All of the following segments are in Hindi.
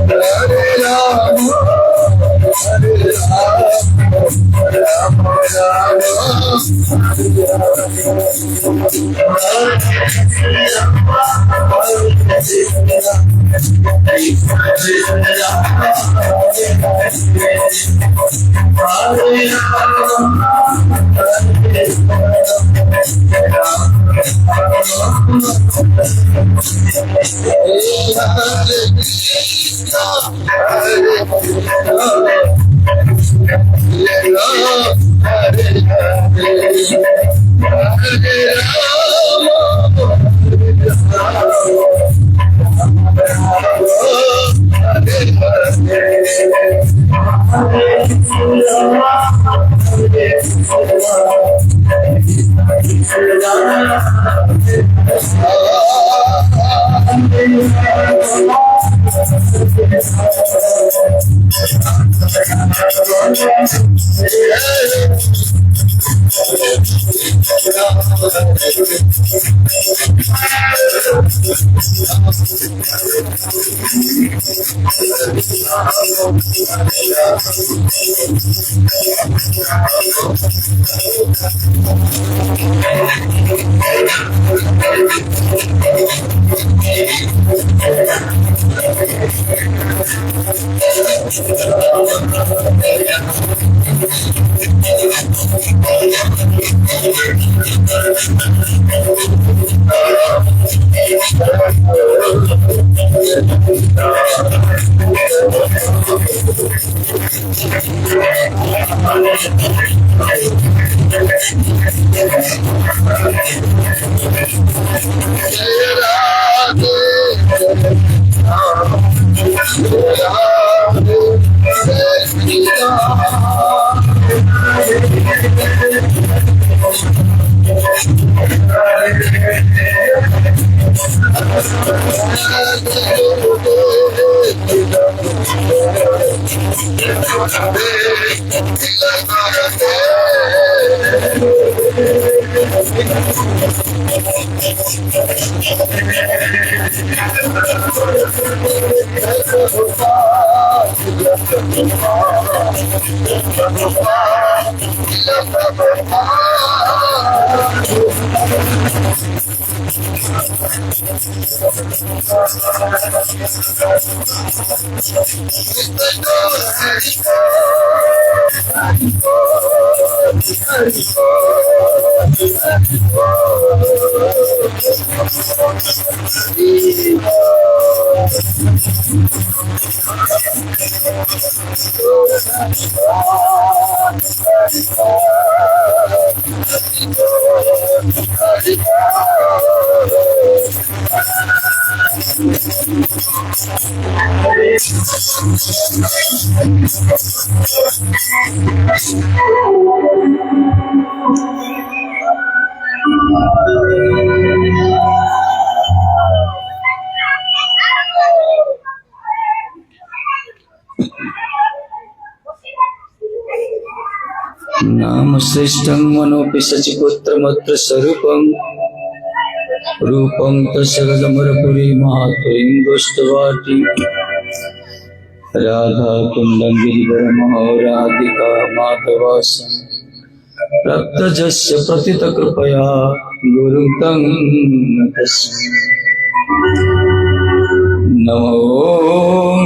Hare नाम श्रेष्ठं मनोपि शचिपुत्रमत्र स्वरूपं रूपं तस्सगमरपुरी महात्रेन्दुष्टवाटी राधा कुंडं गिरिधरमहो राधिका माधवासं रक्तजस्य प्रतितकृपया गुरुं तं नतस्मि। नमो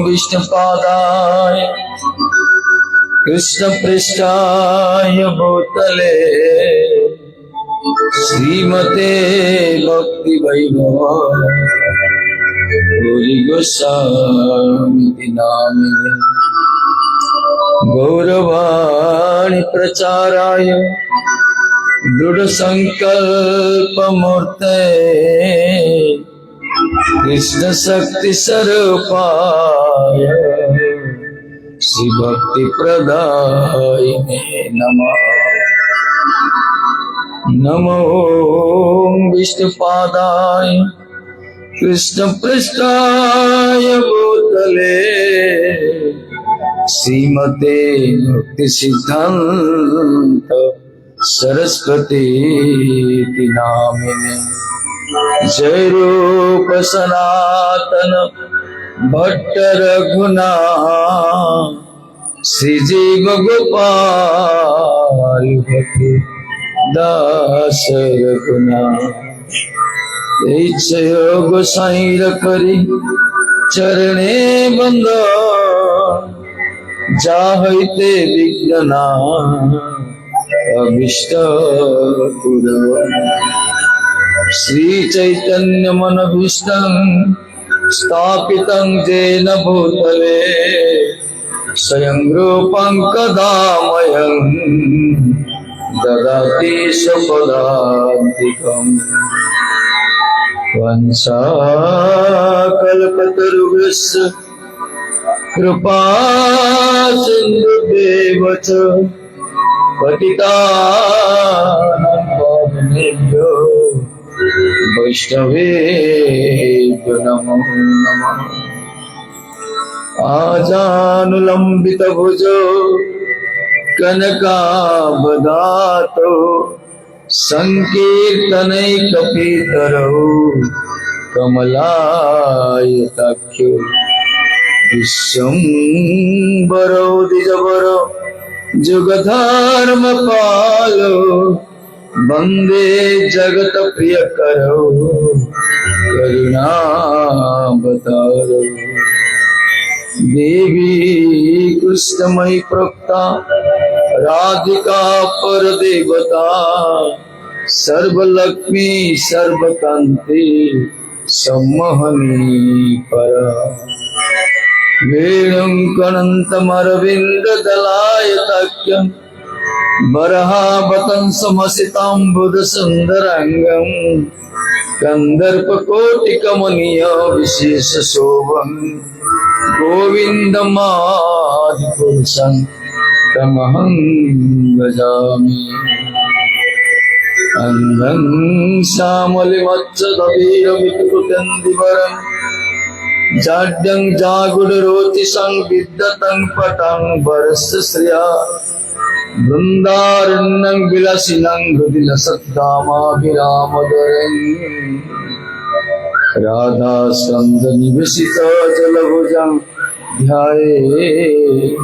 विष्णुपादाय कृष्ण पृष्ठाय भूतले श्रीमते भक्ति वैभव गौरी गोस्वामी नामिने गौरवाणी प्रचाराय दृढ़ संकल्प मूर्ते कृष्ण शक्ति स्वरूपाय श्री भक्ति प्रदायिने नमः। नमो विष्णुपादाय कृष्ण पृष्ठाय भूतले श्रीमते मुक्ति सिद्धांत सरस्वती नामिने जय रूप सनातन भट्ट रघुनाथ श्री जीव गोपाल भट्ट दास रघुना गोसाई करी चरणे बंद जाहते विघ्ना अभिष्ट श्री चैतन्य मन भीष्ट स्थापित जेन भूतले स्वयं रूपं कदा मह्यं ददाति स्वपदान्तिकम् वंशाकल्पतरुभ्यश्च कृपा सिन्धुभ्येव च पतितानां पावनेभ्यो वैष्णवेभ्यो नमो नमः। आजानुलंबित भुजो कनकावदातो संकीर्तनैकपितरौ कमलायताख्यो विश्वम्भरो द्विजवरो जुगधर्मपालो वन्दे जगत्प्रियकरो करुणावतारो। देवी कृष्णमयी प्रोक्ता राधिका परदेवता सर्वलक्ष्मी सर्वकान्ति सम्मोहनी परा। वेणुं कणन्तमरविन्ददलायताख्यं बरहावतंसमसिताम्बुधसुन्दराङ्गं कन्दर्पकोटिकमनीय विशेषशोभम् गोविन्दमादिपुरुषं तमहं भजामि। अन्धं श्यामलिमच्चदवीरविकृतं दिवरं जाड्यं जागुडरोचिषं विद्यतं पटं वरस्य श्रिया वृन्दारण्यं विलसिनं हृदि लसद्दामाभिरामदरम् राधा स्कंद निवेशित जलभुजं ध्याये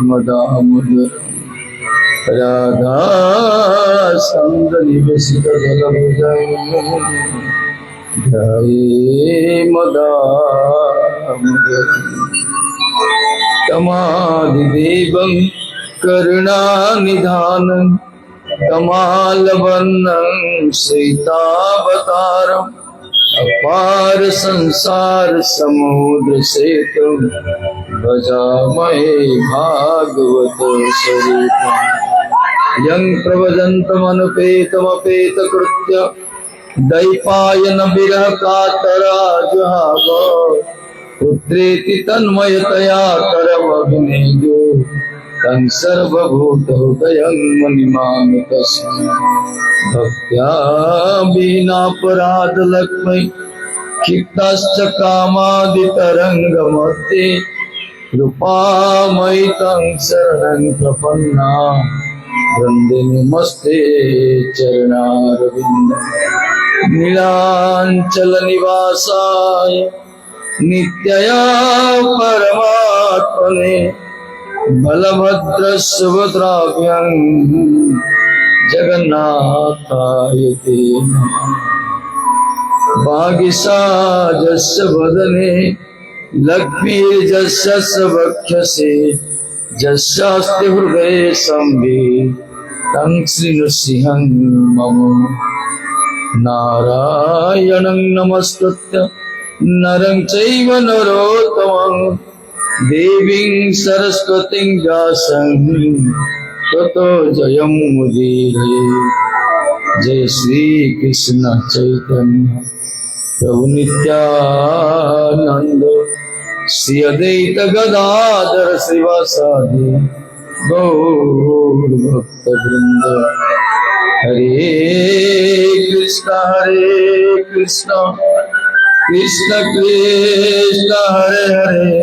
मदामुदरम्। राधा स्कंद निवेशित जलभुजं ध्याये मदामुदरम्। तमादिदेवं करुणानिधानं कमालवन्नं सीतावतारम् अपार संसार समुद्र सेतु भजामहे भागवत स्वरूपम्। यं प्रव्रजन्तमनुपेतमपेतकृत्य दैपायन विरह कातराजुहाव पुत्रेति तन्मयतया करमभिनेदो तं सर्वभूतहृदयं मुनिमां तस्मै। भक्त्या वीणापराधलक्ष्मै क्षिप्ताश्च कामादितरङ्गमूर्ते कृपामयि तं शरणं प्रपन्ना वन्दे नमस्ते चरणारविन्दं। नीलाञ्चलनिवासाय नित्याय परमात्मने बलभद्रसुभद्राभ्यां जगन्नाथाय ते नमः। वागीशाजस्य वदने लक्ष्मीर्यस्य वक्षसि यस्यास्ति हृदये संवित् तं शृणुष्यहं मम। नारायणं नमस्कृत्य नरं चैव नरोत्तमं देवीं सरस्वतीं व्यासं ततो जयमुदीरये। जय श्री कृष्ण चैतन्य प्रभु नित्यानंद श्री अद्वैत गदाधर श्रीवासादि गौर भक्त वृंद। हरे कृष्ण कृष्ण कृष्ण हरे हरे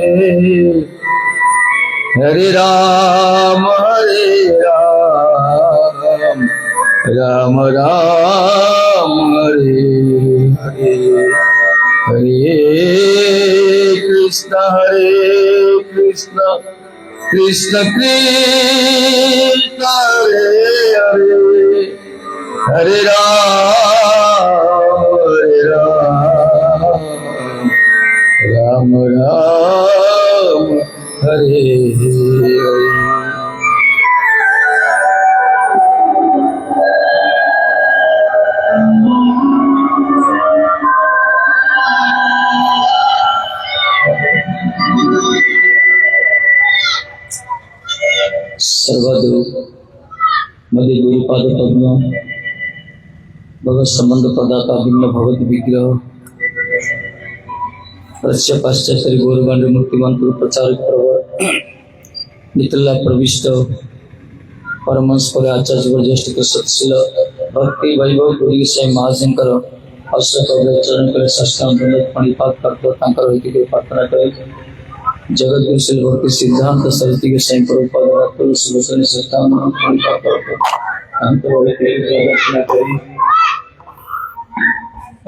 हरे राम राम राम हरे हरे। हरे कृष्ण कृष्ण कृष्ण हरे हरे हरे राम राम राम हरे हरे। सर्वदु मध्य गुरुपाद पद्म भगवत संबंध पदाता भिन्न भगवत विग्रह रस्य पाश्चात्य गौरवांड मुक्ति मंत्र प्रचार प्रवर मिथिला प्रविष्ट परमंश पद आचार्य ज्येष्ठ सत्शील भक्ति वैभव गुरु साई महाशंकर अवसर चरण करे षष्ठांग पाणीपात करते प्रार्थना करे जगत गुरु श्री भक्ति सिद्धांत सरस्वती के स्वयं प्रभुपाद सुभूषण षष्ठांग पाणीपात करते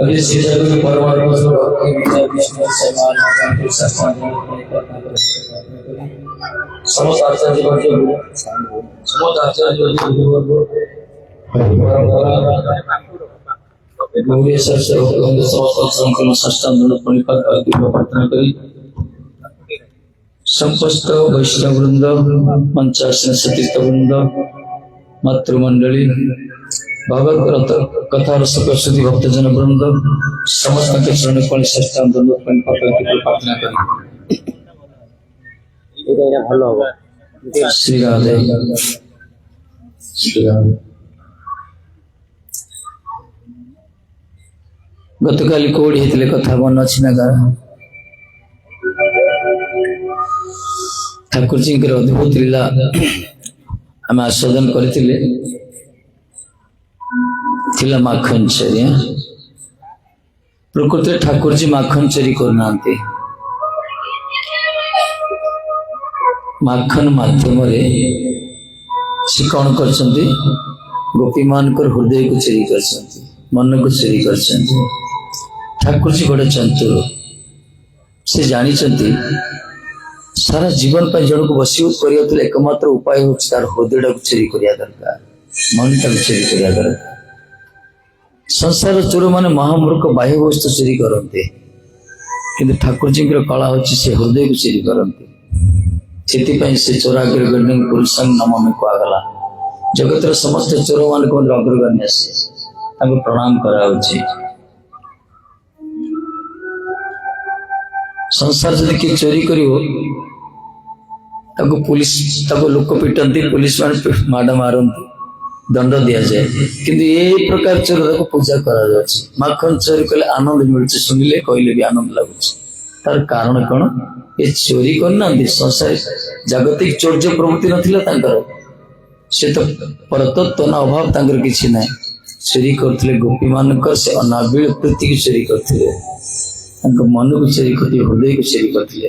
अभी जगत परमात्मा समस्त आचार्य समस्त आचार्य प्रार्थना करी संपस्त वैष्णव वृंद पंचासन सतीर्थ वृंद मातृमंडली भगवत कथा रस प्रसूति भक्तजन वृंद समस्त के चरण पाणी षष्ठांग प्रार्थना करी श्री राधे श्री राधे। गतकाली कोड़ी हेतले कथा मन अछि ना गाँ ठाकुर जी के अद्भुत लीला आम आस्वादन करथिले थिला माखन चोरी प्रकृति ठाकुर जी माखन चोरी करना माखन माध्यम से कौन कर गोपी मान हृदय को चोरी कर मन को चोरी कर ठाकुर जी गोटे चंतुर से जानी सारा जीवन पर जन को वशीभूत कर एकमात्र उपाय हूँ तार हृदय को चोरी करिया दरकार मन टाक चोरी करिया दरकार। संसार चोर माने महामूर्ख बाह्य वस्तु चोरी करते किंतु ठाकुर जी कला होची से हृदय को चोरी करते से चोराग्र गण्य पुरुषंग नमामि कहगला जगत समस्त चोर मान को अग्रगण्य से प्रणाम करा संसार जब किए चोरी करिवो ताको पुलिस ताको लोक पिटंती पुलिस माने माड मारंती दंड दिया जाए किंतु ये प्रकार चोर को पूजा करा जाछि माखन चोरी कले आनंद मिलছে सुनिले कहले भी आनंद लागुछि तार कारण कोन ये चोरी करना संसार जागतिक चौर्य प्रवृत्ति नथिला तांकर से तो परतत्व ना अभाव तांकर किछि नै चोरी करथिले गोपी मानक से अनाबिल प्रीति की चोरी करथिले मन को चोरी करते हृदय को चोरी करते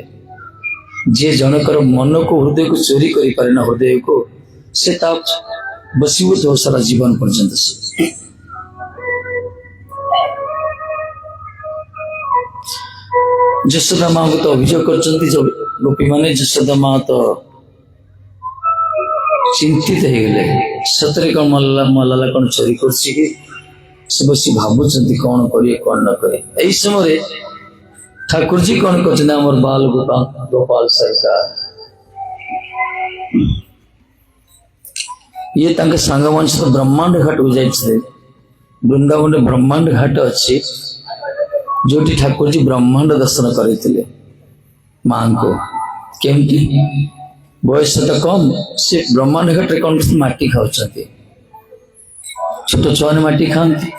जे जनकर मन को हृदय को चोरी करि पारे ना हृदय को से बसीभूत हो सारा जीवन पर्यंत जशोदा माँ को तो अभियोग कर गोपी माने जशोदा माँ तो चिंतित हो गले सतरे कौन मल्लाला कौन चोरी कर बस भावुं कौन करे कौन न करे यही समय ठाकुर जी कौन कर बाल गोपाल सरकार ये सांग मान सहित ब्रह्मांड घाट को जाइए वृंदावन ब्रह्मांड घाट अच्छी जो ठाकुर जी ब्रह्मांड दर्शन करते माँ को केमती बयस तो कम से ब्रह्मांड घाट कौन माटी खाऊ छोट छुआ ने माटी खाती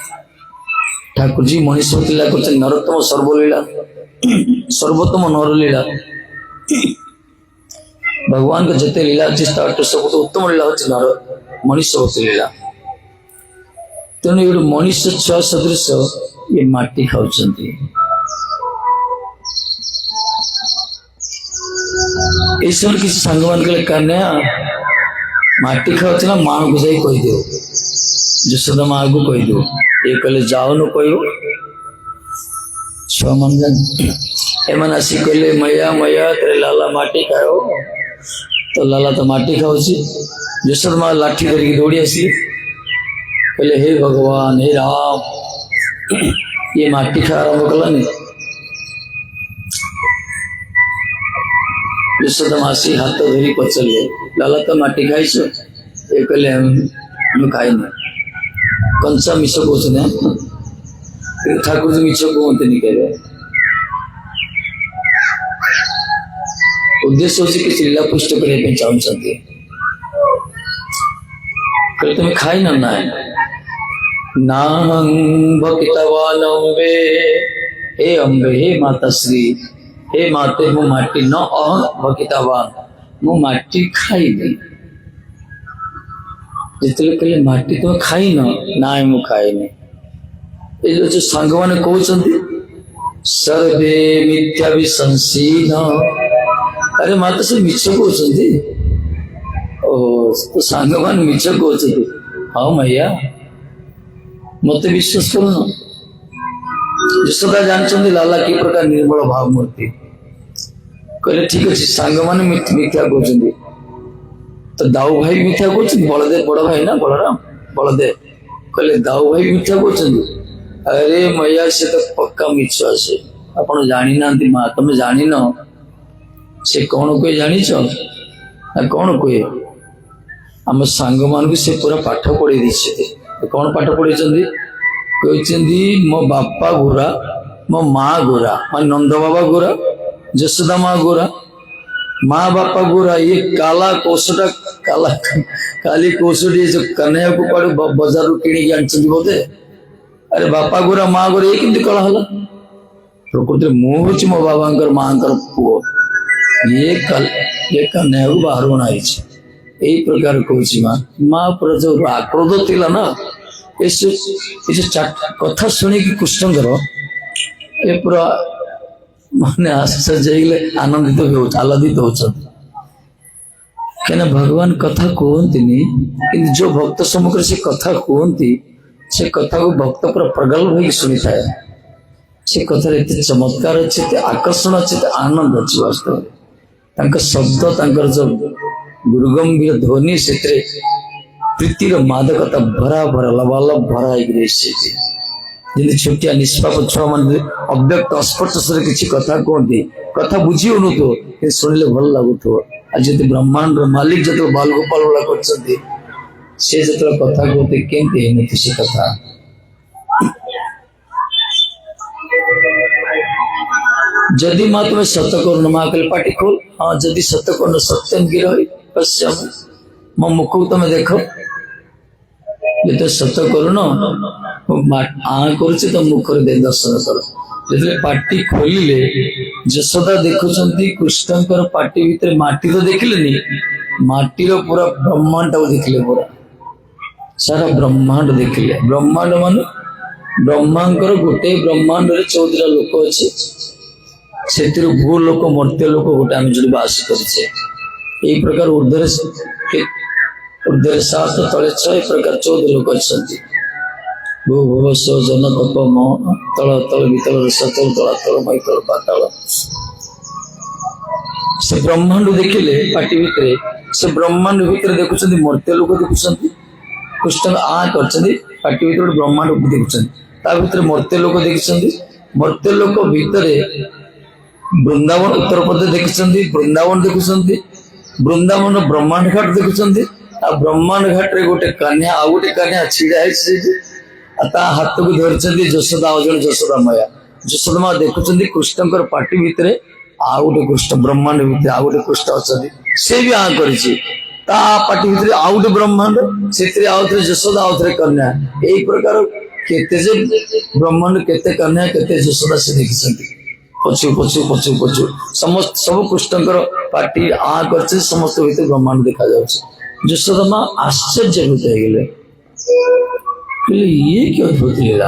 ठाकुर जी मनीष लीला कर नरोत्तम सर्वलीला सर्वोत्तम नरलीला भगवान को जिते लीला अच्छी सब तो उत्तम लीला होती नर मनुष्य लीला तेणु ये मनुष्य छुआ सदृश ये माटी खाऊ समय किसी सांग मान कन्या माटी खाऊ ना माँ को जाई कही दो जशोदा माँ को कही दो ये कहले जाओ न कह छुआ मन एमन आसी कहले मैया मैया तेरे लाला माटी खाओ तो लाला तो माटी खाऊ जशोदा माँ लाठी धरिकी दौड़ी आसी कहले हे भगवान हे राम ये माटी खा आरंभ कलानी यशोदामासी हाथ धरी पचले लाला तो माटी खाई ये कहले हम खाई ना कंचा मिछ कहते ठाकुर जी मिछ कहते नहीं कहे उद्देश्य हूँ कि लीला पुष्ट करने चाहते कहले तुम खाई ना ना नाहं भकितवान अम्बे हे अम्बे हे माता श्री हे माते मु माटी न भकितवान मु माटी खाई नहीं जितने कहले माटी तुम खाई ना मु खाई नहीं ये जो सांग मैंने कहते सर्वे मिथ्या विशंसीन अरे माता से मिछ कहते ओह तो सांग मैंने मिछ कहते हाँ मैया मत विश्वास करो ना यशोदा जानते लाला कि प्रकार निर्मल भाव मूर्ति कहले ठीक अच्छे सांग मैंने मिथ्या कहते तो दाऊ भाई मिथ्या कहते बलदेव बड़ भाई ना बलराम बलदेव कहले दाऊ भाई मिथ्या कहते अरे मैया से तो पक्का मिछ आसे आपण जानी ना माँ तुम जानी न से कौन कहे जानीच ना कौन कहे आम सांग मान से पूरा पाठ पढ़े दी कौन पाठ पढ़े कहते मो बापा गोरा मो माँ गोरा मान नंद बाबा गोरा जसोदा माँ गोरा माँ बापा गोरा ये काला कौशटा काला काली कौशटी जो कन्हैया को पड़े बाजार किणी आनी बोधे अरे बापा गोरा माँ गोरा ये कमी कला हला प्रकृति मुझे मो बाबा माँ पुओ ये कन्हैया को बाहर बना यही प्रकार कहूँ माँ पर जो आक्रोध थिला ना कथा शुणी कृष्णकर ये पूरा माने आश्चर्य आनंदित आह्लादित होती क्या भगवान कथा कहते कि जो भक्त सम्मुख से कथा कहती से कथा को भक्त पूरा प्रगल्भ हो शुणी थाए से कथार एत चमत्कार अच्छे आकर्षण अच्छे आनंद अच्छे वास्तव शब्द जो गुरुगंभीर ध्वनि से प्रीतिर मादकता भरा भरा लबालब भरा जमी छोटिया निष्पाप छुआ मान अव्यक्त अस्पष्ट स्वर किसी कथा कहते कथा बुझी हो तो शुणिले भल लगुव आज जो ब्रह्मांड मालिक जो बाल गोपाल वाला कर कथा कहते केमती से कथा जदि माँ तुम्हें सत्य करुण माँ कहले पाटी खोल हाँ जदि सत्य करुण सत्यम गिर पश्चिम मो मुख को तुम देख ये तो सत्य करुण आ कर तो मुख दर्शन कर जो पाटी खोलिले यशोदा देखुंत कृष्णकर पाटी भितर माटी तो देखिले माटीर पूरा ब्रह्मांड को देखिले पूरा सारा ब्रह्मांड देखिले ब्रह्मांड मान ब्रह्मांकर गोटे ब्रह्मांड 14 लोक अच्छे से भू लोक मर्त्य लोक गोटे आम जो बास करे प्रकार ऊर्धरे 7 तले 6 प्रकार 14 लोक अच्छा भू भुव स्व जन तप म तल तल वितल सतल तला तल मैतल पाताल से ब्रह्मांड देखिले पाटी भितर से ब्रह्मांड भितर देखुं मर्त्य लोक देखुं कृष्ण आ कर पाटी भर ब्रह्मांड देखुं मर्त्य लोक देखी मर्त्य लोक भितर वृंदावन उत्तर प्रदेश देखुं वृंदावन देखुं वृंदावन ब्रह्मांड घाट देखुं ब्रह्मांड घाट रे गोटे कन्या आ गोटे कन्या छिड़ा हाथ को धरी यशोदा जन यशोदा मैया यशोदा माँ देखुं कृष्णकर पाटी भितर आ गोटे कृष्ण ब्रह्मांड भितर आ गोटे कृष्ण अच्छा से भी आ कर पाटी भितर आ गोटे ब्रह्मांड से यशोदा आउ थे कन्या यही प्रकार केते ब्रह्मांड केते कन्या केते यशोदा से देखी पचु पचु पचु पचु समस्त सब कृष्णकर पार्टी आ कर समस्त भीतर ब्रह्मांड देखा जाए यशोदा माँ आश्चर्यभूत हो गए ये क्यों अद्भुत लीला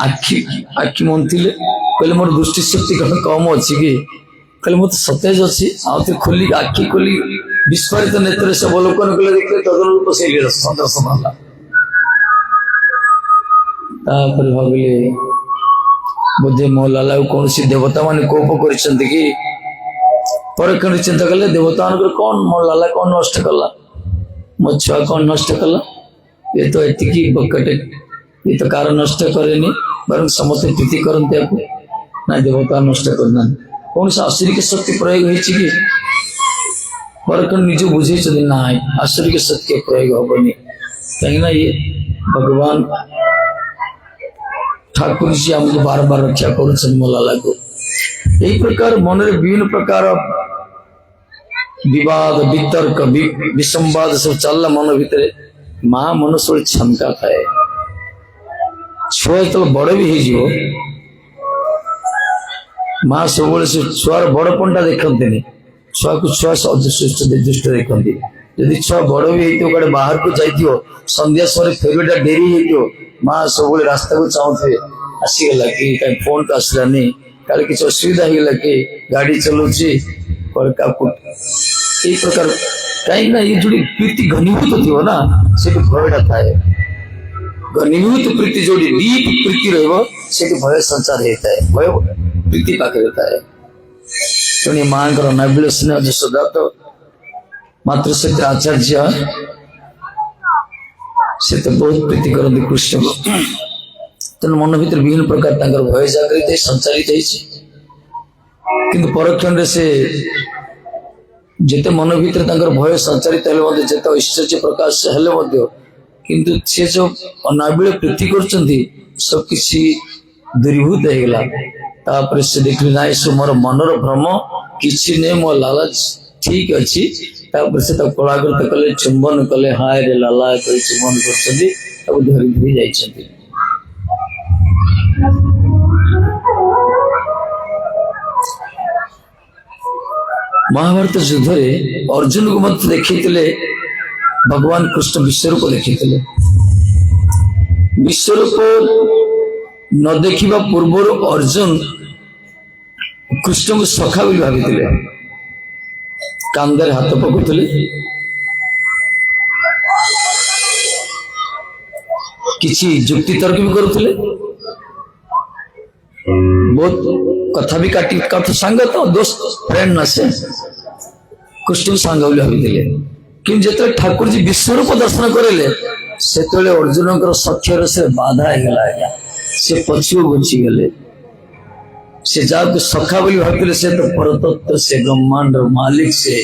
आखि आखि मन थे कहले मोर दृष्टि शक्ति कौन कम अच्छी कि कहले मत सतेज अच्छी आउ खोली आखि खोली विस्फारित नेत्र से अवलोकन कले देखते तदनुरूप से दर्शन है भाविले बोधे मो लाला कौन सी देवता मान कोप कर चिंता कले देवता मान कौन मो लाला कौन नष्ट कला मो छुआ कौन नष्ट कला ये तो एतिकी बकटे ये तो कार नष्ट करेनि बर समस्त प्रीति करते ना देवता नष्ट करना कौन सा आश्चर्य शक्ति प्रयोग हो बर कौन निज बुझे ना आश्चर्य शक्ति प्रयोग हेनी कहीं ये भगवान ठाकुर जी आमको बार बार रक्षा कर मला लागू यही प्रकार मन में विभिन्न प्रकार विवाद वितर्क विसंवाद सब चलला मन भितर माँ मन सब क्षमता थाए छुआ जो बड़ भी हो माँ सब छुआर बड़पणटा देखते छुआ को छुआ दुष्ट देखते जदि छुआ बड़ भी होते बाहर को जाइए संध्या समय फेरटा डेरी हो माँ सब रास्ता को चाहूथे आसीगला कि कहीं फोन तो आसलानी काले किसी असुविधा होगा कि गाड़ी चलाऊँगी यही प्रकार कहीं ना ये जो प्रीति घनीभूत थी ना से भयटा थाए घनीभूत प्रीति जो डीप प्रीति रही भय संचार होता है भय प्रीति पाखे था तेणु माँ नबील स्नेह यशोदा तो मातृशक्ति आचार्य से तो बहुत प्रीति करते कृष्ण को तेणु मन भर विभिन्न प्रकार भय जागृत संचारित किंतु परक्षण से जिते मन भर भय संचारित जिते ऐश्वर्य प्रकाश हेले किंतु से जो अनाबिल प्रीति कर सब किसी दूरीभूत होगा से देखली ना सब मोर मनर भ्रम किसी नहीं मो लालच ठीक अच्छी से कलाकृत कले चुंबन कले हाय रे लाला कर चुंबन कर धरी धरी जाइए महाभारत युद्ध रे अर्जुन को मत देखी भगवान कृष्ण विश्वरूप देखी विश्वरूप न देखा पूर्वर अर्जुन कृष्ण को सखा बोली भाभी कांदे हाथ पकाउले किसी जुक्ति तर्क भी करुले बहुत कथा भी काटी कथा सांग तो दोस्त फ्रेंड न से कृष्ण सांग बोली भाभी कि जो ठाकुर जी विश्वरूप दर्शन करेले से अर्जुन सख्यर से बाधा है से पछुआ बची गले से जाको सखा बोली भाभी से तो परतत्व से ब्रह्मांड मालिक से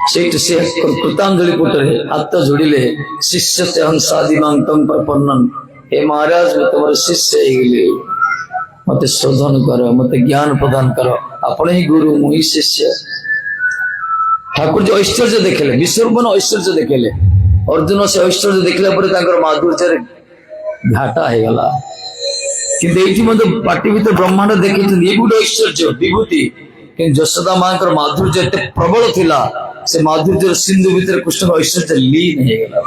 कृतांजलि पुटरे हाथ जोड़िले शिष्य ते हंसादि मांग तम प्रपन्नन हे महाराज मैं तुम्हारे शिष्य मत शोधन कर मत ज्ञान प्रदान कर अपने ही गुरु मुही शिष्य ठाकुर जी ऐश्वर्य देखले विश्वरूप ऐश्वर्य देखले अर्जुन से ऐश्वर्य देखला माधुर्य घाटा है गला कि पार्टी भीतर ब्रह्मांड देखे ये गोटे ऐश्वर्य विभूति कि यशोदा माँ माधुर्य एत प्रबल थिला से माधुर्य सिंधु भीतर कृष्ण ऐश्वर्य लीन है गला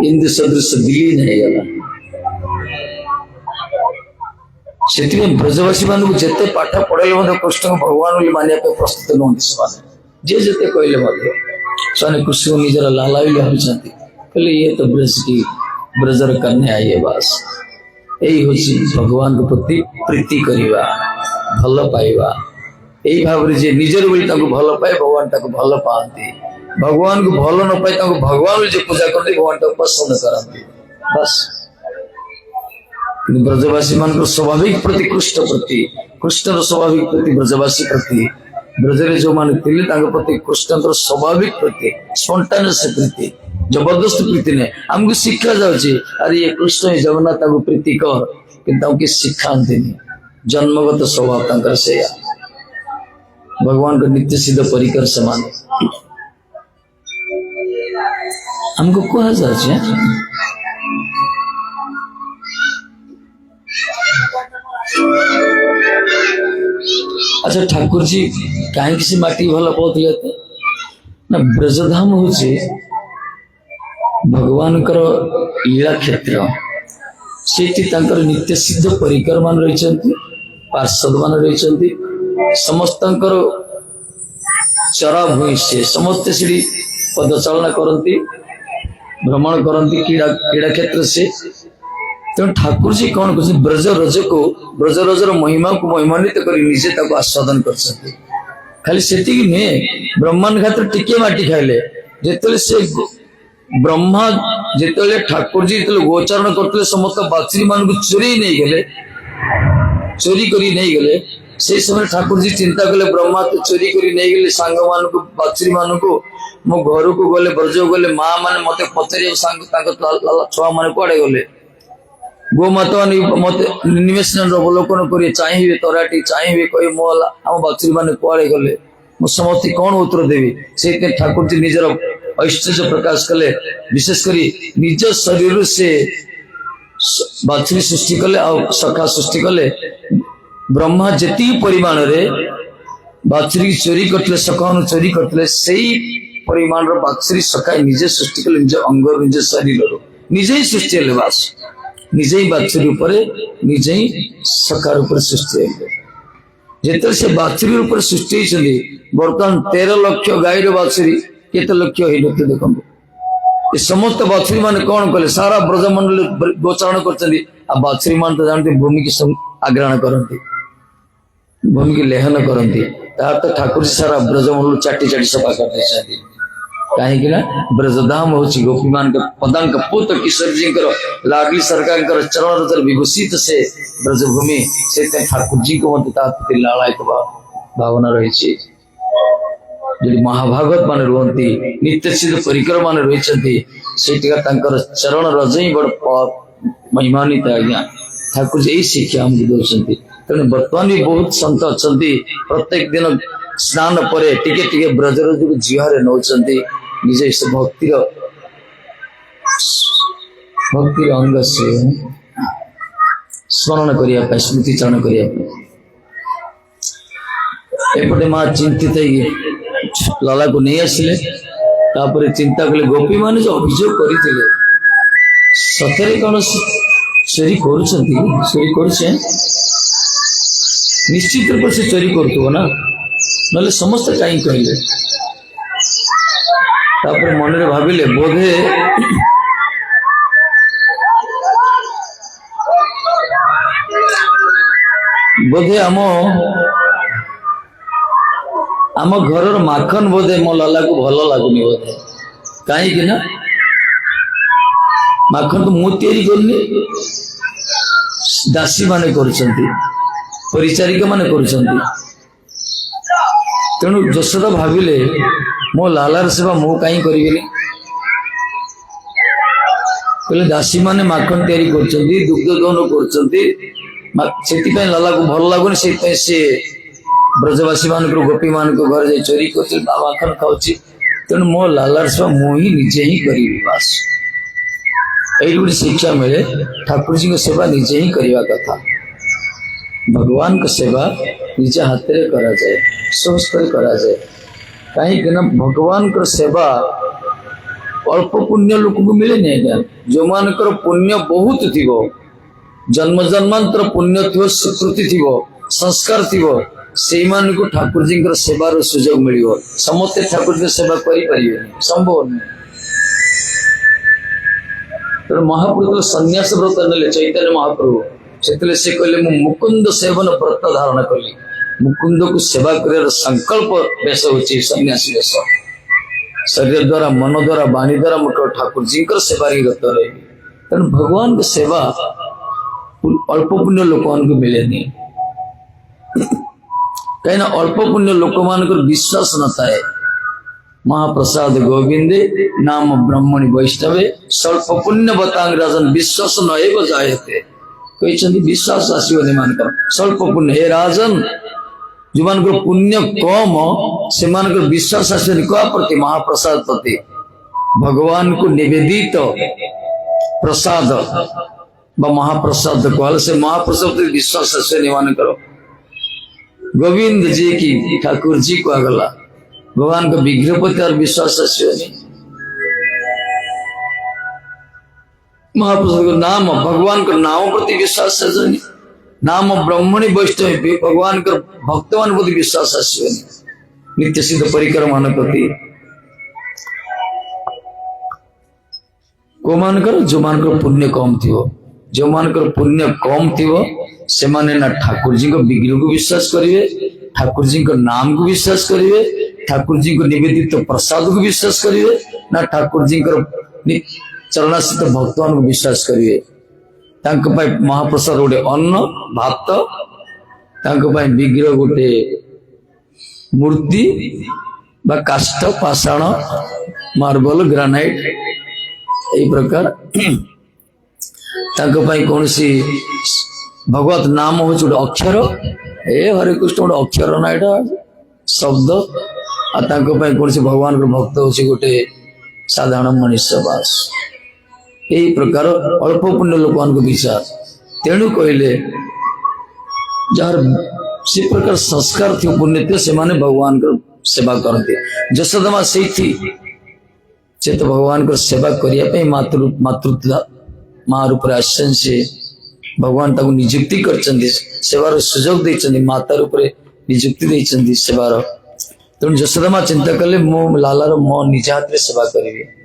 इंदु सदृश विलीन है गला से ब्रजवासी मान जिते पाठ पढ़े कृष्ण को भगवान मानिया प्रस्तुत नुहति जे जिते कहले से कृष्ण को निजर लाला भी भावी कहले ये तो ब्रज की ब्रजर कन्या ये बस यही हूँ भगवान को प्रति प्रीति करवा भल पाइबा यही भाव जे निजर बोली भल पाए भगवान ताको भल पाती भगवान को भल न पाए भगवान जो पूजा करते भगवान को पसंद करते बस ब्रजवासी मान स्वाभाविक प्रति कृष्ण प्रति कृष्ण स्वाभाविक प्रति ब्रजवासी प्रति ब्रजरे जो मान प्रति कृष्ण स्वाभाविक प्रति स्पॉन्टेनियस प्रीति जबरदस्त प्रीति ने हमको शिक्षा जाऊँगी अरे ये कृष्ण जगन्नाथ को प्रीति कर कि शिखाती जन्मगत स्वभाव से भगवान को नित्य सिद्ध परिकर समान हमको कहा जाए अच्छा ठाकुर जी कहीं किसी माटी भल पाते ना ब्रजधाम हूँ भगवान लीला क्षेत्र से नित्य सिद्ध परिकर मान रही पार्षद मान रही समस्त चरा भूमि से समस्त सीढ़ी पदचालना करती भ्रमण करती क्रीड़ा क्षेत्र से तेणु ठाकुर जी कौन कर ब्रज रजर महिमा को महिमान्वित कर निजे आस्वादन कर खाली से नुहे ब्रह्मांड खातर टिके माटी खाइले ଯେତେବେଳେ ସେ ବ୍ରହ୍ମା ଯେତେବେଳେ ଠାକୁରଜୀ ଯେତେବେଳେ ଗୋଚାରଣ କରୁଥିଲେ ସମସ୍ତ ବାଛୁରୀ ମାନଙ୍କୁ ଚୋରି ନେଇଗଲେ, ଚୋରି କରି ନେଇଗଲେ, ସେଇ ସମୟରେ ଠାକୁରଜୀ ଚିନ୍ତା କଲେ ବ୍ରହ୍ମା ତ ଚୋରି କରି ନେଇଗଲେ ସାଙ୍ଗ ମାନଙ୍କୁ ବାଛୁରୀ ମାନଙ୍କୁ, ମୋ ଘରକୁ ଗଲେ ବ୍ରଜକୁ ଗଲେ ମା ମାନେ ମତେ ପଚାରିବେ ସାଙ୍ଗ ତାଙ୍କ ଛୁଆ ମାନେ କୁଆଡେ ଗଲେ, ଗୋମାତା ମାନେ ମତେ ନିବେଶନ ଅବଲୋକନ କରିବେ, ଚାହିଁବେ ତରାଟି ଚାହିଁବେ କହିବେ ମୋ ଆମ ବାଛୁରୀ ମାନେ କୁଆଡେ ଗଲେ, ମୁଁ ସମସ୍ତେ କଣ ଉତ୍ତର ଦେବି। ସେଇଥିପାଇଁ ଠାକୁରଜୀ ନିଜର ଐଶ୍ୱର୍ଯ୍ୟ ପ୍ରକାଶ କଲେ, ବିଶେଷ କରି ନିଜ ଶରୀରରୁ ସେ ବାଛୁରୀ ସୃଷ୍ଟି କଲେ ଆଉ ସଖା ସୃଷ୍ଟି କଲେ। ବ୍ରହ୍ମା ଯେତିକି ପରିମାଣରେ ବାଛୁରୀ ଚୋରି କରିଥିଲେ, ସଖାವನ್ನು ଚୋରି କରିଥିଲେ, ସେଇ ପରିମାଣର ବାଛୁରୀ ସଖା ନିଜେ ସୃଷ୍ଟି କଲେ, ନିଜ ଅଙ୍ଗରୁ ନିଜ ଶରୀରରୁ ନିଜେ ହିଁ ସୃଷ୍ଟି ହେଲେ, ବାସ ନିଜେ ହିଁ ବାଛୁରୀ ଉପରେ ନିଜେ ହିଁ ସଖା ଉପରେ ସୃଷ୍ଟି ହେଲେ। ଯେତେବେଳେ ସେ ବାଛୁରୀ ଉପରେ ସୃଷ୍ଟି ହେଇଛନ୍ତି, ବର୍ତ୍ତମାନ 13 ଲକ୍ଷ ଗାଈର ବାଛୁରୀ କେତେ ଲକ୍ଷ ହେଇନଥିଲେ ଦେଖନ୍ତୁ। ଏ ସମସ୍ତ ବାଛୁରୀ ମାନେ କଣ କଲେ, ସାରା ବ୍ରଜମଣ୍ଡଳ ଗୋଚାରଣ କରିଛନ୍ତି, ଆଉ ବାଛୁରୀ ମାନେ ତ ଜାଣନ୍ତି ଭୂମିକି ଆଗ୍ରହଣ କରନ୍ତି, ଭୂମିକି ଲେହନ କରନ୍ତି। ତାର ତ ଠାକୁରଜୀ ସାରା ବ୍ରଜମଣ୍ଡଳ ଚାଟି ଚାଟି ସଫା କରିଦେଇଛନ୍ତି। କାହିଁକି ନା ବ୍ରଜଧାମ ହଉଛି ଗୋପୀ ମାନଙ୍କ ପଦାଙ୍କ ପୁତ କିଶୋରଜୀଙ୍କର ଲାଡଲି ସରକାରଙ୍କର ଚରଣ ରଜରେ ବିଭୂଷିତ ସେ ବ୍ରଜଭୂମି। ସେଇଥିପାଇଁ ଠାକୁରଜୀଙ୍କୁ ମଧ୍ୟ ତା ପ୍ରତି ଲାଳାୟିତ ଭାବନା ରହିଛି। ଯଦି ମହାଭାଗବତ ମାନେ ରୁହନ୍ତି, ନିତ୍ୟସିଦ୍ଧ ପରିକର ମାନେ ରହିଛନ୍ତି, ସେଇଠିକା ତାଙ୍କର ଚରଣ ରଜ ହିଁ ବଡ ମହିମାନ୍ବିତ। ଆଜ୍ଞା ଠାକୁରଜୀ ଏଇ ଶିକ୍ଷା ଆମକୁ ଦଉଛନ୍ତି। ତେଣୁ ବର୍ତ୍ତମାନ ବି ବହୁତ ସନ୍ଥ ଅଛନ୍ତି, ପ୍ରତ୍ୟେକ ଦିନ ସ୍ନାନ ପରେ ଟିକେ ଟିକେ ବ୍ରଜରଜକୁ ଜିହାରେ ନଉଛନ୍ତି, ନିଜେ ଭକ୍ତିର ଅଙ୍ଗ ସେ ସ୍ମରଣ କରିବା ପାଇଁ, ସ୍ମୃତିଚାରଣ କରିବା ପାଇଁ। ଏପଟେ ମା ଚିନ୍ତିତ ହେଇକି ଲାଲାକୁ ନେଇ ଆସିଲେ। ତାପରେ ଚିନ୍ତା କଲେ ଗୋପୀ ମାନେ ଯୋଉ ଅଭିଯୋଗ କରିଥିଲେ ସତରେ କଣ ଚୋରି କରୁଛନ୍ତି, ଚୋରି କରୁଛେ ନିଶ୍ଚିତ ରୂପରେ ସେ ଚୋରି କରୁଥିବ ନା, ନହେଲେ ସମସ୍ତେ କାହିଁକି କହିଲେ। ତାପରେ ମନରେ ଭାବିଲେ ବୋଧେ ଆମ ଘରର ମାଖନ ବୋଧେ ମୋ ଲାଲାକୁ ଭଲ ଲାଗୁନି ବୋଧେ। କାହିଁକି ନା ମାଖନ ତ ମୁଁ ତିଆରି କରୁନି, ଦାସୀ ମାନେ କରୁଛନ୍ତି, ପରିଚାରିକା ମାନେ କରୁଛନ୍ତି। ତେଣୁ ଯଶୋଦା ଭାବିଲେ ମୋ ଲାଲାର ସେବା ମୁଁ କାହିଁ କରିବିନି। କହିଲେ ଦାସୀ ମାନେ ମାଖନ ତିଆରି କରୁଛନ୍ତି, ଦୁଗ୍ଧ ଦହନ କରୁଛନ୍ତି, ସେଥିପାଇଁ ଲାଲାକୁ ଭଲ ଲାଗୁନି। ସେଇଥିପାଇଁ ସେ ବ୍ରଜବାସୀ ମାନଙ୍କର ଗୋପୀ ମାନଙ୍କ ଘରେ ଯାଇ ଚୋରି କରୁଛି, ମାଖନ ଖାଉଛି। ତେଣୁ ମୋ ଲାଲାର ସେବା ମୁଁ ହିଁ ନିଜେ ହିଁ କରିବି। ବାସ୍ ଏଇଠି ଗୋଟେ ଶିକ୍ଷା ମିଳେ, ଠାକୁରଜୀଙ୍କ ସେବା ନିଜେ ହିଁ କରିବା କଥା। ଭଗବାନଙ୍କ ସେବା ନିଜ ହାତରେ କରାଯାଏ, ସ୍ୱସ୍ତରେ କରାଯାଏ। କାହିଁକି ନା ଭଗବାନଙ୍କର ସେବା ଅଳ୍ପ ପୁଣ୍ୟ ଲୋକଙ୍କୁ ମିଳେନି। ଆଜ୍ଞା ଯୋଉମାନଙ୍କର ପୁଣ୍ୟ ବହୁତ ଥିବ, ଜନ୍ମ ଜନ୍ମାନ୍ତର ପୁଣ୍ୟ ଥିବ, ସ୍ୱୀକୃତି ଥିବ, ସଂସ୍କାର ଥିବ, ସେଇମାନଙ୍କୁ ଠାକୁରଜୀଙ୍କର ସେବାର ସୁଯୋଗ ମିଳିବ। ସମସ୍ତେ ଠାକୁରଙ୍କ ସେବା କରିପାରିବେନି, ସମ୍ଭବ ନୁହେଁ। ତେଣୁ ମହାପ୍ରଭୁ ସନ୍ନ୍ୟାସ ବ୍ରତ ନେଲେ ଚୈତନ୍ୟ ମହାପ୍ରଭୁ, ସେତେବେଳେ ସେ କହିଲେ ମୁଁ ମୁକୁନ୍ଦ ସେବନ ବ୍ରତ ଧାରଣ କଲି। ମୁକୁନ୍ଦକୁ ସେବା କରିବାର ସଂକଳ୍ପ ବେଶ ହଉଛି ସନ୍ନ୍ୟାସୀ ବେଶ। ଶରୀର ଦ୍ଵାରା, ମନ ଦ୍ଵାରା, ବାଣୀ ଦ୍ଵାରା ମୁଁ ଠାକୁରଜୀଙ୍କର ସେବାରେ ରତ ରହିବି। ତେଣୁ ଭଗବାନଙ୍କ ସେବା ଅଳ୍ପ ପୁଣ୍ୟ ଲୋକମାନଙ୍କୁ ମିଳେନି। କାହିଁକିନା ଅଳ୍ପ ପୁଣ୍ୟ ଲୋକମାନଙ୍କର ବିଶ୍ୱାସ ନଥାଏ। ମହାପ୍ରସାଦ ଗୋବିନ୍ଦେ ନାମ ବ୍ରହ୍ମଣୀ ବୈଷ୍ଣବେ ସ୍ୱଳ୍ପ ପୁଣ୍ୟ ବତାଙ୍ଗ ରାଜନ ବିଶ୍ୱାସ ନଏବ ଜାୟତେ। କହିଛନ୍ତି ବିଶ୍ୱାସ ଆସିବନି ଏମାନଙ୍କର, ସ୍ୱଳ୍ପ ପୁଣ୍ୟ। ହେ ରାଜନ, ଯୋଉମାନଙ୍କର ପୁଣ୍ୟ କମ ସେମାନଙ୍କର ବିଶ୍ୱାସ ଆସିବନି କାହା ପ୍ରତି, ମହାପ୍ରସାଦ ପ୍ରତି। ଭଗବାନଙ୍କୁ ନିବେଦିତ ପ୍ରସାଦ ବା ମହାପ୍ରସାଦ କୁହାଲେ ସେ ମହାପ୍ରସାଦ ପ୍ରତି ବିଶ୍ୱାସ ଆସିବନି ଏମାନଙ୍କର। ଗୋବିନ୍ଦ ଯିଏକି ଠାକୁରଜୀ କୁହାଗଲା, ଭଗବାନଙ୍କ ବିଗ୍ରହ ପ୍ରତି ଆଉ ବିଶ୍ୱାସ ଆସିବନି। ମହାପ୍ରସାଦ ନାମ, ଭଗବାନଙ୍କ ନାମ ପ୍ରତି ବିଶ୍ୱାସ ଆସିବନି। ନାମ ବ୍ରହ୍ମଣୀ ବୈଷ୍ଣବୀ, ଭଗବାନଙ୍କର ଭକ୍ତମାନଙ୍କ ପ୍ରତି ବିଶ୍ୱାସ ଆସିବନି। ନିତ୍ୟସିଦ୍ଧ ପରିକର ମାନଙ୍କ ପ୍ରତି। କୋଉମାନଙ୍କର? ଯୋଉମାନଙ୍କର ପୁଣ୍ୟ କମ ଥିବ। ଯୋଉମାନଙ୍କର ପୁଣ୍ୟ କମ ଥିବ ସେମାନେ ନା ଠାକୁରଜୀଙ୍କ ବିଗ୍ରହକୁ ବିଶ୍ୱାସ କରିବେ, ଠାକୁରଜୀଙ୍କ ନାମକୁ ବିଶ୍ୱାସ କରିବେ, ठाकुर जी को निवेदित प्रसाद को विश्वास करिए ना ठाकुर जी चरणाश्रित भक्त मान को विश्वास करिए महाप्रसाद गोटे अन्न भात विग्रह गोटे मूर्ति बा काष्ठ पाषाण मार्बल ग्रानाइट यही प्रकार कौन सी भगवत नाम हूँ गोटे अक्षर ए हरे कृष्ण गोटे अक्षर ना यहाँ शब्द कौन सी भगवान भक्त हूँ गोटे साधारण मनुष्य बास यही प्रकार अल्प पुण्य लोक मान विचार तेणु कहले जार से प्रकार संस्कार थी पुण्य थे से माने भगवान को सेवा करते जशोदा से से तो भगवान को सेवा करने मातृत्व माँ रूप आसन से भगवान ताको निजुक्ति कर सेवार सुजोग देते माता रूप निजुक्ति देते सेवार तेणु जशोदा माँ चिंता कले मो लालार मो निज हाथ में सेवा करेंगे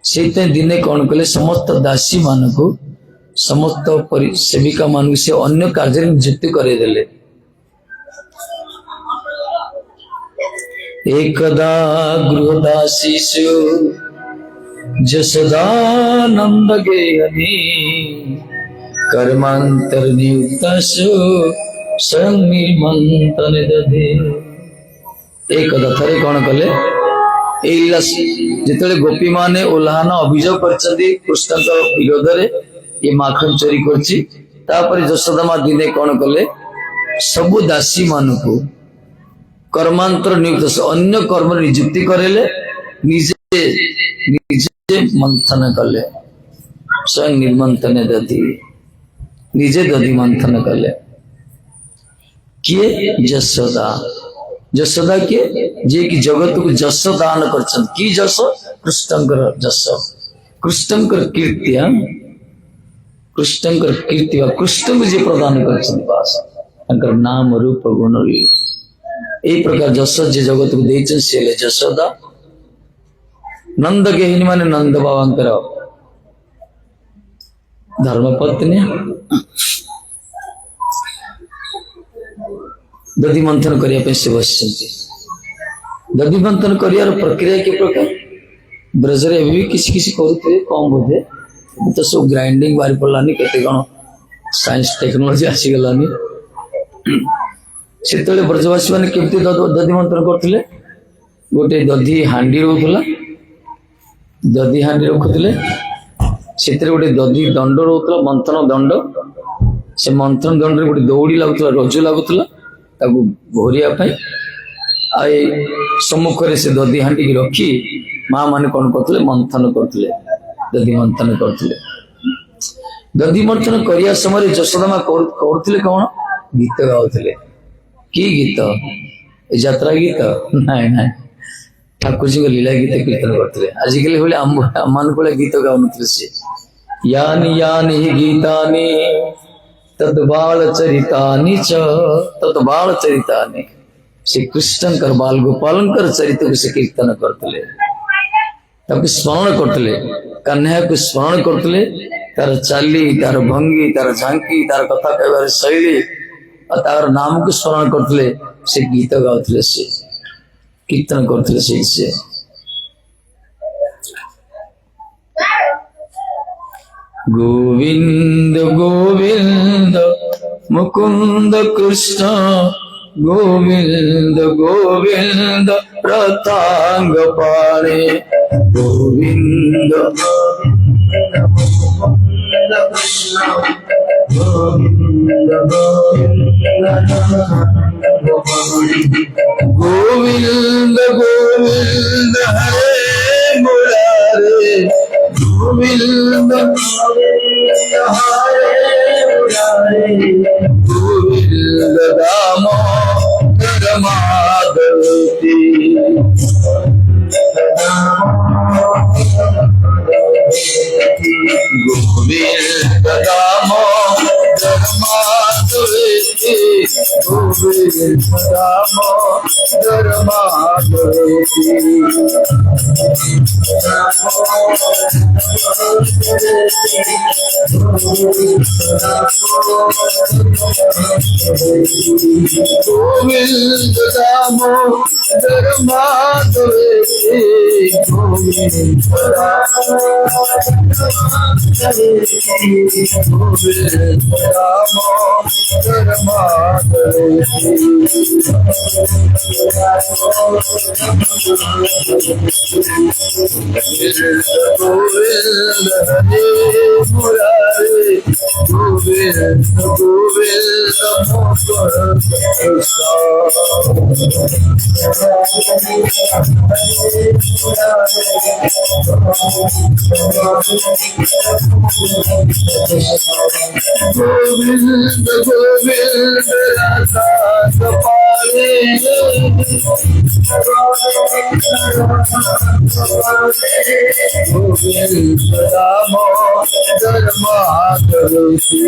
से दिने कौन कले समस्त दासी मान को समस्त सेविका मान से अन्य कार्य नियुक्ति करदेले एकदा गृहदासीषु जशोदानंद गेहनी कर्मांतर नियुक्तासु स्वयं निर्मंतन दधे एकदा थरे कौन कले जिते गोपी माने उल्लाहन अभियोग कर कृष्ण विरोध रे ये माखन चोरी कर जशोदा माँ दिने कौन कले सबु दासी मान को कर्मांतर नियुक्त अन्य कर्म नियुक्ति करेले निजे निजे मंथन कले स्वयं निर्मंथन दधी निजे दधी मंथन कले किए जशोदा जशोदा के जे कि जगत को जस दान कर कि जस कृष्णकर जस कृष्णकर कीर्ति कृष्णकर कीर्ति कृष्ण को जे प्रदान कर नाम रूप गुण यही प्रकार जस जे जगत को देते से जशोदा नंद गेहिनी माने नंद बाबांकर धर्मपत्नी दधि मंथन करने से बस दधि मंथन कर प्रक्रिया के प्रकार ब्रजरे भी किसी किसी करुते कम बोधे तो सब ग्राइंडिंग बाहरी पड़ानी केते कौन साइंस टेक्नोलोजी आसीगलानी से ब्रजवासी मैंने केमती दधि मंथन करते गोटे दधि हांडी रोला दधि हांडी रखुले से गोटे दधि दंड रोला मंथन दंड से मंथन दंड गोटे दौड़ी लगुला रज्जु लगुला घोरिया सम्मुख से दधि हांडी की रखी माँ मैंने कौन करते मंथन करते दधि मंथन करते दधि मंथन करने समय जशोदा माँ करते कौन गीत गाउले कि गीत यात्रा गीत नाई ना ठाकुर जी को लीला गीत कीर्तन करते आजिकल बोले आम को गीत गाउन से यानी यानी गीतानि तद्बाल चरितानि च तद्बाल चरितानि श्री कृष्ण कर बाल गोपालन कर चरित्र को से कीर्तन करते स्मरण करते कन्या को स्मरण करते तार चाली तार भंगी तार झांकी तार कथा कहबार शैली और तार नाम को स्मरण करते से गीत गाउले से कीर्तन करते से गोविंद गोविंद मुकुंद कृष्ण गोविंद गोविंद रतांग पाणे गोविंद गोविंद गोविंद हरे मुरारे गोविंद हरे मुरारे गोविंद दामोदर माधवी गोविंद दामोदर माधवी गोविंद दामोदर माधवेति गोविंद दामोदर गोविंद हरे मुरारे गोविंद गोविंद गोविंद गोविंद राधा कपाले गोविंद दामोदर माधवेति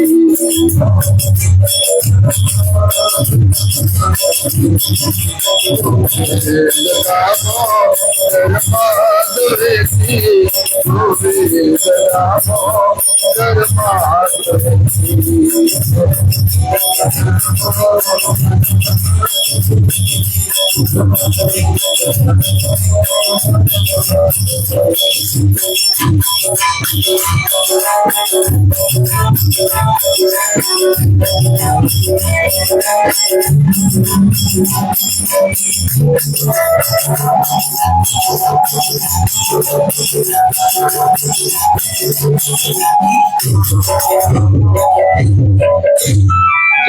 गोविंद दामोदर माधवेति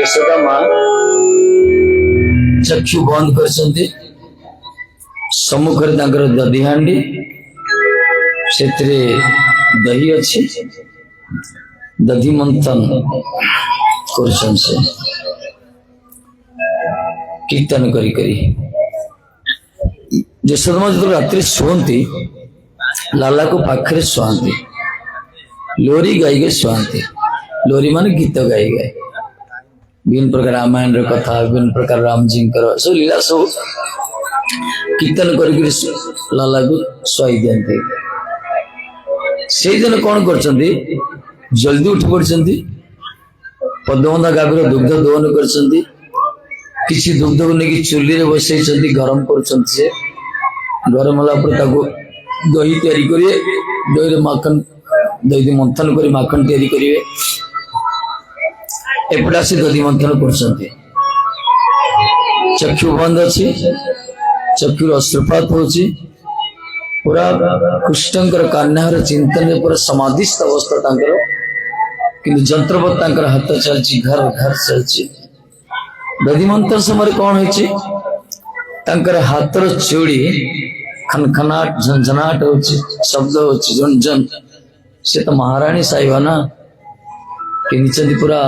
यशोदा माँ चक्षु बंद कर सम्मुखरे दधी हांडी से दही अच्छी दधी मंथन कर कीर्तन करी यशोदा माँ जो रात्रि शुअती लाला को पाखरे शुआती लोरी गाई शुआती लोरी मान गीत गाई गाए विभिन्न प्रकार रामायण कथा विभिन्न प्रकार राम जी सब लीला सब कीर्तन कर लाला को शुआई दिखते से दिन कौन कर जल्दी उठी पड़ती पद्मबंधा गाभीर दुग्ध दोहन कर दुग्ध को लेकिन चूल्ही बसई गरम कर गरम होला दही तैयारी करिए दही माखन दही मंथन कर माखन तैयारी करिए एपटे आसी दधी मंथन कर चक्षु बंद अच्छी चक्षु अश्रुपात होची पूरा कृष्णकर कान्हार चिंतन पूरा समाधिस्थ अवस्था तांकर किंतु जंत्रवत तांकर हाथ चलची घर घर चलची दधी मंथन समय कौन होची तांकर हाथर चूड़ी खनखनाट झंझनाट होची शब्द होची झंझन से तो महारानी साहिबा ना कि पूरा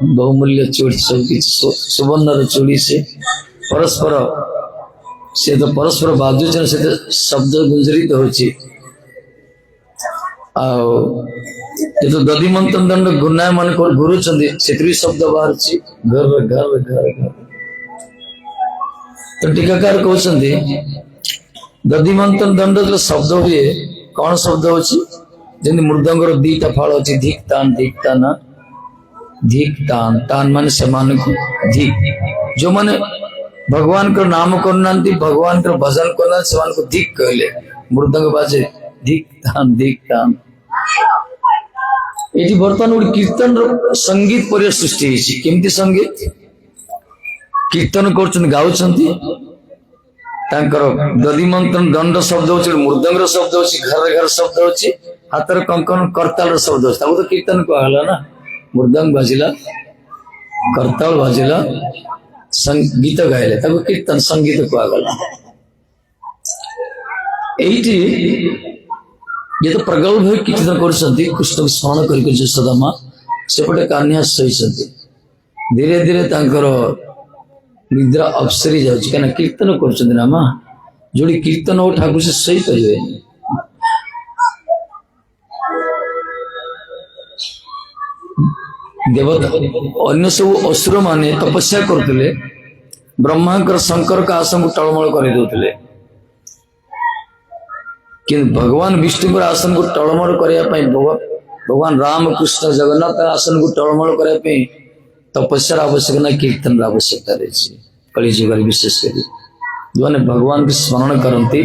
बहुमूल्य चूड़ी सब सुवर्णर चूड़ी से परस्पर बाजुचन से शब्द गुंजरित होची तो दधी मंथन दंड गुनाय मन गुरु से शब्द बाहर घर घर घर घर तो टीकाकार कहते दधी मंथन दंड जो शब्द हुए कौन शब्द होची जमी मृदंगर दीटा फाड़ अच्छी धिक तान तान मान से मान को धिक जो माने भगवान को नाम करना भगवान को भजन करना से मान को धिक कहले मृदंग बाजे धिक तान ये बर्तमान गोटे कीर्तन संगीत पर सृष्टि केमती संगीत कीर्तन कर गाँव दधी मंथन दंड शब्द हो मृदंग शब्द हो घर घर शब्द हो हाथर कंकन करताल शब्द हो तो कीर्तन कहला ना मृदंग बाजिला करताल बाजिला गीत गाइले कीर्तन संगीत कहला ये तो प्रगल्भ कीर्तन कर कृष्ण को स्मरण कर यशोदा माँ सेपटे कान्हा सही धीरे धीरे निद्रा अपसरी जाऊँ क्या कीर्तन कर माँ जो कीर्तन हो ठाकुर से सही पारे देवता अन्य सब असुर माने तपस्या करते ब्रह्मांकर शंकर का आसन को टलमल कर दौले कि भगवान विष्णु आसन को टलमल करने भगवान राम कृष्ण जगन्नाथ आसन को टलमल करने तपस्यार आवश्यक ना कीर्तन आवश्यकता रही कली जुग विशेषकर जो मैंने भगवान की स्मरण करती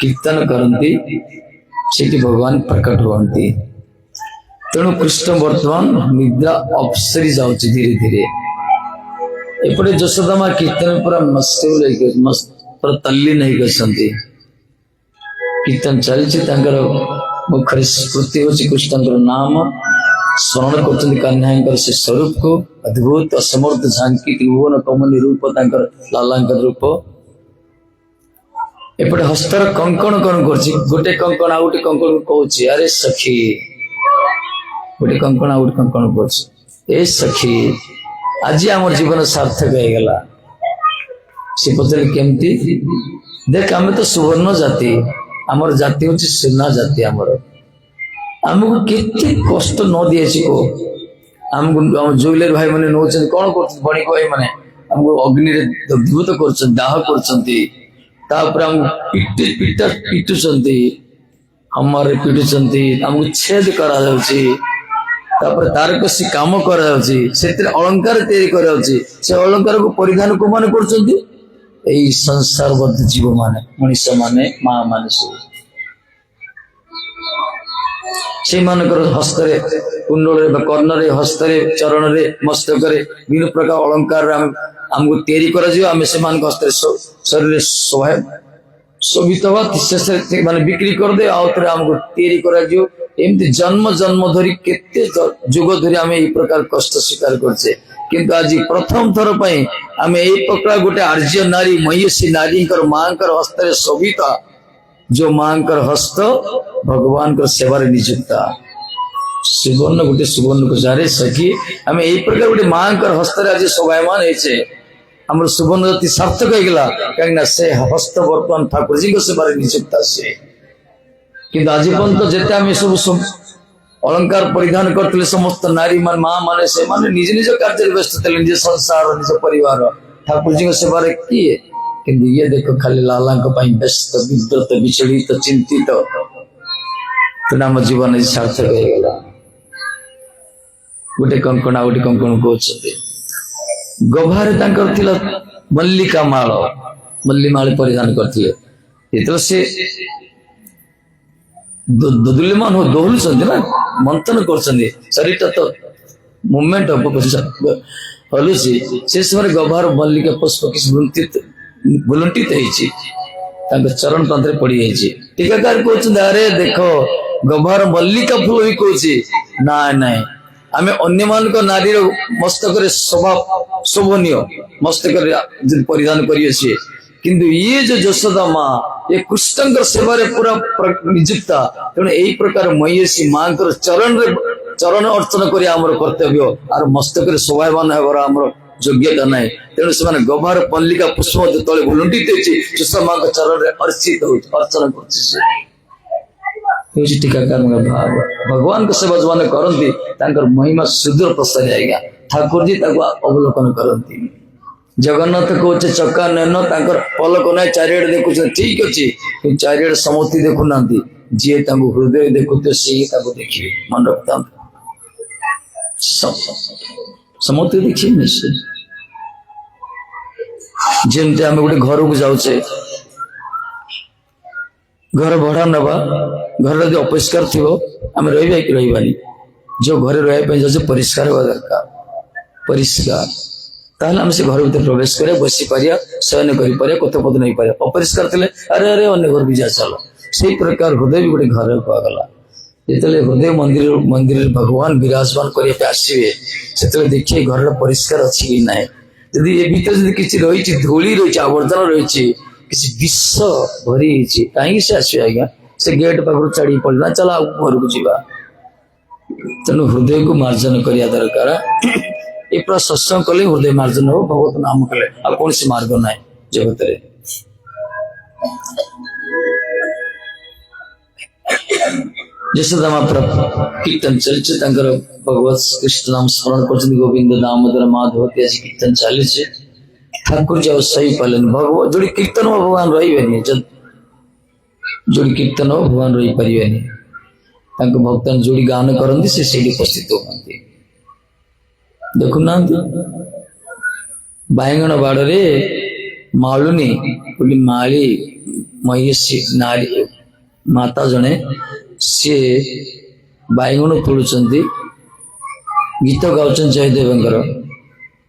कीर्तन करती से भगवान प्रकट हुआ तेणु कृष्ण वर्तमान निद्रा अपसरी जाऊँ धीरे धीरे एपटे यशोदा माँ कीर्तन पूरा मस्त पूरा तल्लीन होती कीर्तन चलती मुखर स्मृति हो कृष्ण नाम स्मरण कर कन्या से स्वरूप को अद्भुत असमर्थ झांकी त्रिभुवन कमली रूप लालांकर रूप एपटे हस्तर कंकण कौन कर गोटे कंकण आ गोटे कंकण कहूँ अरे सखी गोटे कंकण आ गोटे कंकण कर सखी आज आम जीवन सार्थक होगा सी पचारे केमती देख आम तो सुवर्ण जाति आमर जाति हूँ सुना जाति आमर आमको केते कष्ट न दिए को आमको ज्वेलरी भाई मैंने नौ कौन कर बणिक भाई मैंने आमको अग्नि दग्धीभूत कर दाह कर पिटुचंती हमारे पिटुचंती आमको छेद करा तारकसी काम करा अलंकार से अलंकार को परिधान को मान कर संसारबद्ध जीव माने मनीष माने माँ माने सब से हस्तर कुंडल कर्णर हस्तर चरण मस्तक विभिन्न प्रकार अलंकार आमको तैयारी हस्तर शरीर शोभित माने बिक्री कर दे आमको तैयारी करमती जन्म जन्म धरी केते जुग धरी आम यही प्रकार कष्ट स्वीकार करछे किंतु आज प्रथम थर आम यही प्रकार गोटे आर्य नारी महिषी नारी माँ हस्तर शोभिता जो माँ हस्त भगवान को सेवार निजुक्ता सुवर्ण गोटे सुवर्ण को जारे सखी आम यही प्रकार गोटे माँ हस्तर आज शोभायमान होते आम सुवर्ण जाति सार्थक होगा कहीं से हस्त बर्तमान ठाकुर जी सेवार निजुक्ता से किंतु आज पर्यंत जिते आम सब अलंकार परिधान करते समस्त नारी मान माँ माने से माने निज निज कार्य व्यस्त थे निज संसार निज परिवार ठाकुर जी सेवार किए किंतु ये देखो खाली लाला व्यस्त विद्रत विचलित चिंतित आम जीवन सार्थक होगा गोटे कंकण आ गोटे कंकण कहते गभारे मल्लिका माल मल्ली माल परिधान करते से दुल्यमान हो दोहलुं ना मंथन कर शरीर तो मुवमेंट हलुची से समय गभार मल्लिका पुष्प किसी बुलंटित चरण तंत्र पड़ी जाइए टीकाकार कहते अरे देख गभार मल्लिका फूल भी कहूँ ना ना आम अन्य नारी मस्तक शोभनीय मस्तक परिधान करिए किंतु ये जो यशोदा माँ ये कृष्ण सेवार पूरा निजुक्ता तेणु यही प्रकार महिषी माँ चरण अर्चन कर कर्तव्य और मस्तक शोभायमान होवर योग्यता ना तेणु से गभार मल्लिका पुष्प तले भुलुंटित यशोदा माँ चरण अर्चित अर्चन कर टीकाकार भाव भगवान को सेवा जो मैंने करती महिमा सुदूर प्रसारी आएगा ठाकुर जी अवलोकन करती जगन्नाथ कहे चक्का नैन पलक ना चारिड़े देखुं ठीक अच्छे चारिड़े समति देखुना जी हृदय देखुते से देखिए मन रखता समति देखिए निश्चय जमती आम गोटे घर को जाऊे घर भड़ा नवा घर यदि अपरिष्कार थी आम रही जो घर रही परिष्कार हवा दरकार परिष्कार ताहले हम से घर भीतर प्रवेश करे बसी पारिया शयन करि पारिया कथोपकथन नहीं पारिया अपरिष्कार थे अरे अरे अन्य घर भी जा चलो से प्रकार हृदय भी गोटे घर कहगला जो हृदय मंदिर मंदिर भगवान विराजमान करने आसवे से देखिए घर परिष्कार अच्छी कि ना यदि ये भीतर किसी रही धूली रही आवर्जन रही किसी विष भरी कहीं से आसवे आज्ञा से गेट पाखर चढ़ी पड़ा चल घर को जीवा तेणु हृदय को मार्जन करने दरकार ये पूरा सत्संग कले हृदय मार्जन हो भगवत नाम कले आ कौन सी मार्ग ना जगत ଯଶୋଦା ମା କୀର୍ତ୍ତନ ଚାଲିଛି ତାଙ୍କର ଭଗବତ କୃଷ୍ଣ ନାମ ସ୍ମରଣ କରୁଛନ୍ତି ଗୋବିନ୍ଦ ଦାମୋଦର ମାଧବ ଆଜି କୀର୍ତ୍ତନ ଚାଲିଛି ଠାକୁର ଯେ ଆଉ ସହି ପାରିଲେନି ଭଗବତ ଯୋଉଠି କୀର୍ତ୍ତନ ଭଗବାନ ରହିବେନି ଯୋଉଠି କୀର୍ତ୍ତନ ଭଗବାନ ରହିପାରିବେନି ତାଙ୍କ ଭକ୍ତ ଯୋଉଠି ଗାନ କରନ୍ତି ସେ ସେଇଠି ଉପସ୍ଥିତ ହୁଅନ୍ତି ଦେଖୁନାହାନ୍ତି ବାଇଗଣ ବାଡରେ ମାଳୁନି ବୋଲି ମାଳି ମହିଷୀ ନାରୀ ମାତା ଜଣେ ସିଏ ବାଇଗଣ ତୋଳୁଛନ୍ତି ଗୀତ ଗାଉଛନ୍ତି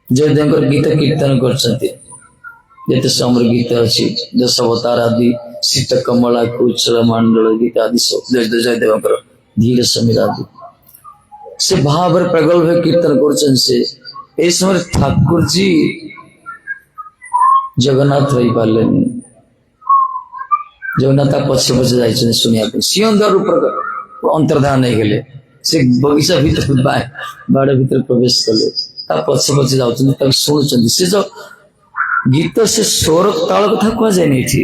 ଜୟଦେବଙ୍କର ଗୀତ କୀର୍ତ୍ତନ କରୁଛନ୍ତି ଯେତେ ସମର ଗୀତ ଅଛି ଦଶାବତାର ଆଦି ଶୀତ କମଳା କୁଚଳ ମଣ୍ଡଳ ଗୀତ ଆଦି ଜୟଦେବଙ୍କର ଧୀର ସମୀର ଆଦି ସେ ଭାବରେ ପ୍ରଗଳ୍ଭ ହୋଇ କୀର୍ତ୍ତନ କରୁଛନ୍ତି ସେ এই সময় ঠাকুরজি ଜଗନ୍ନାଥ ରହିପାରିଲେନି ଜଗନ୍ନାଥ ତା ପଛେ ପଛେ ଯାଇଛନ୍ତି ଶୁଣିବା ପାଇଁ ସିଂହଦ୍ୱାର ଅନ୍ତର୍ଧାନ ହେଇଗଲେ ସେ ବଗିଚା ଭିତରେ ବାଡ ଭିତରେ ପ୍ରବେଶ କଲେ ତା ପଛେ ପଛେ ଯାଉଛନ୍ତି ତାକୁ ଶୁଣୁଛନ୍ତି ସେ ଯୋଉ ଗୀତ ସେ ସ୍ୱର ତାଳ କଥା କୁହାଯାଏନି ଏଠି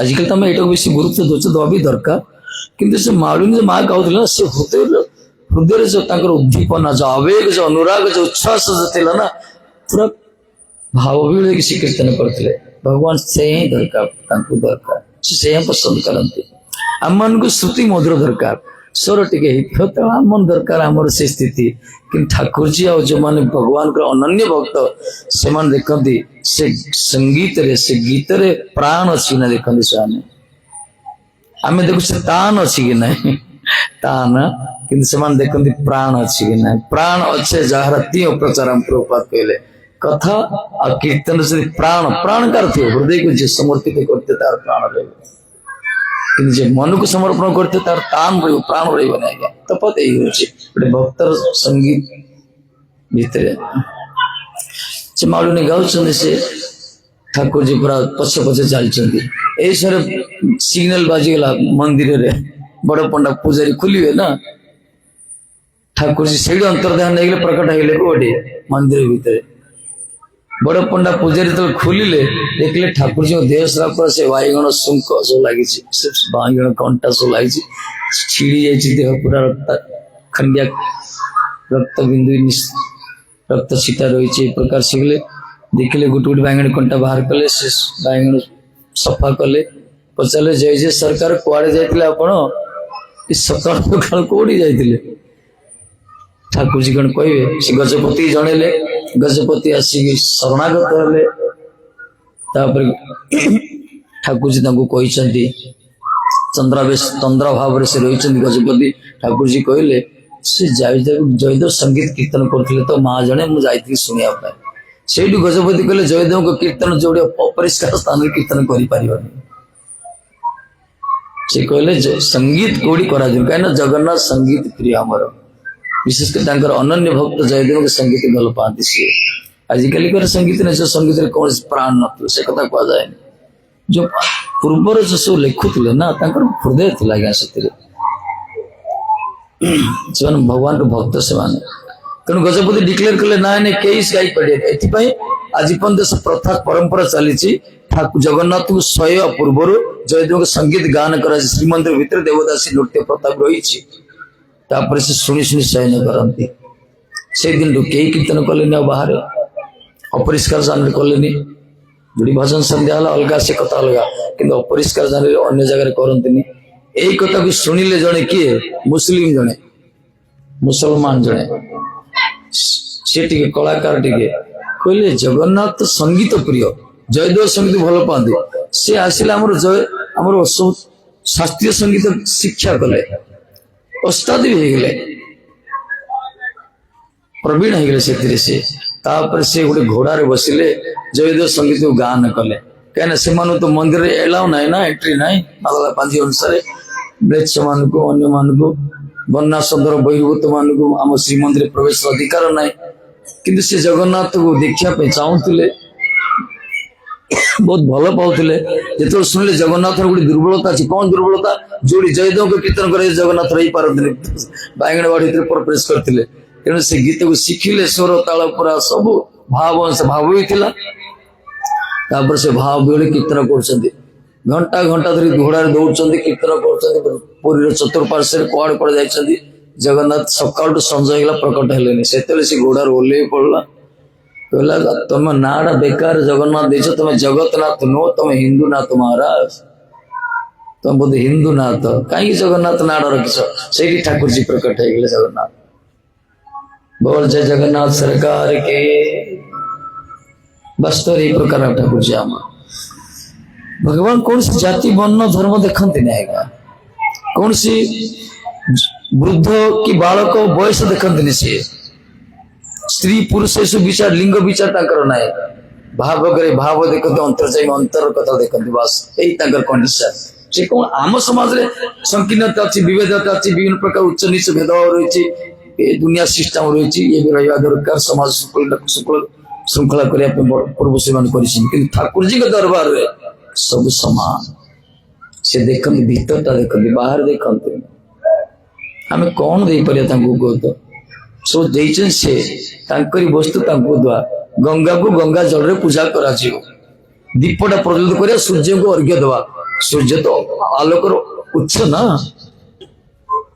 ଆଜିକାଲି ତମେ ଏଇଟାକୁ ବେଶୀ ଗୁରୁତ୍ୱ ଦଉଛ ଦବା ବି ଦରକାର କିନ୍ତୁ ସେ ମାଳୁନି ଯେ ମା ଗାଉଥିଲା ସେ ହୃଦୟରେ ଯୋଉ ତାଙ୍କର ଉଦ୍ଦୀପନା ଯୋଉ ଆବେଗ ଯୋଉ ଅନୁରାଗ ଯୋଉ ଉଚ୍ଛ୍ୱାସ ଯୋଉ ଥିଲା ନା ପୁରା ଭାବ ବିଳେଇକି ସେ କୀର୍ତ୍ତନ କରୁଥିଲେ ଭଗବାନ ସେ ହିଁ ଦରକାର ତାଙ୍କୁ ଦରକାର ସେ ହିଁ ପସନ୍ଦ କରନ୍ତି ଆମମାନଙ୍କୁ ଶ୍ରୁତି ମଧୁର ଦରକାର ସ୍ୱର ଟିକେ ହେଇଥିବ ତେଣୁ ଆମ ଦରକାର ଆମର ସେ ସ୍ଥିତି କିନ୍ତୁ ଠାକୁରଜୀ ଆଉ ଯୋଉମାନେ ଭଗବାନଙ୍କର ଅନନ୍ୟ ଭକ୍ତ ସେମାନେ ଦେଖନ୍ତି ସେ ସଙ୍ଗୀତରେ ସେ ଗୀତରେ ପ୍ରାଣ ଅଛି ନା ଦେଖନ୍ତି ସେମାନେ ଆମେ ଦେଖୁଛେ ତାନ ଅଛି କି ନାହିଁ ତାନ କିନ୍ତୁ ସେମାନେ ଦେଖନ୍ତି ପ୍ରାଣ ଅଛି କି ନାହିଁ ପ୍ରାଣ ଅଛେ ଯାହାର ତିଓ ପ୍ରଚାରମ ପ୍ରଭୁପାଦ କହିଲେ କଥା ଆଉ କୀର୍ତ୍ତନ ଯଦି ପ୍ରାଣକାର ଥିବ ହୃଦୟକୁ ଯିଏ ସମର୍ପିତ କରିତେ ତାର ପ୍ରାଣ ରହିବ କିନ୍ତୁ ଯେ ମନକୁ ସମର୍ପଣ କରିତେ ତାର ତାନ ରହିବ ପ୍ରାଣ ରହିବନି ଆଜ୍ଞା ତଫାତ ଏଇ ହଉଛି ଗୋଟେ ଭକ୍ତର ସଙ୍ଗୀତ ଭିତରେ ସେ ମାଳୁନି ଗାଉଛନ୍ତି ସେ ଠାକୁରଜୀ ପୁରା ପଛେ ପଛେ ଚାଲିଛନ୍ତି ଏଇ ସରେ ସିଗ୍ନାଲ ବାଜିଗଲା ମନ୍ଦିରରେ ବଡ ପଣ୍ଡା ପୂଜାରୀ ଖୋଲିବେ ନା ଠାକୁରଜୀ ସେଇଠି ଅନ୍ତର୍ଧାନ ହେଇଗଲେ ପ୍ରକଟ ହେଇଗଲେ କୋଉଠି ମନ୍ଦିର ଭିତରେ ବଡ ପଣ୍ଡା ପୂଜାରୀ ଯେତେବେଳେ ଖୋଲିଲେ ଦେଖିଲେ ଠାକୁରଜୀଙ୍କ ଦେହ ସାରା ପୁରା ସେ ବାଇଗଣ ଶୁଙ୍ଖ ସବୁ ଲାଗିଛି ସେ ବାଇଗଣ କଣ୍ଟା ସବୁ ଲାଗିଛି ଛିଡି ଯାଇଛି ଦେହ ପୁରା ଖଣ୍ଡିଆ ରକ୍ତ ବିନ୍ଦୁ ରକ୍ତ ଛିଟା ରହିଛି ଏ ପ୍ରକାର ଶିଖିଲେ ଦେଖିଲେ ଗୋଟେ ଗୋଟେ ବାଇଗଣ କଣ୍ଟା ବାହାର କଲେ ସେ ବାଇଗଣ ସଫା କଲେ ପଚାରିଲେ ଜୟ ସରକାର କୁଆଡେ ଯାଇଥିଲେ ଆପଣ ଏ ସକାଳ ସକାଳ କୋଉଠି ଯାଇଥିଲେ ଠାକୁରଜୀ କଣ କହିବେ ସେ ଗଜପତି ଜଣେଇଲେ ଗଜପତି ଆସିକି ଶରଣାଗତ ହେଲେ ତାପରେ ଠାକୁରଜୀ ତାଙ୍କୁ କହିଛନ୍ତି ଚନ୍ଦ୍ର ଭାବରେ ସେ ରହିଛନ୍ତି ଗଜପତି ଠାକୁରଜୀ କହିଲେ ସେ ଜୟଦେବ ସଙ୍ଗୀତ କୀର୍ତ୍ତନ କରୁଥିଲେ ତ ମା ଜଣେ ମୁଁ ଯାଇଥିଲି ଶୁଣିବା ପାଇଁ ସେଇଠୁ ଗଜପତି କହିଲେ ଜୟଦେବଙ୍କ କୀର୍ତ୍ତନ ଯୋଉଠି ଅପରିଷ୍କାର ସ୍ଥାନରେ କୀର୍ତ୍ତନ କରିପାରିବନି ସେ କହିଲେ ସଙ୍ଗୀତ କୋଉଠି କରାଯିବ କାହିଁକି ନା ଜଗନ୍ନାଥ ସଙ୍ଗୀତ ପ୍ରିୟ ଆମର ବିଶେଷ କରି ତାଙ୍କର ଅନନ୍ୟ ଭକ୍ତ ଜୟଦେବଙ୍କ ସଙ୍ଗୀତ ଭଲ ପାଆନ୍ତି ସିଏ ଆଜିକାଲିକାର ସଙ୍ଗୀତ ନିଜ ସଙ୍ଗୀତରେ କୌଣସି ପ୍ରାଣ ନଥିବ ସେ କଥା କୁହାଯାଏନି ଯୋଉ ପୂର୍ବର ଯୋଉ ସବୁ ଲେଖୁଥିଲେ ନା ତାଙ୍କର ହୃଦୟ ଥିଲା ଆଜ୍ଞା ସେଥିରେ ସେମାନେ ଭଗବାନଙ୍କ ଭକ୍ତ ସେମାନେ ତେଣୁ ଗଜପତି ଡିକ୍ଲେୟାର କଲେ ନାଇଁ କେହି ଗାଇପାରିବେ ଏଥିପାଇଁ ଆଜି ପର୍ଯ୍ୟନ୍ତ ସେ ପ୍ରଥା ପରମ୍ପରା ଚାଲିଛି ଜଗନ୍ନାଥଙ୍କୁ ଶୋଇବା ପୂର୍ବରୁ ଜୟଦେବଙ୍କ ସଙ୍ଗୀତ ଗାନ କରାଯାଏ ଶ୍ରୀମନ୍ଦିର ଭିତରେ ଦେବଦାସୀ ନୃତ୍ୟ ପ୍ରଥା ରହିଛି ତାପରେ ସେ ଶୁଣି ଶୁଣି ଶୟନ କରନ୍ତି ସେଇଦିନଠୁ କେହି କୀର୍ତ୍ତନ କଲେନି ଆଉ ବାହାରେ ଅପରିଷ୍କାର ସ୍ଥାନରେ କଲେନି ଯୋଉଠି ଭଜନ ସନ୍ଧ୍ୟା ହେଲା ଅଲଗା ସେ କଥା ଅଲଗା କିନ୍ତୁ ଅପରିଷ୍କାର ସ୍ଥାନରେ ଅନ୍ୟ ଜାଗାରେ କରନ୍ତିନି ଏଇ କଥାକୁ ଶୁଣିଲେ ଜଣେ କିଏ ମୁସଲମାନ ଜଣେ ସେ ଟିକେ କଳାକାର ଟିକେ କହିଲେ ଜଗନ୍ନାଥ ସଙ୍ଗୀତ ପ୍ରିୟ ଜୟଦେବ ସଙ୍ଗୀତ ଭଲ ପାଆନ୍ତି ସେ ଆସିଲେ ଆମର ଶାସ୍ତ୍ରୀୟ ସଙ୍ଗୀତ ଶିକ୍ଷା କଲେ ଓସ୍ତାଦ ବି ହେଇଗଲେ ପ୍ରବୀଣ ହେଇଗଲେ ସେଥିରେ ସେ ତାପରେ ସେ ଗୋଟେ ଘୋଡାରେ ବସିଲେ ଜୟଦେବ ସଙ୍ଗୀତକୁ ଗାନ କଲେ କାହିଁକିନା ସେମାନଙ୍କୁ ତ ମନ୍ଦିରରେ ଏଲାଉ ନାହିଁ ନା ଏଣ୍ଟ୍ରି ନାହିଁ ପାଞ୍ଜି ଅନୁସାରେ ବ୍ଲେଚ୍ଛ ମାନଙ୍କୁ ଅନ୍ୟମାନଙ୍କୁ ବର୍ଣ୍ଣାସଦର ବହିର୍ଭୂତ ମାନଙ୍କୁ ଆମ ଶ୍ରୀମନ୍ଦିର ପ୍ରବେଶ ଅଧିକାର ନାହିଁ କିନ୍ତୁ ସେ ଜଗନ୍ନାଥକୁ ଦେଖିବା ପାଇଁ ଚାହୁଁଥିଲେ ବହୁତ ଭଲ ପାଉଥିଲେ ଯେତେବେଳେ ଶୁଣିଲେ ଜଗନ୍ନାଥର ଗୋଟେ ଦୁର୍ବଳତା ଅଛି କଣ ଦୁର୍ବଳତା ଯୋଉଠି ଜୟଦେବଙ୍କୁ କୀର୍ତ୍ତନ କରାଯାଏ ଜଗନ୍ନାଥ ରହିପାରନ୍ତିନି ବାଇଗଣ ବାଡି ଭିତରେ ପ୍ରବେଶ କରିଥିଲେ ତେଣୁ ସେ ଗୀତକୁ ଶିଖିଲେ ସ୍ୱର ତାଳ ପୁରା ସବୁ ଭାବ ହେଇଥିଲା ତାପରେ ସେ ଭାବ ବିହଳି କୀର୍ତ୍ତନ କରୁଛନ୍ତି घंटा घंटा धरी घोड़ा दौड़ कीर्तन कर पुरी चतुर्पार्श्व कड़े कड़े जाइए जगन्नाथ सकाल संज होगा प्रकट हेले से घोड़ार ओल्ल पड़ा कहला तुम नाड़ा बेकार जगन्नाथ देच तुम जगतनाथ नो तुम हिंदूनाथ महाराज तुम बोधे हिंदूनाथ कहीं जगन्नाथ नाड़ रखिछ से ठाकुर जी प्रकट हो जगन्नाथ बोल जय जगन्नाथ सरकार के वास्तव यही प्रकार ठाकुर जी आम भगवान कौन सी जाति वर्ण धर्म देखते नहीं कौन सी वृद्ध कि बालक बयस देखते सी स्त्री पुरुष ये सब विचार लिंग विचार ना भाव करे भाव देखते अंतर चाहिए अंतर कथा देखते बस यही कंडीशन से कौन आम समाज में संकीर्णता अच्छी विभेदता अच्छी विभिन्न प्रकार उच्च नीच भेदभाव रही दुनिया सिस्टम रही ये भी रहा दरकार समाज श्रृंखला करने पूर्व से ठाकुर जी के दरबार में सब समान से देखते भीतरटा देखते बाहर देखते आम कौन दे पारे गोद सब देते से वस्तु गंगा को गंगा जल रे पूजा करा दीपटा प्रज्वलित कर सूर्य को अर्घ्य दवा सूर्य तो आलोकर उत्स ना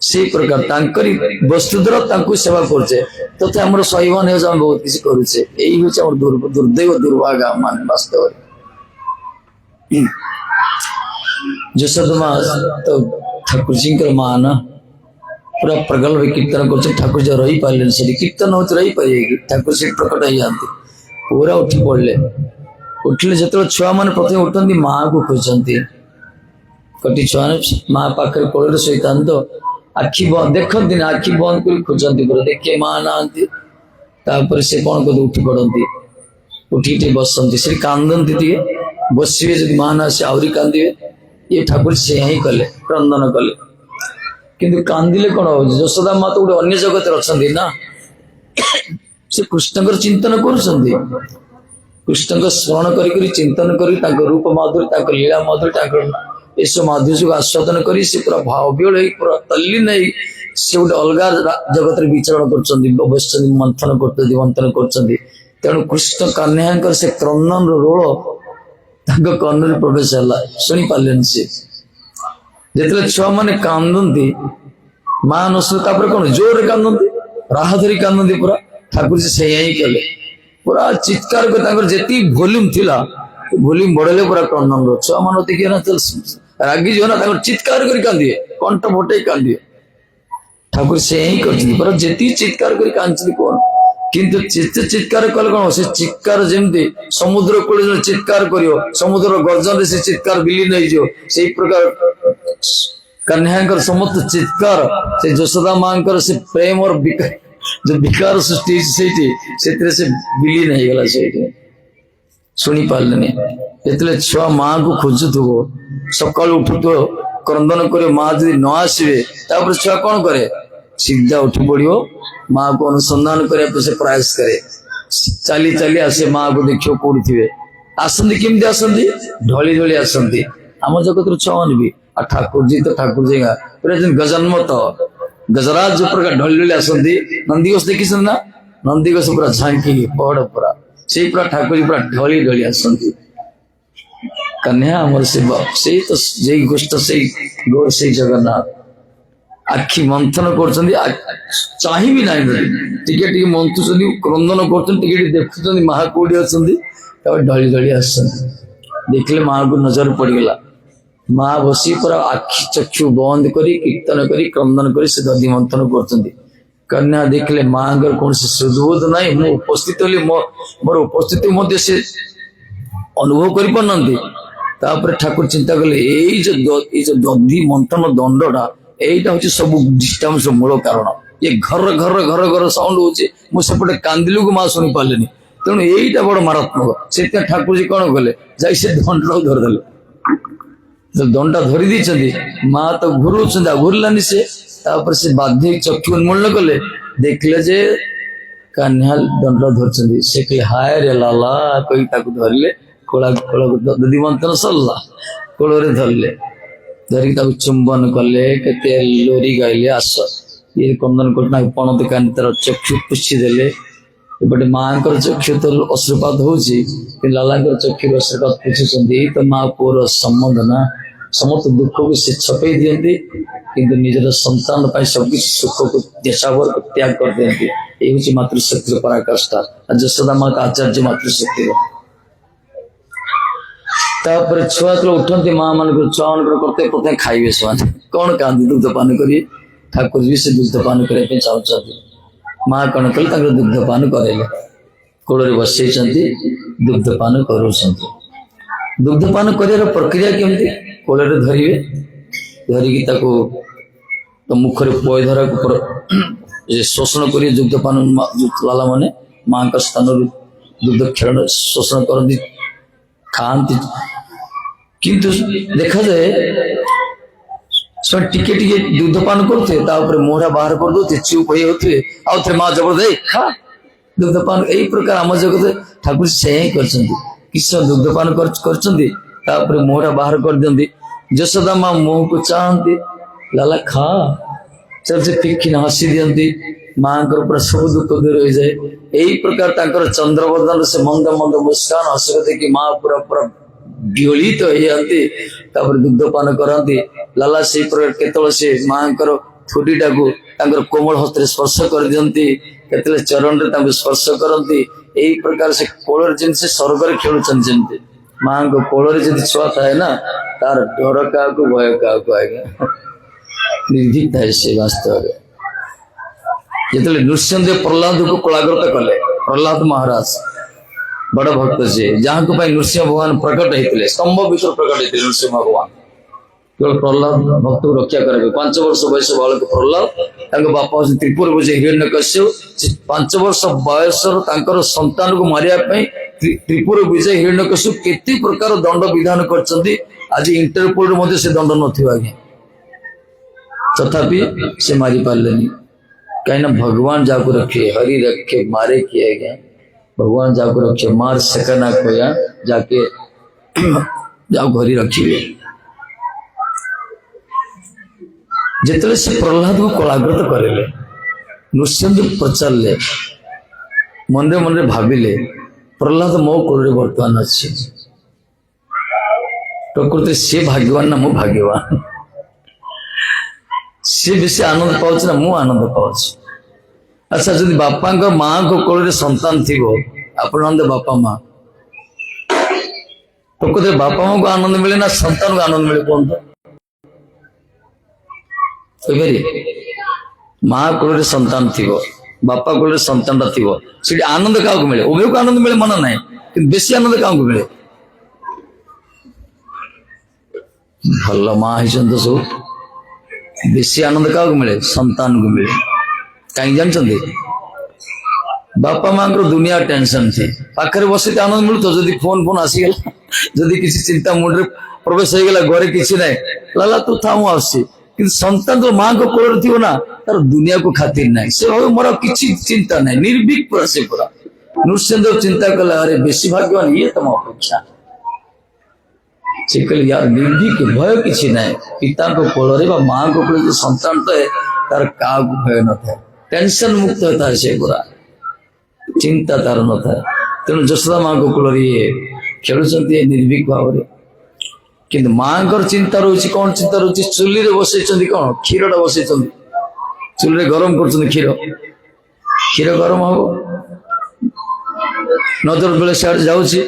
से प्रकार वस्तु द्वारा सेवा करछे तथे आम स्वाभिमान बहुत किसी करुचे यही हूँ दुर्दैव दुर्भाग्य मान वास्तव जशोदा तो ठाकुर जी माँ ना पूरा प्रगल्भ कीर्तन कर ठाकुर जी रही पारे से कीर्तन हो रही पारे ठाकुर से प्रकट हो जाती पूरा उठी पड़े उठिले जो छुआ मैंने प्रथम उठती माँ को खोजती कटी छुआ माँ पाखे कोल शोता तो आखि बंद देखती आखि बंद कर खोजती पूरा देखे माँ ना से कौन कर उठी पड़ती उठी बसती से कांदती बसवे जब माँ ना से आहरी कांदे ये ठाकुर से ही कले क्रंदन कले किंतु कांदिले कौन हो जशोदा माँ तो गोटे अन्य जगत अच्छा ना से कृष्ण चिंतन कर कृष्ण स्मरण कर चिंतन कर रूप माधुरी लीला माधुरी इस माधुर्य को आस्वादन कर पूरा भाव्य पूरा तल्लीन से गोटे अलग जगत विचरण कर मंथन कर तेणु कृष्ण कन्हैया से क्रंदन रोल कर्ण प्रवेश है शुणी पारे सी जिते छुआ मैंने कांदती माँ नसता कौन जोर कांदती राह धरी कांदती पूरा ठाकुर जी से ही कले पूरा चित्कार कर जी वॉल्यूम थिला वॉल्यूम बढ़ेले पूरा क्रंदन छुआ मान देखिए ना रागी जो ना चित्कार कर कांदिए कंठ फटे कांदिए ठाकुर से ही कर जी चित्कार कर कांदी कौन किंतु चित्कार कले कौन से चित्कार जमती समुद्र कूल चित्कार कर समुद्र गर्जन से चित्कार विलीन हो प्रकार कन्हैया समस्त चित्कार से जशोदा माँ से प्रेम और जो विकार सृष्टि से विलीन हो गला से शुणी पारे जो छुआ माँ को खोजुव सका उठु क्रंदन कर माँ जी न आसवे छुआ कौन करे सीधा उठी पड़ो माँ को अनुसंधान करने से प्रयास करे चली चली आसे माँ को देखो कौड़ी थे आसती केमती आसती ढली ढली आसती आम जगत छुआ भी ठाकुर जी तो ठाकुर जी पूरा गजन्मत गजराज जो प्रकार ढली ढली आसती नंदीघोष देखी ना नंदीघोष पूरा झांकी पहाड़ पूरा से पूरा ठाकुर जी पूरा ढली ढली आसती कन्या आमर से तो जे गोष्ठ से गौर से जगन्नाथ आखि मंथन कर भी ना टे मंथुन क्रंदन कर देखुं माँ कौटी अच्छा ढली ढली आस देखले माँ को नजर पड़गला माँ बसी पूरा आखि चक्षु बंद करी कीर्तन करी क्रंदन करी से दधि मंथन कर कन्या देखले माँ कौन से सुदबोध ना मु उपस्थित मोर उपस्थिति मध्य से अनुभव कर पारना ठाकुर चिंता कले जो दधि मंथन दंडटा यहीटा हूँ सब डिस्टर्बेंस मूल कारण ये घर घर घर घर साउंड होचे मुझे कांदिलू को माँ शुणी पारे तेणु यहीटा बड़ मारात्मक से ठाकुर जी कौन कले जाई से दंडा धरदे दंडा धरी दी माँ तो घूर घूरलानी से बाध्य चक्षु उन्मूलन कले देखले जे कन्या दंड धरती से कहले हाय रे लाला कही धरले कोला दधि मंथन सरला कोल धरले धरिक चुंबन कले के लोरी गाइले आस ये क्रंदन कर पणत कान तार चक्षु पुछी देले एपटे माँ चक्षु तो अश्रुपात हो लाला चक्षु अश्रुपात पूछुंट तो माँ पुअर संबंध ना समस्त दुख को से छपे दिखती किंतु निजर संतान सबकि सुख को देशावर त्याग कर दिखती ये हूँ मातृशक्ति पराकाष्ठा जशोदा माँ आचार्य मातृशक्ति छुआ जो उठती माँ मान छुआ मान करते प्रथम खाइबे से कौन कहते दुग्धपान करेंगे ठाकुर भी से दुग्धपान करने चाहते माँ कौन कले दुग्धपान कराइले कोड़ बसई दुग्धपान कर दुग्धपान कर प्रक्रिया केमती कोल धरवे धरिकी तो मुखर पय धरा शोषण कर दुग्धपान लाला माने माँ का स्थान दुग्ध क्षरण शोषण करती खाती किंतु देखा जाए टिके टिके दुग्धपान करते मोहरा बाहर कर दे चुप होते आउ थे माँ जबरदस्त खा दुग्धपान यही प्रकार आम जगत ठाकुर से ही कर दुग्धपान कर मोहरा बाहर कर दिखती जशोदा माँ मुह को चाहती लाला खा चल से फिक्किन हसी दिखती माँ पूरा सब दुख दूर हो जाए यही प्रकार चंद्रवर्धन से मंद मंद मुस्कान हस कि माँ पूरा पूरा विहलित हो जाती दुग्धपान करती लाला से प्रकार से माँ थोड़ी टाक कोमल हस्त स्पर्श कर दिखती के चरण रे स्पर्श करती यही प्रकार से कोल जमी से स्वर्ग खेलुंट माँ को कोल छुआ थाए ना तार डर क्या भय क्या आज्ञा निर्भीक थाए से वास्तव जो नृसिंहदेव प्रहलाद को कलाग्रत कले प्रहलाद महाराज बड़ भक्त से जहाँ को नृसिंह भगवान प्रकट होते स्तंभ भर प्रकट होते नृसिंह भगवान केवल प्रहलाद भक्त को रक्षा करेंगे 5 वर्ष बयस बालक प्रहलाद बापा हूँ त्रिपुर बुझे हिरण्यकश्यप 5 वर्ष बयस संतान को मारिया त्रिपुर विजय हिरण्यकश्यप केते प्रकार दंड विधान कर आज इंटरपोल से दंड न तथापि से मारी पारे कहीं भगवान जाको रखे हरि रखे मारे किए गया भगवान जाको रखे मार सकना खोया जाके जाओ हरि रखिए जिते से प्रहलाद को कलाग्रत करेले नृसिंहदेव पचारे मन मन भाविले प्रहलाद मो कोल बर्तमान अच्छी प्रकृति सी भाग्यवान ना मु भाग्यवान सी बेसी आनंद पाउछ ना मु आनंद पाउछ अच्छा जदि बापा माँ को कोल संतान थी आपण बापा माँ प्रकृति बापा माँ को आनंद मिले ना संतान को आनंद मिले कौन माँ कोल संतान थी बापा कोल संतान थी आनंद क्या मिले उभय को आनंद मिले मन ना बेसी आनंद क्या मिले भल माँ तो सब बेसी आनंद क्या मिले संतान को मिले कहीं जानते बापा माँ को दुनिया टेंशन थी पाखे बस आनंद मिलू तो जदि फोन फोन आसीगला जदि किसी चिंता मुंडे प्रवेश हो गला घरे किसी ना लाला तू था मु आसी कि संतान तो माँ को कोल थी ना तार दुनिया को खातिर ना से भाव मोर किसी चिंता ना निर्भीक पूरा से पूरा नृसिंहदेव चिंता कला अरे बेसी भाग्यवान ये तुम अपेक्षा से कहले यार निर्भीक भय किसी ना पिता को कोल माँ को कोल संतान तो है तार का भय न था टेंशन मुक्त होता है से पूरा चिंता तार न था तेणु जशोदा माँ को कोल खेलुंट निर्भीक भाव कि माँ को चिंता रोचे कौन चिंता रोचे चुली रे बसई कौन क्षीर टा बसई चुली गरम कर क्षीर क्षीर गरम हम नजर बेले सियाड़ जाऊँगी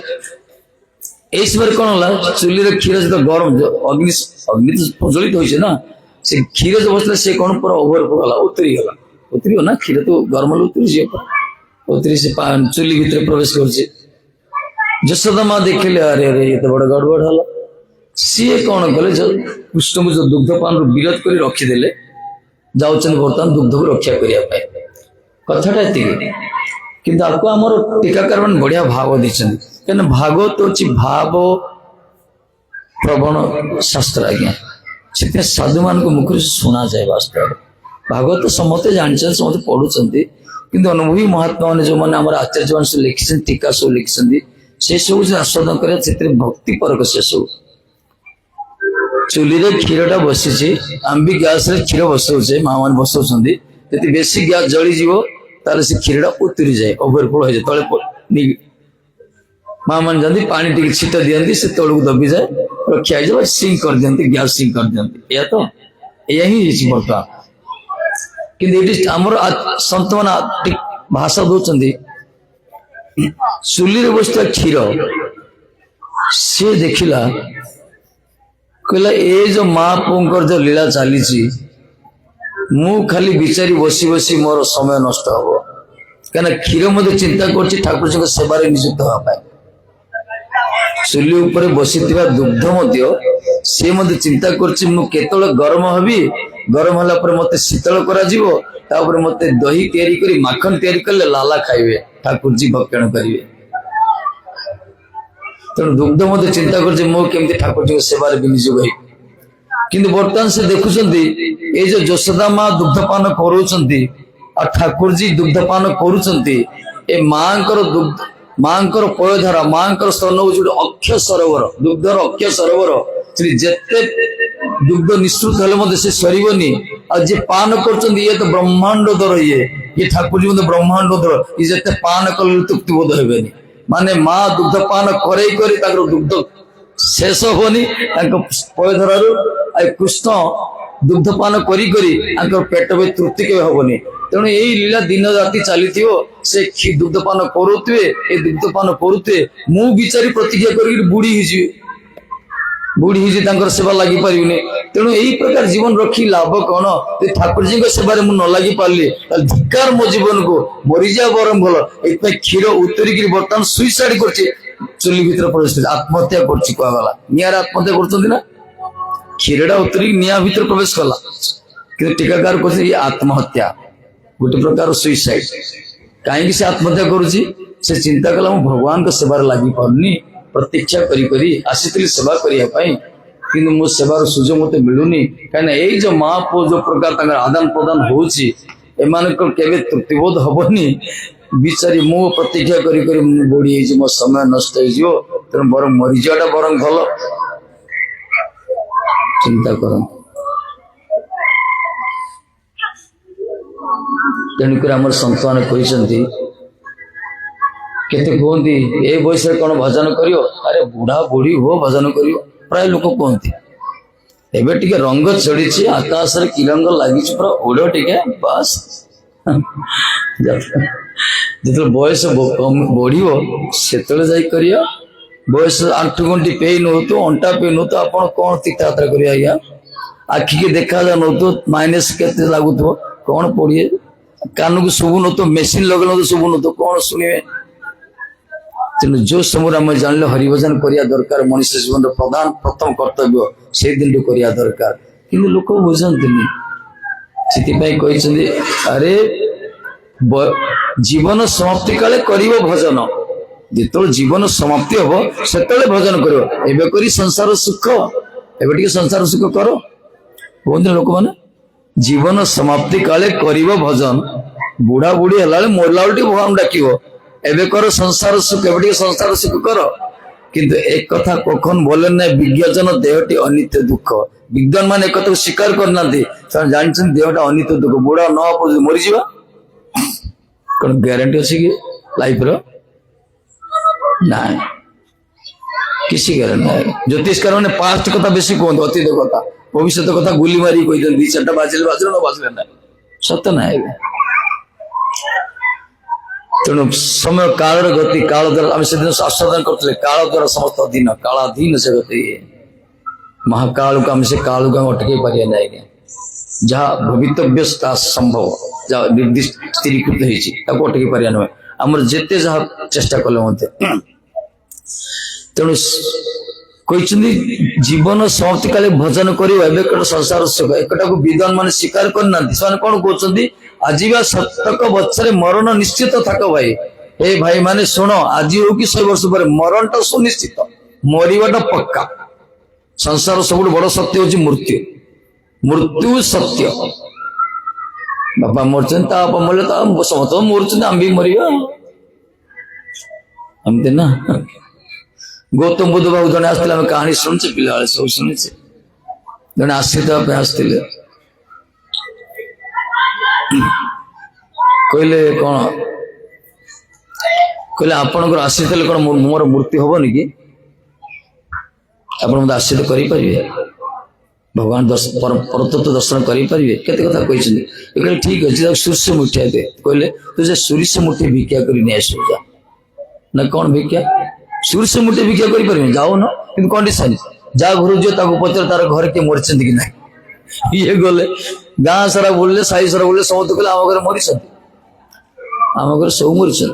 यही समय कौन है चुली रे क्षीर जो गरम अग्नि अग्नि तो प्रज्वलित होइछे ना से क्षीर जो बसले से कौन पूरा ओवर गला उतरी ना क्षीर तो गरम उतरी से चुली भीतर प्रवेश कर जशोदा माँ देखिले अरे अरे ये तो बड़ा गड़बड़ हला सी कौन कले कृष्ण को जो दुग्धपान विरोध कर रखीदे जाऊँ बर्तमान दुग्ध को रक्षा करने कथाटा ये कि आपको आम टीकाकार मान बढ़िया भाव देते क्या भागवत हूँ भाव प्रवण शास्त्र आज्ञा से साधु मान मुख शुणा जाए वास्तव भागवत तो समस्ते जानते समस्त पढ़ुं कि अनुभवी महात्मा मैंने जो मैंने आचार्य मान सब लिखी टीका सब लिखी से सब आस्वादन कर भक्ति परक से सब चुली रे क्षीरटा बसी आम भी गैस रे क्षीर बसाऊे माँ मैंने बसाऊँ बेसी गैस जलीज ताले से क्षीरटा उतरी जाए ओभरफ्लो हो जाए तले माँ मन जाती पानी टी छिट दिखती से तौक दबी जाए रखा जाए सिंक कर दिखती गैस सिंक कर दिखती या तो यही बर्तमान कि आमर सत मैंने भाषा दौरान चुली बसता क्षीर सी देखला कहला ए जो माँ पुंकर जो लीला चली मु खाली बिचारी बसी बसी मोर समय नष्ट हम कहीं क्षीर मत चिंता कर ठाकुर जी सेवार नियुक्त हाँपाई चुली उपर बसी दुग्ध सी मत चिंता कर गरम हबी गरम होला पर मते शीतल करा जीवो तापर मते दही तैयारी करी माखन तैयारी करले लाला खाइबे ठाकुर जी भक्षण करिवे तेणु दुग्ध मते चिंता कर मो केमती ठाकुर जी सेवार विनियोग होई किंतु वर्तमान से देखुचंती ए जो यशोदा माँ दुग्धपान करूचंती और ठाकुर जी दुग्धपान करूचंती ए मांकर दुग्ध मांकर पयधारा मांकर स्तन जो अक्षय सरोवर दुग्धर अक्षय सरोवर जेते दुग्ध निश्रुत हेले से सरबनी और जे पान कर ये तो ब्रह्मांड दर ये ठाकुर जी ब्रह्मांड दर ये जिते पान कल तृप्ति बोध हे माने माँ दुग्ध पान कर दुग्ध शेष होनी पयधर कृष्ण दुग्ध पान कर पेट भी तृप्ति के हेनी तेणु यही लीला दिन राति चली से दुग्ध पान करुवे दुग्ध पान करुवे मु बिचारी प्रतिज्ञा कर बुढ़ी ही सेवा लगी पारे तेणु यही प्रकार जीवन रखी लाभ कौन ठाकुर जी सेवार मुझे न लगी पार्ली धिकार मो जीवन को मरीजा बरम भल ये क्षीर उतरिक बर्तमान सुइसाइड कर चुली भर प्रवेश आत्महत्या करगला निआर आत्महत्या कर क्षीरटा उतरिक निआ भर प्रवेश कला कि टीकाकार कर आत्महत्या गोटे प्रकार सुइसाइड कहीं से आत्महत्या करुच्ची से चिंता कला भगवान को सेवार लगी पार्नी प्रतीक्षा करी आसी सेवा करने कि मो सेवार सुजोग मत मिलूनी कहीं यही जो माँ पु जो प्रकार आदान प्रदान होची केवे तृप्तिबोध हबनी बिचारी मु प्रतीक्षा करी बुढ़ी मो समय नष्ट हो तेणु बर मरीजाटा बर भल चिंता कर तेणुक आम सत मैंने कहते केते कहती ए बयस कौन भजन करियो अरे बुढ़ा बुढ़ी हो भजन करियो प्राय लोक कहती एबे टिके रंग चढ़ी आकाश रे किरंग लगी पूरा ओढ़ टिके बस जो बयस बढ़ो से जा बयस आंठु गंठी पेन हो तो अंटा पेन हो तो आप कौन तीर्थयात्रा करिए आज्ञा आखि के देखा जा न तो माइनस के लगुथ कौन पढ़िए कान को शुभु न तो मेसीन लगे तो शुभु न तो कौन शुणे तेणु जो समय आम जान हरिभजन करिया दरकार मनुष्य जीवन प्रधान प्रथम कर्तव्य से दिन करने दरकार कि लोक बुझती से अरे जीवन समाप्ति काले करिवो भजन जो जीवन समाप्ति हम से भजन कर संसार सुख एवं संसार सुख कर कहते लोक मैंने जीवन समाप्ति काले करिवो भजन बुढ़ा बुढ़ी है मरला बेले भगवान डाक एवं कर संसार सुख एवं संसार सुख कर किंतु एक कथा कखन बोले ना विज्ञजन देहटी अनित्य दुख विज्ञान मान एक स्वीकार करना जानते देहटा अनित्य दुख बुढ़ा न मरी जा कौन ग्यारंटी अच्छी कि लाइफ रो ना किसी ग्यारंटी ना ज्योतिषकार मैंने पास्ट कथा बेसी कहते अतीत कथा भविष्य कथा गुली मारी कही दी चार्टा बाजिले बाजिले न बाजिले ना सत्य ना तेणु समय काल गति काल द्वारा आम से आस्वादन करते काल द्वारा समस्त अधीन कालाधीन से गति महाकाल को आम से काल को अटके पारे ना जहाँ भवितव्य संभव जहाँ निर्दिष्ट स्थिरीकृत अटके पारे नुहे आमर जिते जहाँ चेष्टा कले तेणु कहते जीवन समाप्ति काले भजन कर संसार सुख एकटा को विद्वान मान स्वीकार करना कौन कहते आजीवा शतक बच्चे मरण निश्चित थक भाई ए भाई माने शुण आज हो कि 100 वर्ष पर मरण टा सुनिश्चित मरवाटा पक्का संसार सब बड़ सत्य हूँ मृत्यु मृत्यु सत्य बापा मरचन बापा मरले तो समस्त मरचन आम भी मरवा एमती ना गौतम बुद्ध बाबू जड़े आसते आम कहानी शुणे पिला सब शुणे जड़े आश्रित आसते कहले कौन कहले आपणकर आसीते कौन मोर मूर्ति हबनी कि आप आश्रित करें भगवान परतत्व दर्शन करें केते कथा कहते ठीक अच्छे सूर्य मुठिया दे कहले तुझे सूर्य मुठी भिक्षा कर जा ना कौन भिक्षा सूर्य मुठी भिक्षा कर जाओ न कि कंडीशन जा घर जो पचार तार घर किए मरी कि ना ये गले गाँ सारा बोलले साई सारा बोलले समस्त कहले आम घर मरी आम घर सब मरी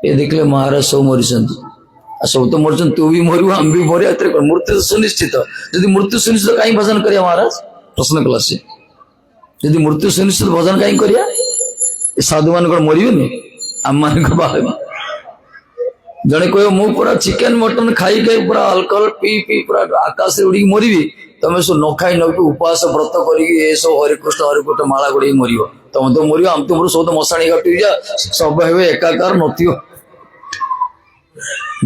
ये देखले महाराज सब मरी सब तो मरचन तू भी मरु हम भी मरे मृत्यु तो सुनिश्चित यदि मृत्यु सुनिश्चित कहीं भजन करिया महाराज प्रश्न कला से यदि मृत्यु सुनिश्चित भजन कहीं करिया साधु मान मरबे आम मान जड़े कह मु पूरा चिकेन मटन खाई खाई पूरा अल्कोहल पी पी पूरा आकाश उड़ी मरबी तुम सब न खाई न उपवास व्रत करी हरिकृष्ण माला गुड़ मर तुम तो मर आम तुम सब तो मशाणी घाटी जा सब हे एकाकार नथियो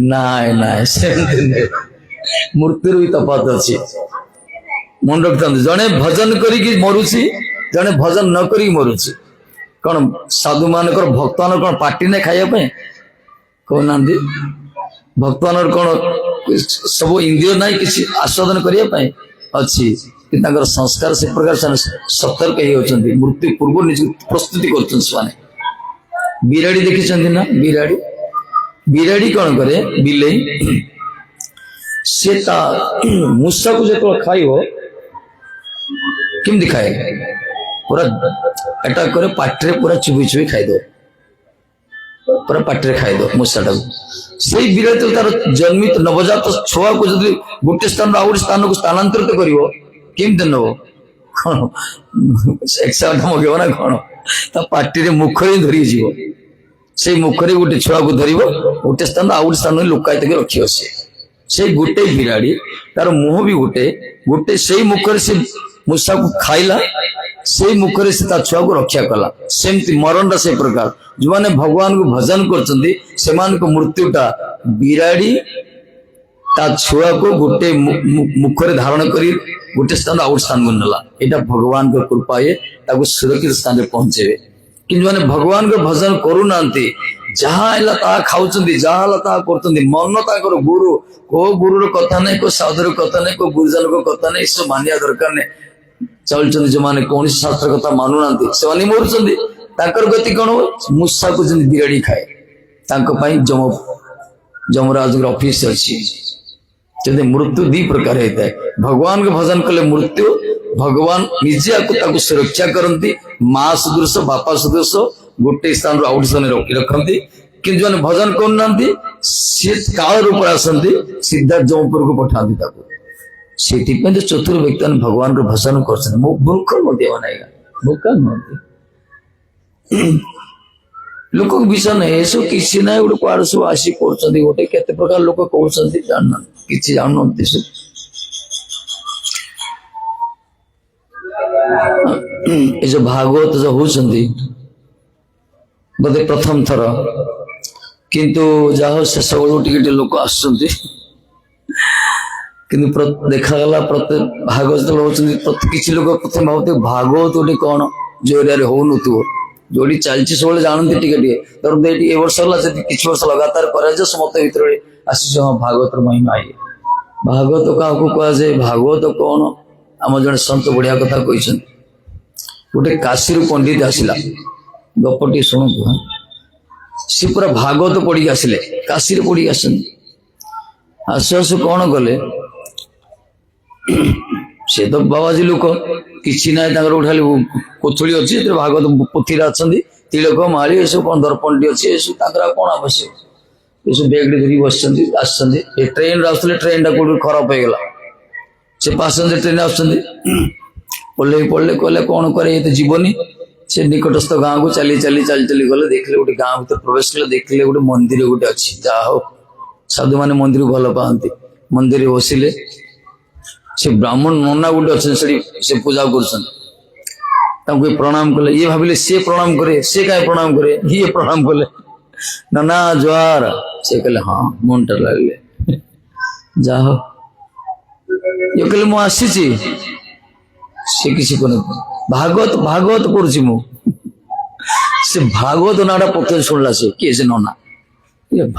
नाय नाय मृत्यु भी तफात अच्छी मन रखता जड़े भजन करी मरुची जड़े भजन न करी मरुची कौन साधु मान भक्त मान कौन पार्टी ने खाया कहना भक्त मान कौन सब इंद्रिय ना कि आस्वादन करने अच्छी संस्कार से प्रकार से सतर्क होती मृत्यु पूर्व निज प्रस्तुति कर बिराड़ी देखी ना बिराड़ी बिराड़ी कौन करे बिले से मूसा को जो खाइब केमती खाए पूरा एटा करे पाटे पूरा चुबी चुबी खाईद पूरा पाटे खाईद मूसा से बिराड़ी तो तार जन्मित नवजात छुआ को जब गोटे स्थान आउ स्थान को स्थानांतरित कर केमती नब कौन एक्साइट मगेब ना कौन पार्टी मुखरे धरी जीव से मुखरे गोटे छुआ को धर गोटे स्थान आउ गोटे स्थान लुकायित रखी से गोटे बिराड़ी तार मुह भी गोटे गोटे से मुखरे से मूसा को खाइला से मुखरे से छुआ को रक्षा कला सेमती मरण से प्रकार जो मैंने भगवान को भजन कर मृत्युटा बिराड़ी ता छुआ को गोटे मुखरे धारण कर गोटे स्थान आउ स्थान को नेला यहाँ भगवान को कृपा ये सुरक्षित स्थान पहुंचे कि मैंने भगवान को भजन करूना जहाँ खाऊ जहाँ मन तर गुरु को गुरु कथा नहीं को साधुर कथा नहीं को गुरुजन को कथा नहीं सब मानिया दरकार नहीं चल जो मैंने कौन शास्त्र कथा मानुना से मरुर गति कौन हो मूसा को जमी बिराड़ी खाए जमराज ऑफिस अच्छी जब मृत्यु दी प्रकार होता है भगवान को भजन कले मृत्यु भगवान निजे आपको सुरक्षा करती माँ सदृश बापा सदृश गोटे स्थान आउट स्थान रखती कि जो भजन करना सी काल रूप आसती सीधा जमपुर को पठाती से चतुर व्यक्ति भगवान को भजन कर मूर्ख बनाएगा मूर्ख लोक विषय नहीं ये सब किसी ना गोटे कौड़ सब आसिक गोटे केते प्रकार लोक कहते जानना किसी जानना ये जो भागवत जो होती बोधे प्रथम थर किंतु जाहो शेष बेलू टे लोक आस देखा प्रत्येक भागवत किसी लोग प्रथम भावते भागवत गोटे कौन जो एरिया हो जोड़ी चलती सब जानते टे वर्ष किसी वर्ष लगातार कर समस्त भर आसी भागवत महिमा ये भागवत क्या कहुए भागवत कौन आम जन सत बढ़िया कथा कही गोटे काशी पंडित आसला गपटी शुणु सी पूरा भागवत पढ़ी आसिले काशी पढ़ी आसु आसु कौन कले से तो बाबाजी लोक किसी ना गोटे कोथुली अच्छी भागवत पोथीरा अच्छा तिलक माली ये सब कौन दर्पण अच्छी ये सब कौन आवश्यक ये सब बैग धरी बस ट्रेन आसुले ट्रेन टा कौट खराब हो गला से पासेंजर ट्रेन आसुले पढ़े कहले कौन करे ये तो जीवनी से निकटस्थ गाँव को चली चली चली चली गले देखले गोटे गाँव भर प्रवेश कले देखले गोटे मंदिर गोटे अच्छी जहा हो साधु मैंने मंदिर भल पाती मंदिर बसिले से ब्राह्मण नना गोटे अच्छे से पूजा कर प्रणाम कले ये भाविले सी प्रणाम करे सी क्या प्रणाम करे ये प्रणाम कले नाना जुआर से कहले हाँ मन टा लगे जाओ ये कहले मु आसी से किसी को भागवत भागवत पढ़ुची मु ସେ ଭାଗବତ ନାଁଟା ପକେଇ ଶୁଣିଲା ସେ କିଏ ସେ ନନା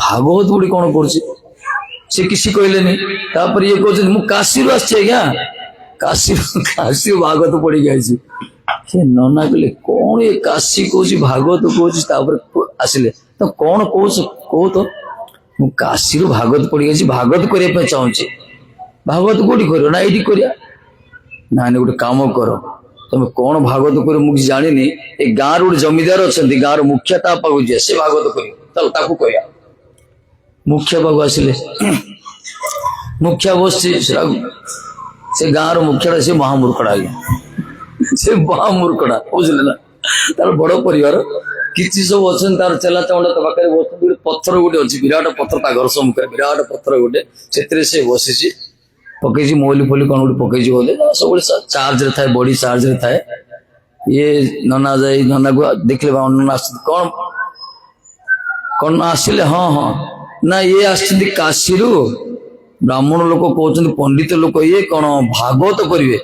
ଭାଗବତ ଗୁଡି କଣ କରୁଛି ସେ କିଛି କହିଲେନି। ତାପରେ ଇଏ କହୁଛନ୍ତି ମୁଁ କାଶୀରୁ ଆସିଛି ଆଜ୍ଞା, କାଶୀରୁ ଭାଗବତ ପଢିକି ଆଇଛି। ସେ ନନା କହିଲେ କଣ ଏ କାଶୀ କହୁଛି ଭାଗବତ କହୁଛି। ତାପରେ ଆସିଲେ ତ କଣ କହୁଛ କହୁ ତ। ମୁଁ କାଶୀରୁ ଭାଗବତ ପଢିକି ଆଇଛି, ଭାଗବତ କରିବା ପାଇଁ ଚାହୁଁଛି। ଭାଗବତ କୋଉଠି କରିବ ନା ଏଇଠି କରିବା। ନା ଗୋଟେ କାମ କର, ତମେ କଣ ଭାଗବତ କରିବ ମୁଁ କିଛି ଜାଣିନି, ଏ ଗାଁର ଗୋଟେ ଜମିଦାର ଅଛନ୍ତି, ଗାଁର ମୁଖିଆ ତା ପାଖକୁ ଯିବା, ସେ ଭାଗବତ କରିବ, ଚାଲ ତାକୁ କହିବା। ମୁଖିଆ ପାଖକୁ ଆସିଲେ, ମୁଖିଆ ବସିଛି, ସେ ଗାଁର ମୁଖିଆଟା ସେ ମହାମୂର୍ଖଟା ଆଜ୍ଞା, ସେ ମହାମୂର୍ଖଟା ବୁଝିଲେ ନା। ତାର ବଡ ପରିବାର, କିଛି ସବୁ ଅଛନ୍ତି ତାର ଚେଲା ଚାମୁଣ୍ଡା ତା ପାଖରେ ବସୁଛନ୍ତି। ଗୋଟେ ପଥର ଗୋଟେ ଅଛି, ବିରାଟ ପଥର, ତା ଘର ସମ୍ମୁଖରେ ବିରାଟ ପଥର ଗୋଟେ, ସେଥିରେ ସେ ବସିଛି, ପକେଇଛି ମୌଲି ଫୋଲି କଣ ଗୋଟେ ପକେଇଛି ବୋଧେ, ସବୁବେଳେ ଚାର୍ଜରେ ଥାଏ, ବଡି ଚାର୍ଜରେ ଥାଏ। ଇଏ ନନା ଯାଇ ନନାକୁ ଦେଖିଲେ, ନନା ଆସିଛନ୍ତି, କଣ ଆସିଲେ? ହଁ ହଁ, ନା ଇଏ ଆସିଛନ୍ତି କାଶୀରୁ, ବ୍ରାହ୍ମଣ ଲୋକ କହୁଛନ୍ତି, ପଣ୍ଡିତ ଲୋକ, ଇଏ କଣ ଭାଗବତ କରିବେ।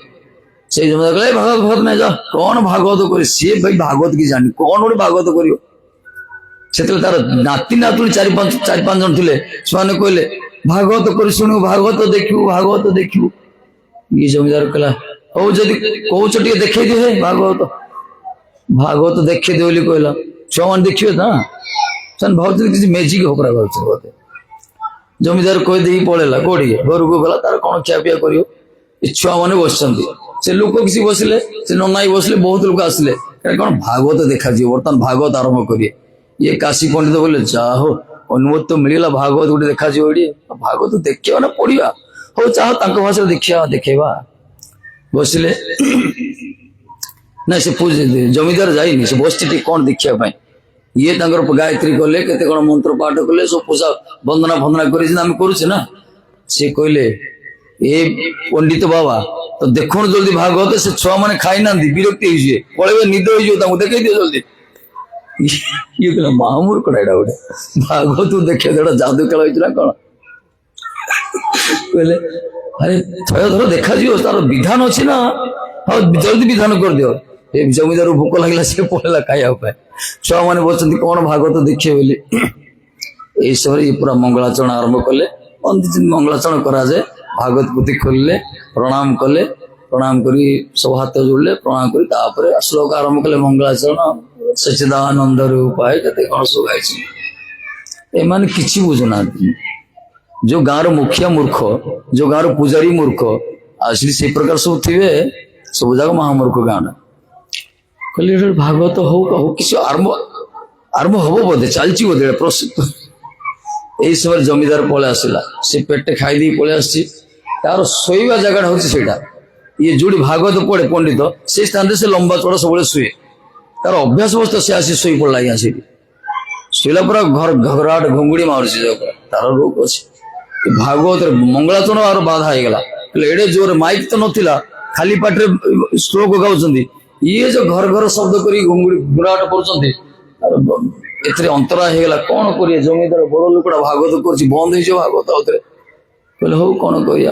ସେଇ ଜମିଦାର କହିଲେ ଭାଗବତ ନାଇଁ ଯା, କଣ ଭାଗବତ କରିବେ ସିଏ, ଭାଇ ଭାଗବତ କି ଜାଣି କଣ ଗୋଟେ ଭାଗବତ କରିବ। ସେତେବେଳେ ତାର ନାତି ନାତୁଣୀ ଚାରି ପାଞ୍ଚ ଜଣ ଥିଲେ, ସେମାନେ କହିଲେ ଭାଗବତ କରି ଶୁଣିବୁ, ଭାଗବତ ଦେଖିବୁ, ଭାଗବତ ଦେଖିବୁ। ଇଏ ଜମିଦାର କହିଲା ହଉ ଯଦି କହୁଛ ଟିକେ ଦେଖେଇ ଦିଅ ଭାଗବତ ଦେଖେଇ ଦିଅ ବୋଲି କହିଲା। ଛୁଆମାନେ ଦେଖିବେ ନା, ସେମାନେ ଭାବୁଛନ୍ତି କିଛି ମେଜିକ ହପରା ଭାବୁଛନ୍ତି ବୋଧେ। ଜମିଦାର କହିଦେଇକି ପଳେଇଲା, କୋଉଠିକି ଘରକୁ ଗଲା, ତାର କଣ ଖିଆ ପିଆ କରିବ। ଏ ଛୁଆମାନେ ବସିଛନ୍ତି, ସେ ଲୋକ କିଛି ବସିଲେ, ସେ ନନାଇ ବସିଲେ, ବହୁତ ଲୋକ ଆସିଲେ, କଣ ଭାଗବତ ଦେଖାଯିବ, ବର୍ତ୍ତମାନ ଭାଗବତ ଆରମ୍ଭ କରିବେ। ଇଏ କାଶୀ ପଣ୍ଡିତ କହିଲେ ଯାହା ହଉ ଅନୁମତି ତ ମିଳିଲା, ଭାଗବତ ଗୋଟେ ଦେଖାଯିବ ଏଠି, ଭାଗବତ ଦେଖିବା ନା ପଢିବା, ହଉ ଚାହ ତାଙ୍କ ଭାଷାରେ ଦେଖେଇବା। ବସିଲେ, ନାଇଁ ସେ ଜମିଦାର ଯାଇନି, ସେ ବସିଛି ଟିକେ କଣ ଦେଖିବା ପାଇଁ। ଇଏ ତାଙ୍କର ଗାୟତ୍ରୀ କଲେ, କେତେ କଣ ମନ୍ତ୍ର ପାଠ କଲେ, ସବୁ ପୂଜା ବନ୍ଦନା ଫନ୍ଦନା କରି ଆମେ କରୁଛେ ନା। ସେ କହିଲେ ଏ ପଣ୍ଡିତ ବାବା ତ ଦେଖୁନ ଜଲ୍ଦି ଭାଗବତ, ସେ ଛୁଆ ମାନେ ଖାଇନାହାନ୍ତି, ବିରକ୍ତି ହେଇଯିବେ, ପଳେଇବେ, ନିଦ ହେଇଯିବ, ତାଙ୍କୁ ଦେଖେଇ ଦିଅ ଜଲ୍ଦି। ଇଏ କହିଲା ମହାମୂର୍ଖଟା ଏଇଟା ଗୋଟେ, ଭାଗବତ ଦେଖେଇ ଦେଟା ଯାଦୁ ଖେଳ ହେଇଥିଲା କଣ। କହିଲେ ଆରେ ଥରେ ଧର ଦେଖାଯିବ, ତାର ବିଧାନ ଅଛି ନା, ହଉ ଜଲ୍ଦି ବିଧାନ କରିଦିଅ। ଏ ଜମିଦାର ଭୋକ ଲାଗିଲା, ସେ ପଳେଇଲା ଖାଇବା ପାଇଁ। ଛୁଆ ମାନେ ବସିଛନ୍ତି କଣ ଭାଗବତ ଦେଖିବେ ବୋଲି। ଏଇ ସମୟରେ ଇଏ ପୁରା ମଙ୍ଗଳାଚରଣ ଆରମ୍ଭ କଲେ, ମଙ୍ଗଳାଚରଣ କରାଯାଏ, ଭାଗବତ ପୋଥି ଖୋଲିଲେ, ପ୍ରଣାମ କଲେ, ପ୍ରଣାମ କରି ସବୁ ହାତ ଯୋଡ଼ିଲେ, ପ୍ରଣାମ କରି ତାପରେ ଶ୍ଲୋକ ଆରମ୍ଭ କଲେ, ମଙ୍ଗଳାଚରଣ ସଚ୍ଚିଦାନନ୍ଦ ରୂପାୟ, କେତେ କଣ ସବୁ ଗାଇଛି। ଏମାନେ କିଛି ବୁଝୁନାହାନ୍ତି। ଯୋଉ ଗାଁର ମୁଖିଆ ମୂର୍ଖ, ଯୋଉ ଗାଁର ପୂଜାରୀ ମୂର୍ଖ, ଆସିଲି ସେଇ ପ୍ରକାର ସବୁ ଥିବେ, ସବୁ ଯାକ ମହାମୂର୍ଖ ଗାଁଟା। କହିଲେ ଏଟା ଭାଗବତ ହଉ କିଛି ଆରମ୍ଭ ହବ ବୋଧେ, ଚାଲିଛି ବୋଧେ ପ୍ରସ୍ତୁତ। ଏଇ ସମୟରେ ଜମିଦାର ପଳେଇ ଆସିଲା, ସେ ପେଟେ ଖାଇଦେଇ ପଳେଇ ଆସିଛି। ତାର ଶୋଇବା ଜାଗାଟା ହଉଛି ସେଇଟା, ଇଏ ଯୋଉଠି ଭାଗବତ ପଢେ ପଣ୍ଡିତ, ସେଇ ସ୍ଥାନରେ ସେ ଲମ୍ବା ଚড়ା ସବୁବେଳେ ଶୁଏ। ତାର ଅଭ୍ୟାସ ବସ୍ତ ସେ ଆସି ଶୋଇ ପଡିଲା ଆଜ୍ଞା ସେଇଠି। ଶୋଇଲା ପୁରା ଘରାଟ ଘୁଙ୍ଗୁଡି ମାରୁଛି, ତାର ରୋଗ ଅଛି। ଭାଗବତରେ ମଙ୍ଗଳାଚରଣ ଆର ବାଧା ହେଇଗଲା, ଏଡେ ଜୋରେ ମାଇକ ତ ନଥିଲା, ଖାଲି ପାଟିରେ ଶ୍ଲୋକ ଗାଉଛନ୍ତି, ଇଏ ଯୋଉ ଘର ଶବ୍ଦ କରି ଘୁରାଟ କରୁଛନ୍ତି, ଏଥିରେ ଅନ୍ତରା ହେଇଗଲା। କଣ କରିବା, ଜମିଦାର ବଡ ଲୋକଟା ଭାଗବତ କରୁଛି, ବନ୍ଦ ହେଇଯିବ ଭାଗବତ ଆଉଥରେ। କହିଲେ ହଉ କଣ କରିବା।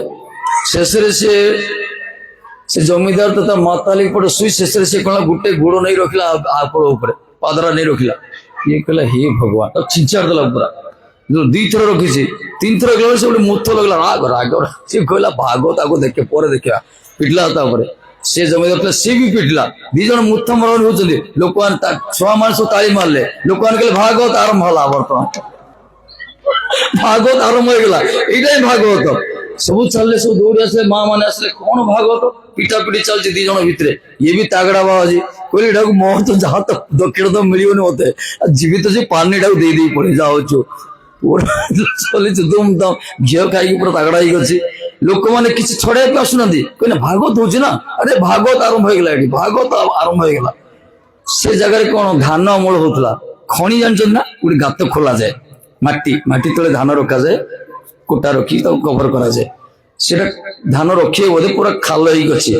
ଶେଷରେ ସେ ଜମିଦାର ତ ତା ମାତାଲି ପଟେ ଶୋଇ, ଶେଷରେ ସେ କଣ ଗୋଟେ ଗୋଡ ନେଇ ରଖିଲା ଆପଳ ଉପରେ, ପାଦରା ନେଇ ରଖିଲା। ଇଏ କହିଲା ହେ ଭଗବାନ, ତାକୁ ଛିଞ୍ଚାଡି ଦେଲା ପୁରା। ଦିଥର ରଖିଛି, ତିନିଥର ଗଲା ସେ ଗୋଟେ ମୁଥ ଲଗିଲା, ରାଗ। ସେ କହିଲା ଭାଗବତ ଆକୁ ଦେଖେ, ପରେ ଦେଖିବା। ପିଟିଲା ତାପରେ ସେ ଜମିଦାର ଥିଲା, ସିଏ ବି ପିଟିଲା, ଦି ଜଣ ମୁଥ ମରଣ ହଉଛନ୍ତି। ଲୋକମାନେ ଛୁଆ ମାନେ ସବୁ ତାଳି ମାରିଲେ, ଲୋକମାନେ କହିଲେ ଭାଗବତ ଆରମ୍ଭ ହେଲା, ବର୍ତ୍ତମାନ ଭାଗବତ ଆରମ୍ଭ ହେଇଗଲା, ଏଇଟା ହିଁ ଭାଗବତ। ସବୁ ଚାଲିଲେ, ସବୁ ଦୌଡ଼ି ଆସିଲେ, ମା ମାନେ ଆସିଲେ, କଣ ଭାଗବତ, ପିଟା ପିଟି ଚାଲିଛି ଦି ଜଣ ଭିତରେ। ଇଏ ବି ତାଗଡା ବାବାଜି କହିଲେ ଏଟାକୁ ମୋର ତ ଯାହା ତ ଦକ୍ଷିଣ ତ ମିଳିବନି ମତେ, ଜୀବିତ ଯେ ପାଣିଟାକୁ ଦେଇ ପଳେଇ ଯାଉଛୁ। ଚାଲିଛି ଧୁମ ଧାମ, ଝିଅ ଖାଇକି ପୁରା ତାଗଡା ହେଇକି ଅଛି। ଲୋକମାନେ କିଛି ଛଡେଇବା ପାଇଁ ଆସୁନାହାନ୍ତି, କହିଲେ ଭାଗବତ ହଉଛି ନା, ଆରେ ଭାଗବତ ଆରମ୍ଭ ହେଇଗଲା, ଏଠି ଭାଗବତ ଆରମ୍ଭ ହେଇଗଲା। ସେ ଜାଗାରେ କଣ ଧାନ ଅମଳ ହଉଥିଲା, ଖଣି ଜାଣିଛନ୍ତି ନା, ଗୋଟେ ଗାତ ଖୋଲାଯାଏ, ମାଟି ତଳେ ଧାନ ରଖାଯାଏ, କୁଟା ରଖି ତାକୁ କଭର କରାଯାଏ। ସେଟା ଧାନ ରଖିବେ ବୋଧେ, ପୁରା ଖାଲ ହେଇକି ଅଛି।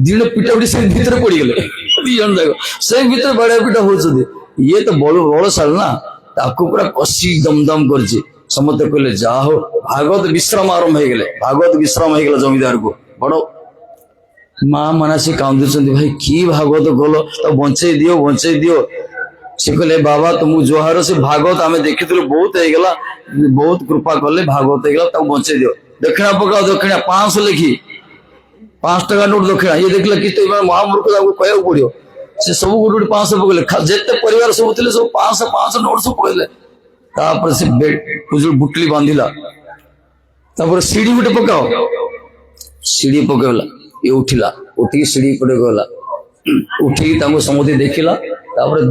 ଦି ଜଣ ପିଟା ପିଟି ସେ ଭିତରେ ପଡିଗଲେ, ଦି ଜଣ ଯାକ ସେ ଭିତରେ ବାଡିଆ ପିଟା ହଉଛନ୍ତି। ଇଏ ତ ବଳଶାଳୀ ନା, ତାକୁ ପୁରା କଷି ଦମଦମ କରିଛି। ସମସ୍ତେ କହିଲେ ଯାହା ହଉ ଭାଗବତ ବିଶ୍ରାମ ଆରମ୍ଭ ହେଇଗଲେ, ଭାଗବତ ବିଶ୍ରାମ ହେଇଗଲା। ଜମିଦାରକୁ ବଡ ମା ମାନେ ସେ କାନ୍ଦୁଛନ୍ତି, ଭାଇ କି ଭାଗବତ କଲ, ତାକୁ ବଞ୍ଚେଇ ଦିଅ। से कहले बाबा तुमको जुहार से भागवत आम देखी बहुत होगा बहुत कृपा कले भागवत होगा बचे दियो दक्षिणा पकाओ दक्षिणा 500 लिखी 5 टका नोट दक्षिणा ये देखला कि महामूर्ख कहू पड़ो से सब गोटे 500 पकड़े जिते परिवार सब थे सब 500 नोट सब पकड़े से बुटली बांधिला सीढ़ी गोटे पकाओ सीढ़ी पकड़ला ये उठिला उठिकी सीढ़ी पटे गला उठिकी समझे देखला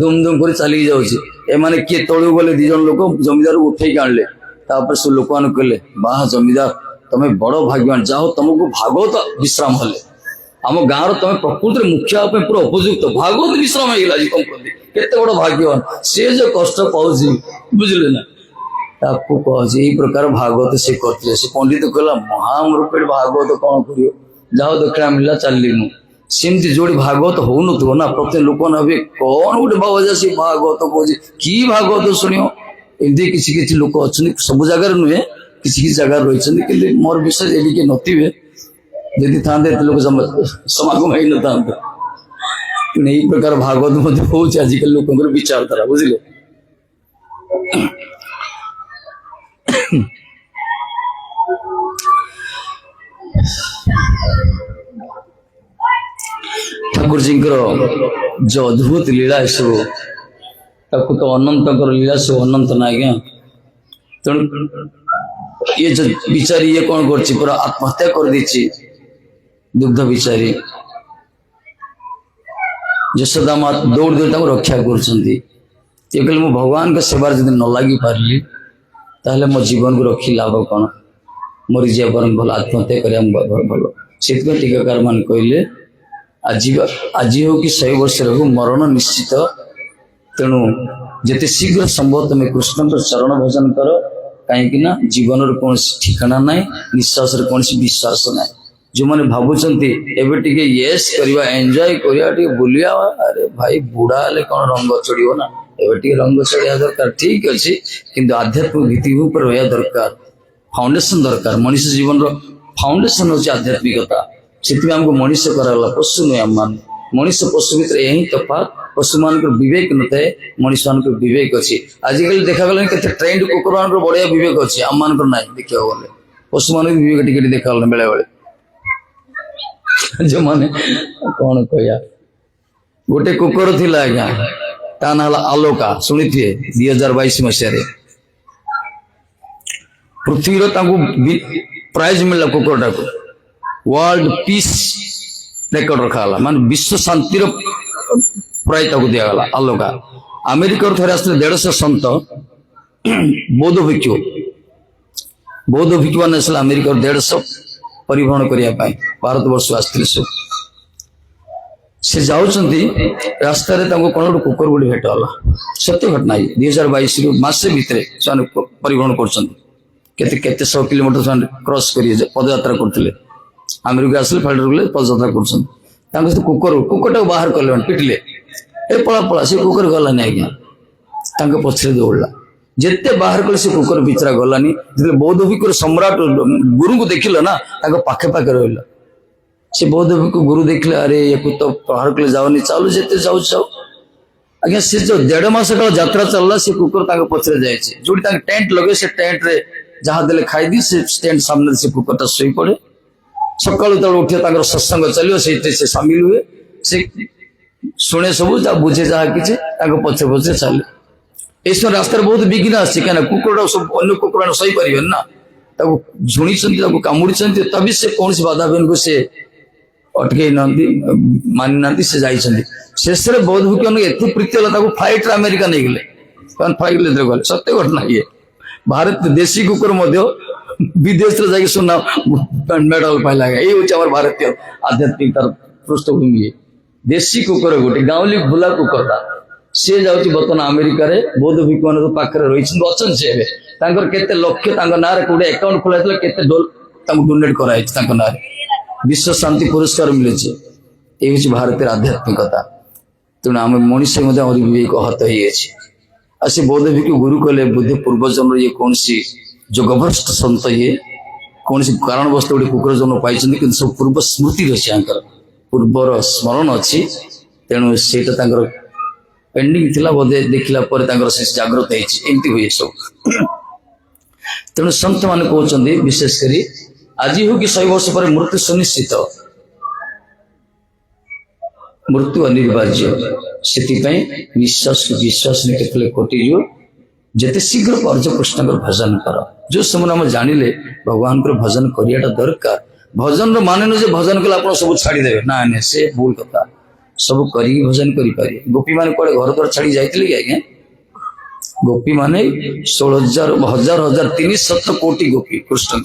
दुम दुम कर चली जाने किए तलू गले 2 जन लोक जमीदार उठे आणले सब लोक मैंने कहले बाह जमीदार तमे बड़ भाग्यवान जाओ तुमको भागवत विश्राम हेले आम गाँव तुम प्रकृति मुखिया पूरा उपयुक्त भागवत विश्राम होगा केते बड़ भाग्यवान सी जो कष्ट पाऊँ बुझे ना ताकू कह प्रकार भागवत से करते पंडित कहला महामूर्ख भागवत कौन कर जाओ दक्षिणा मिलला चलि मु सेमती जोड़ी भागवत हो नो ना प्रत्येक लोक भावे कौन गोटे बाबा सी भागवत कहे कि भागवत शुणियो एमती किसी किसी लोक अच्छा सब जगार नुहे किसी जगह रही मोर विषय ये नथिबे यदि था लोक समागम हो न था यही प्रकार भागवत हो आजिकल लोक विचारधारा बुझे ठाकुर जी जो अद्भुत लीला सब ताकू तो अनंत लीला सब अनंत ना आज्ञा तेणु ये जो बिचारी ये कौन कर पूरा आत्महत्या कर दी दुग्ध बिचारी यशोदा माँ दौड़ दौड़ रक्षा कर मु भगवान के सेवार जब न लगी पार्ली ताहले मो जीवन को रखी लाभ कौन मरी जा बर भल आत्महत्या कर भल से टीकाकार मान कहले आज हो कि 100 वर्ष रहो मरण निश्चित तेणु जिते शीघ्र संभव तुम कृष्ण चरण भजन कर कहीं जीवन कौन ठिकाना ना निश्वास कौन विश्वास ना जो मैंने भावुंट एवं येस करवा एंजॉय करवा बुलिया अरे भाई बुढ़ा हेले कौन रंग चढ़ो ना एवं रंग चढ़ा दरकार ठीक अच्छे किंतु आध्यात्मिक भित्तिभूमि पर रहा दरकार फाउंडेशन दरकार मनुष्य जीवन फाउंडेशन हूँ आध्यात्मिकता से आमको मनुष्य कराला पशु नुहे आम मान मनुष्य पशु भितर यही तफात पशु मान विवेक न थाए मनुष्य मान विवेक अच्छी आजिकल देखा गला के ट्रेंड कुकुर मान बढ़िया विवेक अच्छे आम मान ना देखा गले पशु मान विवेक टिके देखा गला बेले बेले जो मैंने कौन कह गोटे कुकुर थी आज्ञा ता ना आलोका शुणी थे 2022 मसीह पृथ्वी प्राइज मिलला कुकुरटा को वर्ल्ड पीस रेकर्ड रखा मान विश्व शांति प्राइज दिगला आलोका अमेरिका थे आस 150 सत बौद्ध भिक्षु मैंने आस अमेरिका 150 परिभ्रमण करने भारत वर्ष आसते सब से जाऊँगी रास्तार कौन गोटे कुकुर गोटे भेट गला सत्य घटना 2022 मसे भितर से परिभ्रमण कर 100 किलोमीटर क्रॉस कर पदयात्रा करते अमेरिका आसले फाइटर गले पदयात्रा कर कुकुरटा बाहर कले पिटिले ए पला पला से कुकुर गलानी आज्ञा पछरे दौड़ा जिते बाहर कले से कुकुर बिचरा गलानी जो बौद्ध भिक्षुर सम्राट गुरु को देखिल ना पाखे पाखे रहा से बौद्ध भिक्षु गुरु देखले अरे ये तो बाहर कले जाओनी चालू जिते जाऊ आज्ञा से जो 1.5 मास काल यात्रा चलला से कुकुर पछरे जाए जो टेंट लगे से टेंट रे जहाँ देले खाई से टेंट सामने से कुकुरटा शोई पड़े सका उठे सत्संग चलो से सामिल हुए से शुणे सब बुझे जहाँ किसी पचे पचे चले इस रास्तार बहुत विघ्न आसी क्या कुकुर सब अन्य कुकुर सही पारे ना झुणी कामुड़ी तभी से कौन बाधा बेन को से अटके ना मानि ना से जाइए शेष में बौद्ध भिक्षु एत प्रीति है फ्लाइट अमेरिका नहीं गले फ्लाइट गले सत्य घटना ये भारत देशी कुकुर विदेश जाकि सुना मेडल पाइला ये हूँ भारतीय आध्यात्मिक पृष्ठभूमि देशी कुकुर गोटे गाँवली भुला कुकुरटा सी जाऊँगी बर्तमान अमेरिका बौद्ध भिक्षु मान पाखे रही अच्छा से केते लक्ष्य ना गोटे अकाउंट खोला केते डोनेट कराई ना विश्व शांति पुरस्कार मिले ये हूँ भारतीय आध्यात्मिकता तेणु आम मनुष्य विवेक आहत हो से बौद्ध भिक्षु गुरु कहले बुद्ध पूर्वजन्म ये कौन सी जोगभ्रष्ट सत ये कौन कारणवश गोटे कुकुर जन्म पाई सब पूर्व स्मृति अच्छी पूर्वर स्मरण अच्छी तेणु से पेंडिंग थिला बोधे देखला पर तांकर से जागृत होइछि एमती हुए सब तेणु संत मान कहउछन्ती विशेष करी आज हो कि 100 वर्ष पर मृत्यु सुनिश्चित मृत्यु अनिवार्य से निश्वास विश्वास केतले कटिजो जेते शीघ्र पर्ज कृष्ण भजन कर जो समय आम जानिले भगवान को भजन करियाटा दरकार भजन माने न जे भजन कले आप सब छाड़ीदेवे ना ना से भूल कथा सब करी भजन करि गोपी मान कड़े घर द्वार छाड़ी जाइतिले कि आज्ञा गोपी माने 16,000 हजार हजार 300 कोटी गोपी कृष्ण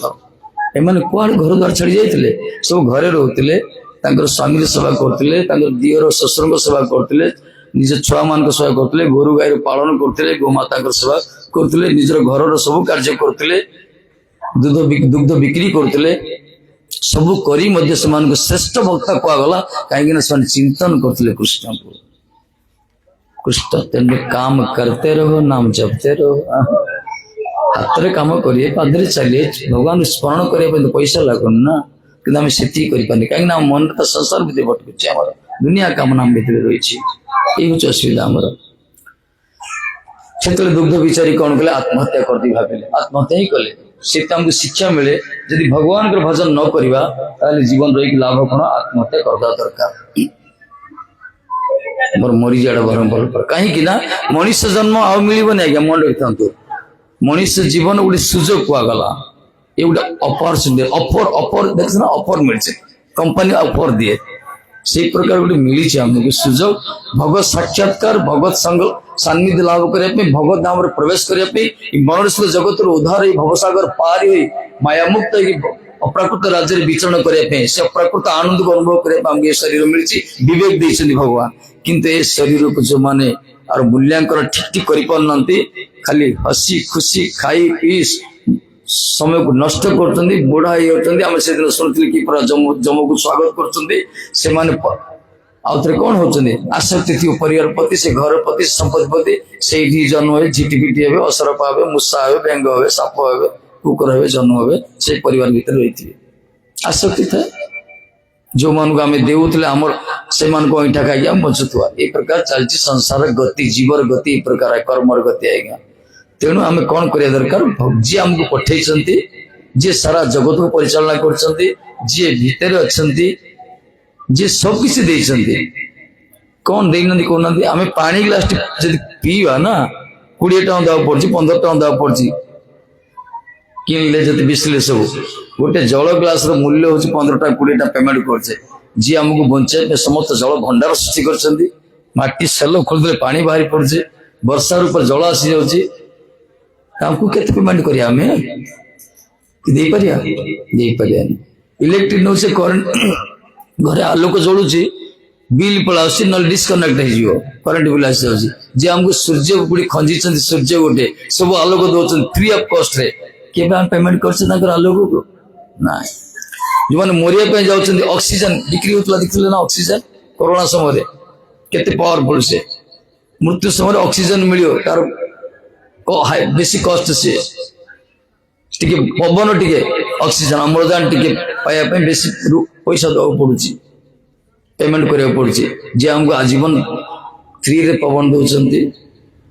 एमाने कुआड़ घर द्वार छाड़ी जाइतिले सब घरे रहउतिले तांकर स्वामी सेवा करतिले तांकर दियर ससुर सेवा करतिले निज छुआ मान सेवा करतिले गोरु गाय पालन करतिले गोमाता सेवा करतिले निजर घर सब कार्य करतिले दुग्ध बिक्री करतिले सब करी मध्य समान श्रेष्ठ भक्ता कहगला कहीं चिंतन करते कृष्ण को कृष्ण तेन काम करते रहो नाम जपते रहो हाथ में काम करिए पादरे चलिए भगवान स्मरण करने पैसा लगुन ना कि से कहीं मन तो संसार भितर भटकुचे दुनिया कामना भितर रही ये हूँ असुविधा आमर से दुग्ध विचारी कौन कले आत्महत्या करते भाविले आत्महत्या ही कले से हमको शिक्षा मिले यदि भगवान को भजन न करवा ताले जीवन रही लाभ कौन आत्महत्या करदा दरकार मोर मरी जाड़ बरम कहीं मनुष्य जन्म आउ मिलबनी आज्ञा मन रखिथांतु मनुष्य जीवन गोटे सुजोग कुआगला ये गोटे अपरचुनिटी अफर अफर देख अफर मिलছে कंपनी अफर दिए से प्रकार गोटे मिली आमको सुजोग भगवत साक्षात्कार भगवत संग सान्निध्य लाभ करने भगवत नाम प्रवेश करने मनुष्य जगत उद्धार भवसागर पार हो माया मुक्त अप्राकृत राज्य विचरण करने से अप्राकृत आनंद को अनुभव करने शरीर मिली विवेक देते भगवान किंतु ए शरीर को जो माने और मूल्यांकन ठीक ठीक कर खाली हसी खुशी खाई पी समय को नष्ट कर बुढ़ा होती शुणुली कि जम को स्वागत कर आउे कौन होती आसक्ति थी परिवार प्रति से घर प्रति संपत्ति प्रति से जन्म हे झिटिपिटी हे असरपा हे मूषा हे बेंग हे साप हे कुकुर हे जन्म हे से परिवार भीतर रही आसक्ति था जो मान को आम देउले आमर से अईठा खाई बचुवा ये प्रकार चलती संसार गति जीवर गति ये प्रकार कर्मर गति आज्ञा तेणु आम कौन करिया दरकार जी आमको पठे जी सारा जगत को परिचालना कर जी भितर अच्छा जी सब किसी देते कौन देना कहना आम पानी ग्लास जब पीवा ना 20 टका देवा पड़ी 15 टका देवा पड़ी किनले जब बिसले सब गोटे जल ग्लास मूल्य हूँ 15 टका 20 टका पेमेंट करे जी आमको बचाई समस्त जल भंडार सृष्टि करटी सेल खोलते पानी बाहरी पड़े वर्षा रूप जल आसी जाऊँ केते पेमेंट करिया आमे दे पारिया इलेक्ट्रिक नौ से करंट घरे आलोक जलुची बिल पड़ा ना डिस्कनेक्ट हो करंट बिल आसी जाऊँगी जे आमको सूर्य गुड़ी खंजी सूर्य गोटे सब आलोक दौरान फ्री ऑफ कॉस्ट रे के पेमेंट कर आलोक को ना जो मैंने मरिया जाऊँ ऑक्सीजन बिक्री होता देखते ना ऑक्सीजन कोरोना समय केते पावरफुल से मृत्यु समय ऑक्सीजन मिलो तार बेसी कॉस्ट से टिके पवन टिके ऑक्सीजन अम्लजान टिके पाइबा बेसी पैसा देवा पड़ुची पेमेंट करा पड़ी जी आमको आजीवन फ्री रे पवन दौरान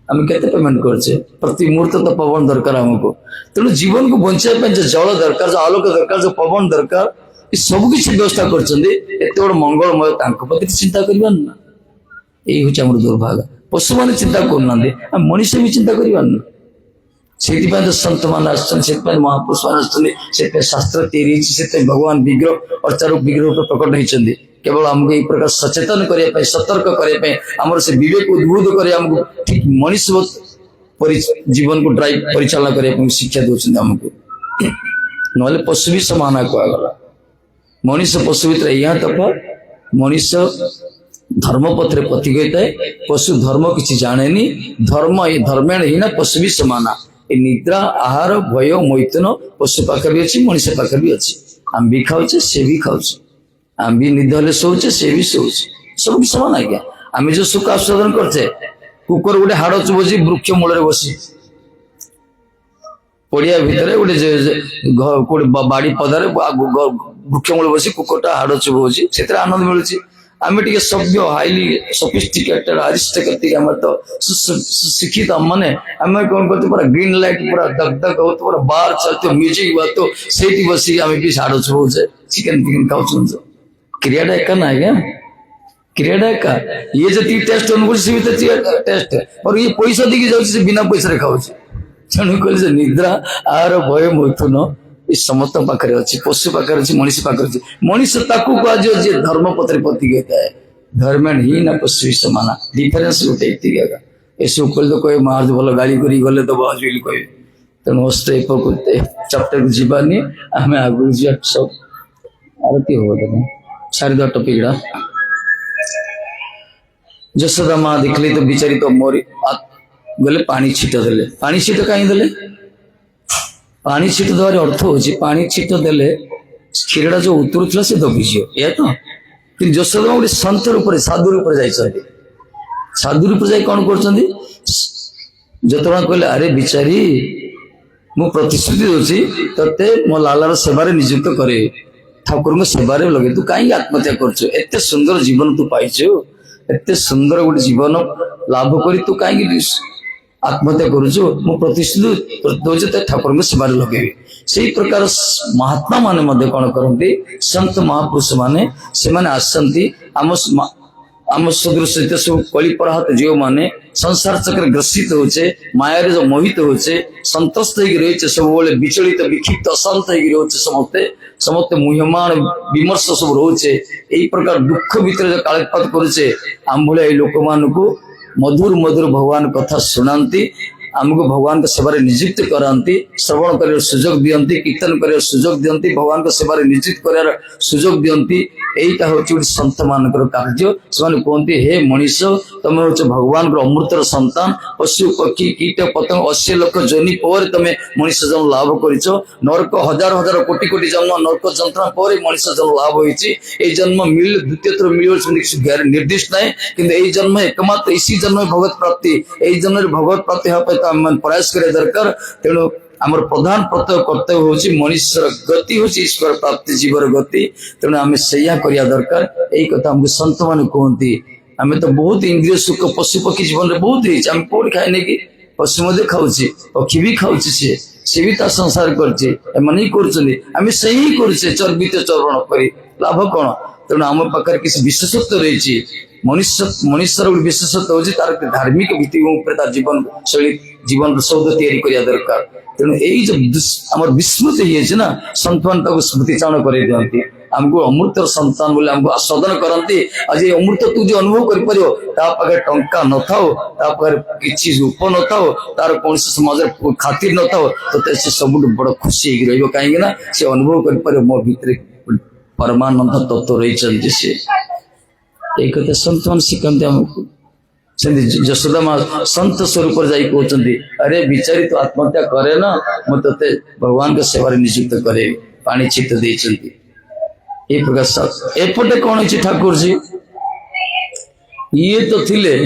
आम के पेमेंट करचे प्रति मुहूर्त तो पवन दरकार आमको तेणु जीवन को बचाई जो जल दरकार जो आलोक दरकार जो पवन दरकार ये सब किसी व्यवस्था करते बड़ मंगलमय प्रति चिंता करना ना यही हूँ आम दुर्भाग्य पशु मैंने चिंता करना मनुष्य भी चिंता करना से तो सत मान महापुरुष मान शास्त्र तैयारी भगवान विग्रह अर्चारूप विग्रह प्रकट होती केवल आमको ये प्रकार सचेतन करने सतर्क करने आम से विवेक उद्बुद्ध कर आमको ठीक मनुष्य जीवन को ड्राइव परिचालना करने शिक्षा दौरान आमको ना पशु भी समान कहगला मनुष्य पशु भितर यहाँ तक मनुष्य धर्म पथरे पथि गई पशु धर्म किसी जाने धर्म ये धर्मेण ही ना पशु भी समाना निद्रा आहार भय मैथुन पशु पाखे भी अच्छी मनुष्य पाखे भी अच्छी आम भी खाऊचे से भी खाऊचे आम भी निद हेल्ले शोचे से भी शोचे सब समान आज्ञा आम जो सुख आस्वादन करते कुकर गोटे हाड़ चुभुची वृक्ष मूल बसी पड़िया भितर गोटे बाड़ी पदार वृक्ष मूल बसी कुकरटा हाड़ चुभुची से आनंद मिलूँ आम टे सभ्य हाईली सोफिस्टिकेटेड आरिस्टोक्रेटिक आम तो शिक्षित मैंने आम कौन करते पूरा ग्रीन लाइट पूरा दगदग हो पूरा बार चलते म्यूजिक बात से बस आम भी साड़ू छुचे चिकेन फिकेन खाऊ क्रियाटा एका ना आज्ञा क्रियाटा एका ये जी टेस्ट अनुकूल सी टेस्ट और ये पैसा देकी जाऊँ बिना पैसा खाऊ तेणु कहले निद्रा आहार भय मैथुन ये समस्त पाखे अच्छी पशु पाखे अच्छी मनीष पाखे अच्छी मनीष ताकू कह जी धर्म पत्र प्रतीक होता है धर्म ही ना पशु समान डिफरेन्स गोटे एतिका एसब कहले तो कहे महाराज भल गाड़ी कर गले तो बाज बोली कहे तेणु हस्त चैप्टर को जीवानी आम आगू जा सब आरती हो छाड़ टपिकटा यशोदा माँ देखली तो बिचारी तो मोरी गले पानी छीट देले पानी छीट कहीं देले पानी छीट देवार अर्थ होची पानी छीट देले क्षीरटा जो उतरुला से दबिजियो या तो कि यशोदा गोटे सन्त रूप साधु रूप जाइछन्ति साधु रूप जाई कौन करछन्ति जतरा कहले अरे बिचारी मु प्रतिश्रुति दोची तते मो लालार सेवारे नियुक्त करे ठाकुर सेवारे लगे तू कहीं आत्महत्या करछु एते सुंदर जीवन तू पाइछु एते सुंदर गोटे जीवन लाभ करी तू कहीं आत्महत्या करुचु मु प्रतिश्रुति ठाकुर सेवारे लगे से प्रकार महात्मा माने कौन करती संत महापुरुष माने से माने आसती आम सदृश सब कली पराहत जो माने संसार चक्र ग्रसित होचे माया जो मोहित होचे संतस्त रही सब विचलित विक्षिप्त अशांत रोचे समस्ते समस्ते मुह्यमान विमर्श सब रोचे यही प्रकार दुख भितर जो कालपात करुचे आम भाई लोक मान मधुर मधुर भगवान कथा शुणाती आमको भगवान के सेवारे नियुक्त कराती श्रवण कर सुजोग दियंती कीर्तन कर सुजोग दियंती भगवान के सेवारे नियुक्त कर सुजोग दियंती यहीटा हूँ सन्त मान कार्य से कहते हे मनीष तुम हूँ भगवान अमृतर संतान पशु पक्षी कीट पतंग 80 लाख जोनि पर तुम मनीष जन्म लाभ कर नरक हजार हजार कोटि कोटि जन्म नरक जंत्रणा पर मनीष जन्म लाभ होती जन्म मिल द्वितीय थर मिल निर्दिष्ट ना कि जन्म एकमात्र इसी जन्म भगवत प्राप्ति यही जन्म भगवत प्राप्ति हाँ प्रयास करिया दरकार तेणु आमर प्रधान कर्तव्य हूँ मनुष्यर गति हूँ ईश्वर प्राप्ति जीवर गति तेणु आम से करिया दरकार यही कथा हमको संत मान कहती आम तो बहुत इंद्रिय सुख पशु पक्षी जीवन में बहुत होम कौट खाए कि पशु खाऊे पक्षी भी खाऊे सी भी संसार करें से ही करुचे चर्बित चरण कर लाभ कौन तेणु आम पाखे किसी विशेषत्व रही मनुष्यर विशेषत्व हूँ तार धार्मिक भित्तिभूमि जीवन शैली जीवन सौध या दरकार तेणु यही जो आम विस्मृति ही ना संत मान स्मृतिचारण कर दिखती आमको अमृतर संतान बोले आमको आस्वादन करती आज ये अमृत तू जो अनुभव कर टंका न था किसी रूप न था तार कौन समाज खातिर न था तो से सब बड़ खुशी कहीं से अनुभव कर मो भीतर परमानंद तत्व रही से एक कथा संत मान शिखती आमको यशोदा माँ संत स्वरूप जाई कहते अरे बिचारी तो आत्महत्या करे ना मुझे भगवान के सेवारे नियुक्त करे पानी छिट देते ये प्रकार एपटे कौन है ठाकुर जी ये तो थिले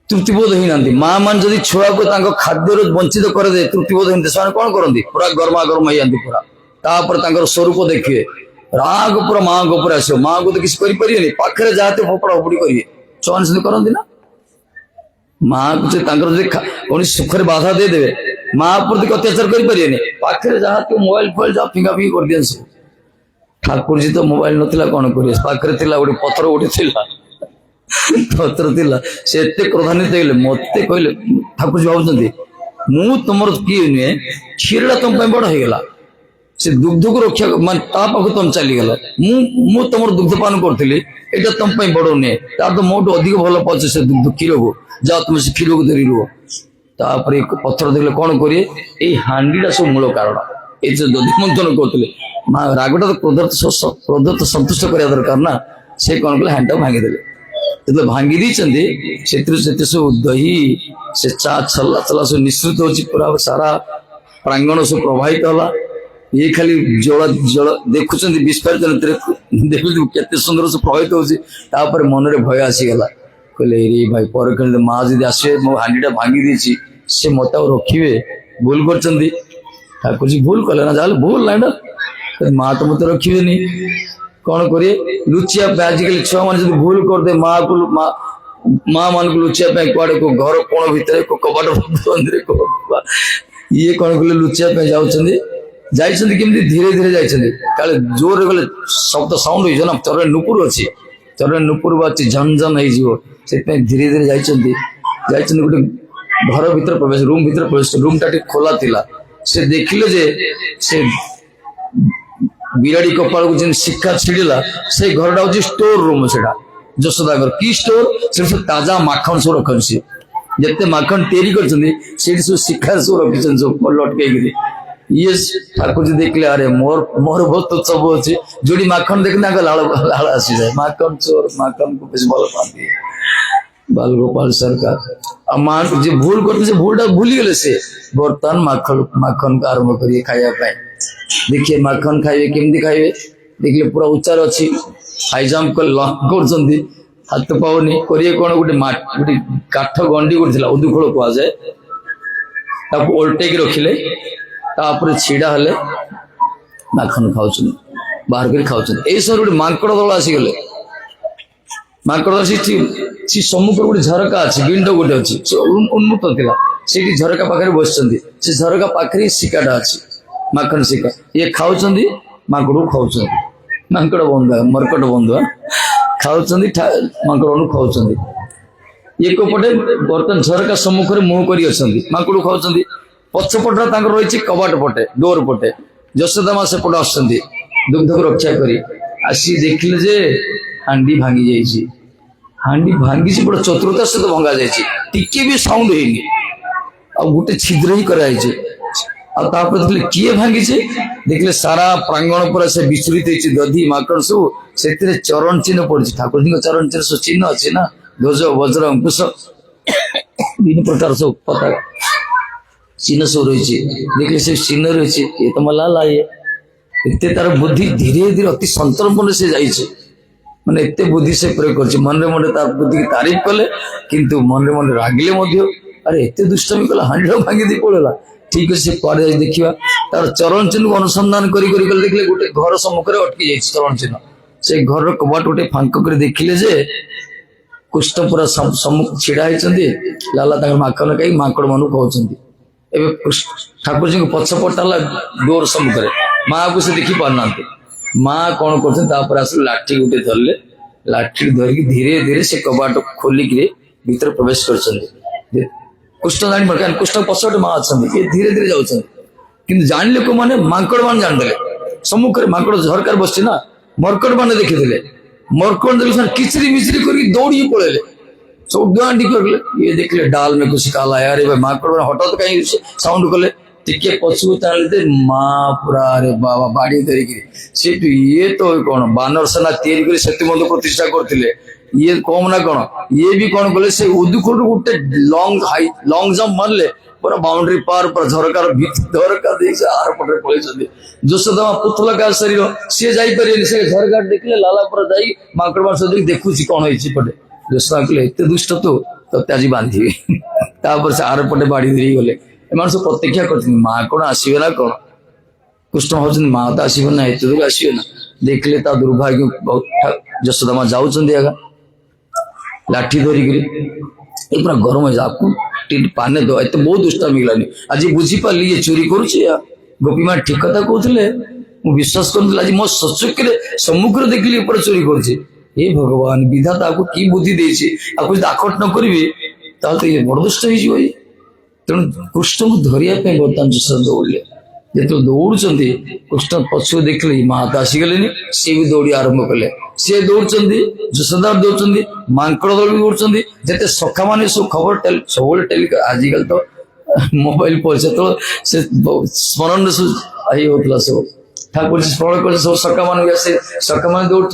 तृप्तिबोध ही ना माँ मान जदि छुआ को खाद्य वंचित कर दे तृप्तिबोध ही से कौन करती पूरा गर्मा गर्म ही जाती पूरा तापर स्वरूप देखिए राग पूरा माँ को पूरा आस माँ को तो किसी करें पाखे जहाँ फोपड़ा फोपड़ी करेंगे चौन से करती ना माँ को कौन सुख बाधा देदेवे माँ प्रति अत्याचार करें पाखे जहाँ तो मोबाइल फोबाइल जहाँ फिंगा फिंगी कर दिया सब ठाकुर जी तो मोबाइल नथिला कौन करें पाखे गोटे पथर गोटे पथर से क्रोधान्वित होगले मत कहले ठाकुर जी भावुं मु तुम किए नुहे क्षीरटा तुम बड़ होगा से दुग्ध को रक्षा मान पाख तुम चलीगल मु तुम दुग्धपान करी ये तुम बड़ नुहे तार तो मोटू अधिक भल पाचे से दुग्ध क्षीर को जाओ तुम से क्षीर को धरी रुह तापर पथर देखले कौन करिए ये हांडीटा सब मूल कारण ये दधिमंथन करते माँ रागटा तो क्रोध तो संतुष्ट करने दरकार ना से कौन कले हांडा भांगीदे जो भांगी दी सब दही से चा चला चला सब निश्रित हो पूरा सारा प्रांगण सब प्रभावित होला ये खाली जल जल देखुं विस्फारित देखु केते सुंदर से प्रभावित होपर मन में भय आसीगला कहले रे भाई पर कहते माँ जी आसवे मो हांडीटा भांगी दी सी मत रखिए भूल कर ठाकुर जी भूल कले ना जहाँ भूल ना माँ तो मत रखिए कौन करिए लुचिया पे आजिकल छुआ मान जब भूल कर दे माँ को माँ मान को लुचिया पे कुआड़े को घर कोण भितर को कबाट बंद को ये कौन कले लुचिया पे जाउछन्दी जाइछन्दी केमती धीरे धीरे जाइछन्दी काले जोर गले शब्द साउंड होइछ ना चरण नुपुर अछि चरण नुपुर बाची झनझन होई जिवो से पे धीरे धीरे जाइछन्दी जाइछन्दी गुटे घर भीतर प्रवेश रूम टाटी खोला थिला से देखिले जे से बिराड़ी कपाल को जेन शिक्षा छिड़िला से घरटा होची स्टोर रूम सेटा जसोदागर की स्टोर सिर्फ ताजा माखन सब रखन से जत्ते माखन तैयारी करछन्दी सेठी सब शिक्षा सब रखिछन सब लटके गिरी ये ठाकुर जी देखले अरे मोर मोर बहुत सब अछि जोड़ी माखन देखना का लाल लाल आसी जाए माखन चोर माखन को बेस भल पाती बाल गोपाल सरकार अमान जे भूल करते से भूलटा भूली गेले से बर्तन माखन माखन का आरंभ करिए खाया पाए देखिए माखन खाइबे केमती खाइबे देखले पूरा उच्चार अछि हाई जंप कर करछन्ती हाथ पाउनी करिए कोन गुटे गुटे काठ गंडी करथिला उदुखोळ कोआ जाए ताको ओल्टे की रखिले तापर छिड़ा हले माखन खाउछन बाहर कर खाउछन ए सर गुटे मांकड़ दल आसी गेले मांकड़ आसी सी सम्मुख गोटे झरका अच्छी विंडो गोटे अच्छी उन्मुक्त थिला सेठी झरका पाखरे बसचंदी से झरका पाखरे शिकाटा अच्छी माखन शिका ये खाउचंदी मांकड़ खाउचंदी मांकड़ बंधु मरकट बंधु खाउचंदी मांकड़ खाउचंदी एक पटे बर्तन झरका सम्मुख रे मुह करी अछंदी मांकड़ खाउचंदी पछपटा तांकर रहिछि कबाट पटे डोर पटे जसोदा मा से पटे आछंदी दुग्ध को रक्षा करी आसी देखिले जे हांडी भांगी जाइछि हांडी भांगी से बड़ा चतुरता से तो भंगा जाइछि टिके भी साउंड हेनी आ गुटे छिद्र ही कराइ छै आ तापर देखले किए भांगी छै देखले सारा प्रांगण पर से विचलित होइछि दधी माकड़ सब सेतिरे चरण चिन्ह पड़छि ठाकुर जी को चरण चिन्ह सब चिन्ह अछि ना ध्वज वज्र अंकुश विभिन्न प्रकार सब पता चिन्ह सब रही देखले से चिन्ह रही ये तो मला लाए इतने तार बुद्धि धीरे धीरे अति संतर्पण से जाइए माने एते बुद्धि से प्रयोग कर मन रे मन तार बुद्धि की तारीफ कले किंतु मन रे मन रागिले मध्य अरे एते दुष्टमी कला हांडी भांगी दी पड़ेला ठीक है से पर देखिबा तार चरण चिन्ह अनुसंधान करी करी कल देखले गोटे घर सम्मुख रे अटकी जाई चरण चिन्ह से घर रो कबाट गोटे फांक करे देखिले जे कुष्ठ पूरा सम्मुख छिड़ा होइचंदी लाला तांगर माखन कई माकड़ मानु कहउचंदी एबे ठाकुर जी को पछपटाला डोर सम्मुख रे मां को से देखि पारना माँ कौन कर लाठी गुटे धरले लाठी धरिकी धीरे धीरे से कबाट खोलिक भीतर प्रवेश कर कुष्ठ जानी कुष्ठ पछटे माँ अच्छा धीरे धीरे जाऊँ कि जान लोक मैंने मांकड़ मान जानदे सम्मुख मांकड़ झरकार बस ना मरकट मैंने देखीदे मरकट देख किचरी मिचरी कर दौड़ी पड़े सब गांडी कर ये देखले डाल में कुछ काला यार मांकड़ हठात कहीं साउंड कले टिके पछू ताले माँ पूरा अरे बाबा बाड़ी धरिकी से ये तो कौन बानर सेना तैयारी कर सेतु बंध प्रतिष्ठा करथिले ये कम ना कौन ये भी कौन कले से उदुखोट गोटे लॉन्ग जंप मारले पूरा बाउंड्री पार पर झरकार झरका दे आर पटे पळेछन्ती जसोदा पुतला का शरीर से जाई परिले से झरकार देखले लाला पर जाई माकड़ मार से देखुची कौन होइछि पटे जसोदा कहले एते दुष्ट तो त्याजी बांधी तापर से आर पटे बाड़ी धरी गले एमान सब प्रतीक्षा करछन मां कोन आसीबे ना कोन कृष्ण होछन मां त आसीबे ना एते दूर आसीबे ना देखले ता दुर्भाग्य जसोदा मां जाउछन आगा लाठी धरी गिरी ए पूरा गरम है आपको टिट पाने दो एते बहुत दुष्टा मिगलानी आज बुझी पाली ये चोरी करूची गोपी मां ठीक कथा कहथले मु विश्वास करथले आज मो सचुक रे सम्मुख रे देखली ऊपर चोरी करछी हे भगवान विधाता को की बुद्धि देछि आपको दाखट न करबे ताल तो ये बड़ दुष्ट होई जई तेणु कृष्ण को धरिया बर्तमान जसोदा दौड़े जो दौड़ कृष्ण पछु देखले माँ तो आसीगले सी भी दौड़ी आरंभ कले सी दौड़ जसोदा दौड़ मांकड़ दल भी दौड़ जिते सखा मान सब खबर सब टेली आजिकल तो मोबाइल पैसा तो से स्मरण होता सब ठाकुर स्मरण कर सब सखा मान सखा मान दौड़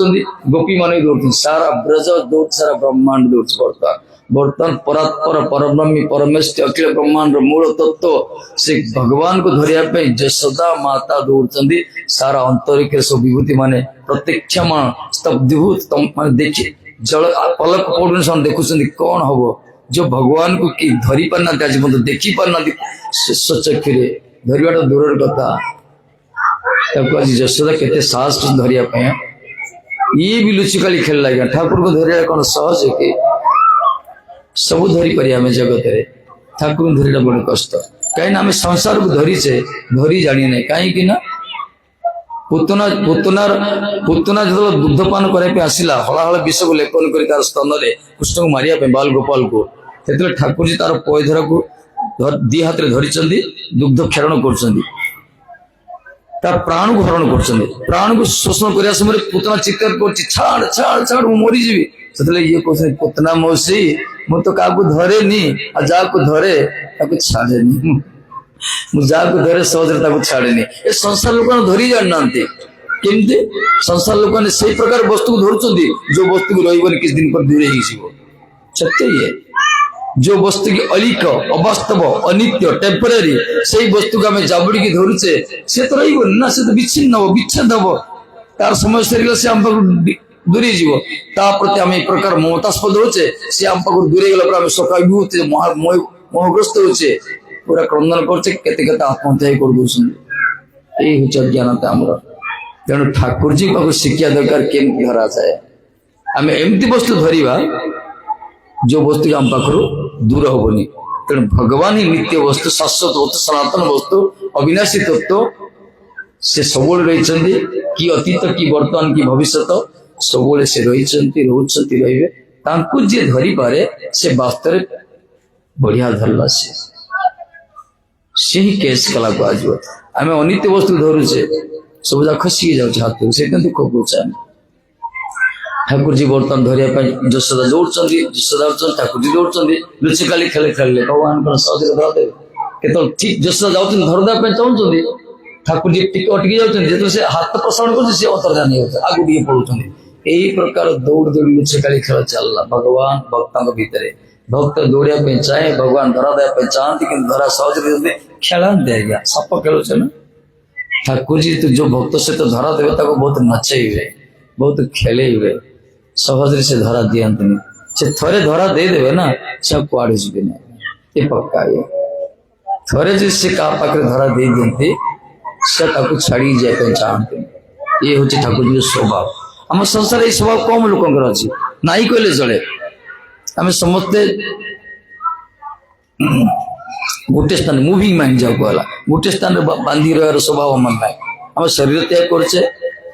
गोपी मान दौड़ सारा ब्रज दौड़ सारा ब्रह्मांड दौड़ बर्तमान बर्तमान परात्पर परब्रह्मी परमेश्वर अखिल ब्रह्मांड मूल तत्व से भगवान को धरिया जसोदा माता दौड़ सारा अंतरिक सब विभूति माने प्रत्यक्षमान स्तब्धभूत माने देखिए जल पलक पड़ुन देखुं कौन हम जो भगवान को कि धरी पारना आज मतलब देखी पारना चक्षु धरवा दूर कथा आज जसोदा केते साहस धरिया ये भी लुचिकाली खेल लगे ठाकुर को धरिया कौन सहज है कि सब धरी पारि आम जगत रे ठाकुर धरिया बड़ कष्ट कहीं आम संसार को धरीचे धरी जानी ना कहीं ना पुतना पुतनार पुतना जो दुग्धपान करने आसला हला हला विष को लेपन कर तार स्तन में कृष्ण को मारिया बाल गोपाल को ठाकुर जी तार पयधर को दी हाथ में धरी दुग्ध क्षरण कर प्राण को हरण कर प्राण को शोषण करने समय पुतना चित्कार कर छाड़ छाड़ छाड़ मु मरीजी से ये कहते पुतना मौसी मु तो क्या धरे नी जहाँ को धरे छाड़े जहाँ को धरे सहज छाड़े नी ए संसार लोक धरी जाना केमती संसार लोक से प्रकार वस्तु को धरुंच जो वस्तु को रही किसी दिन पर दूरे सत्य ये जो वस्तु की अलिक अवास्तव अनित्य टेम्पररी से वस्तु को आम जाबड़ी की धरुचे सी तो रहा से तो विच्छिन्न हम विच्छेद हम तार समय सरीगला से आम दूरे प्रति आम एक प्रकार ममतास्पद होचे सी आम पाख दूरे गला सका होचे मोहग्रस्त होचे पूरा क्रंदन करते आत्महत्या कर अज्ञानता आमर तेणु ठाकुर जी पाख शिक्षा दरकार केमती धरा जाए आम एमती वस्तु धरिबा जो वस्तु आम पाखर दूर हेनी तेणु भगवान ही नित्य वस्तु शाश्वत वस्तु सनातन वस्तु अविनाशी तत्व से सब रही कि अतीत कि वर्तमान कि भविष्य सब से रही रे जी धरी पारे से वास्तव बढ़िया धरला से ही केस कला को आज आम अनित्य वस्तु धरुचे सब जा खसिक जाऊे हाथ से दुख पाचे ठाकुर जी बर्तमान धरिया यशोदा दौड़ यशोदा ठाकुर जी दौड़ लुचिकाली खेले खेलले भगवान सहज धरा देवे केत ठीक यशोदा जाऊँ धरदा चाहते ठाकुर जी अटकी जाते से हाथ प्रसारण कर अंतर्धान आगू टे पड़ुं यही प्रकार दौड़ दौड़ लुचिकाली खेल चलला भगवान भक्तों भितर भक्त दौड़ा चाहे भगवान धरा देवा चाहती कि धरा सहज खेलाते आज्ञा साप खेलुचे ना ठाकुर जी तो जो भक्त सहित धरा देवे बहुत नचेबे बहुत खेलेबे सहज से धरा दियंतनी से थरे धरा देदेवे ना से कुआड़े जी ना ये पक्का ये थरे जो से क्या पाखे धरा दे दियंती से छाड़ी जाए चाहते ये हूँ ठाकुर जी स्वभाव आम संसार ये स्वभाव कम लोकर अच्छी नाई कहले चले आम समस्ते गोटे स्थान मुविंग माइंड जाओ कहला गोटे स्थान बांधी रहार स्वभाव आम ना आम शरीर त्याग करचे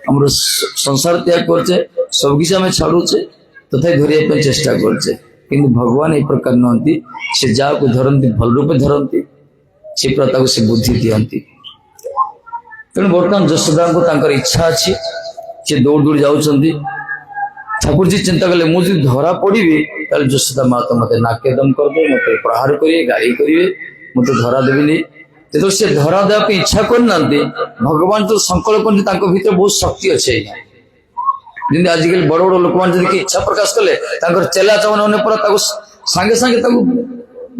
आम संसार त्याग करचे सबकिछ आम छाड़ुचे तथा धरिया चेष्टा करचे किंतु भगवान एक प्रकार नहंती से जहाँ को धरती भल रूपे धरती से प्रकार से बुद्धि दियंती तेणु बर्तमान यशोदा को इच्छा अच्छी से दौड़ दौड़ जाऊँगी ठाकुर जी चिंता कले मुझे धरा पड़ी यशोदा माँ तो मत नाकेदम करदे मत प्रहार करेंगे गाड़ी करेंगे मत धरा देवी जो से धरा देवाई इच्छा करना भगवान तो संकल्प कर बहुत शक्ति अच्छे जमी आजिकल बड़ बड़ लोक मैंने इच्छा प्रकाश कले चेला चावन पूरा सांगे सांगे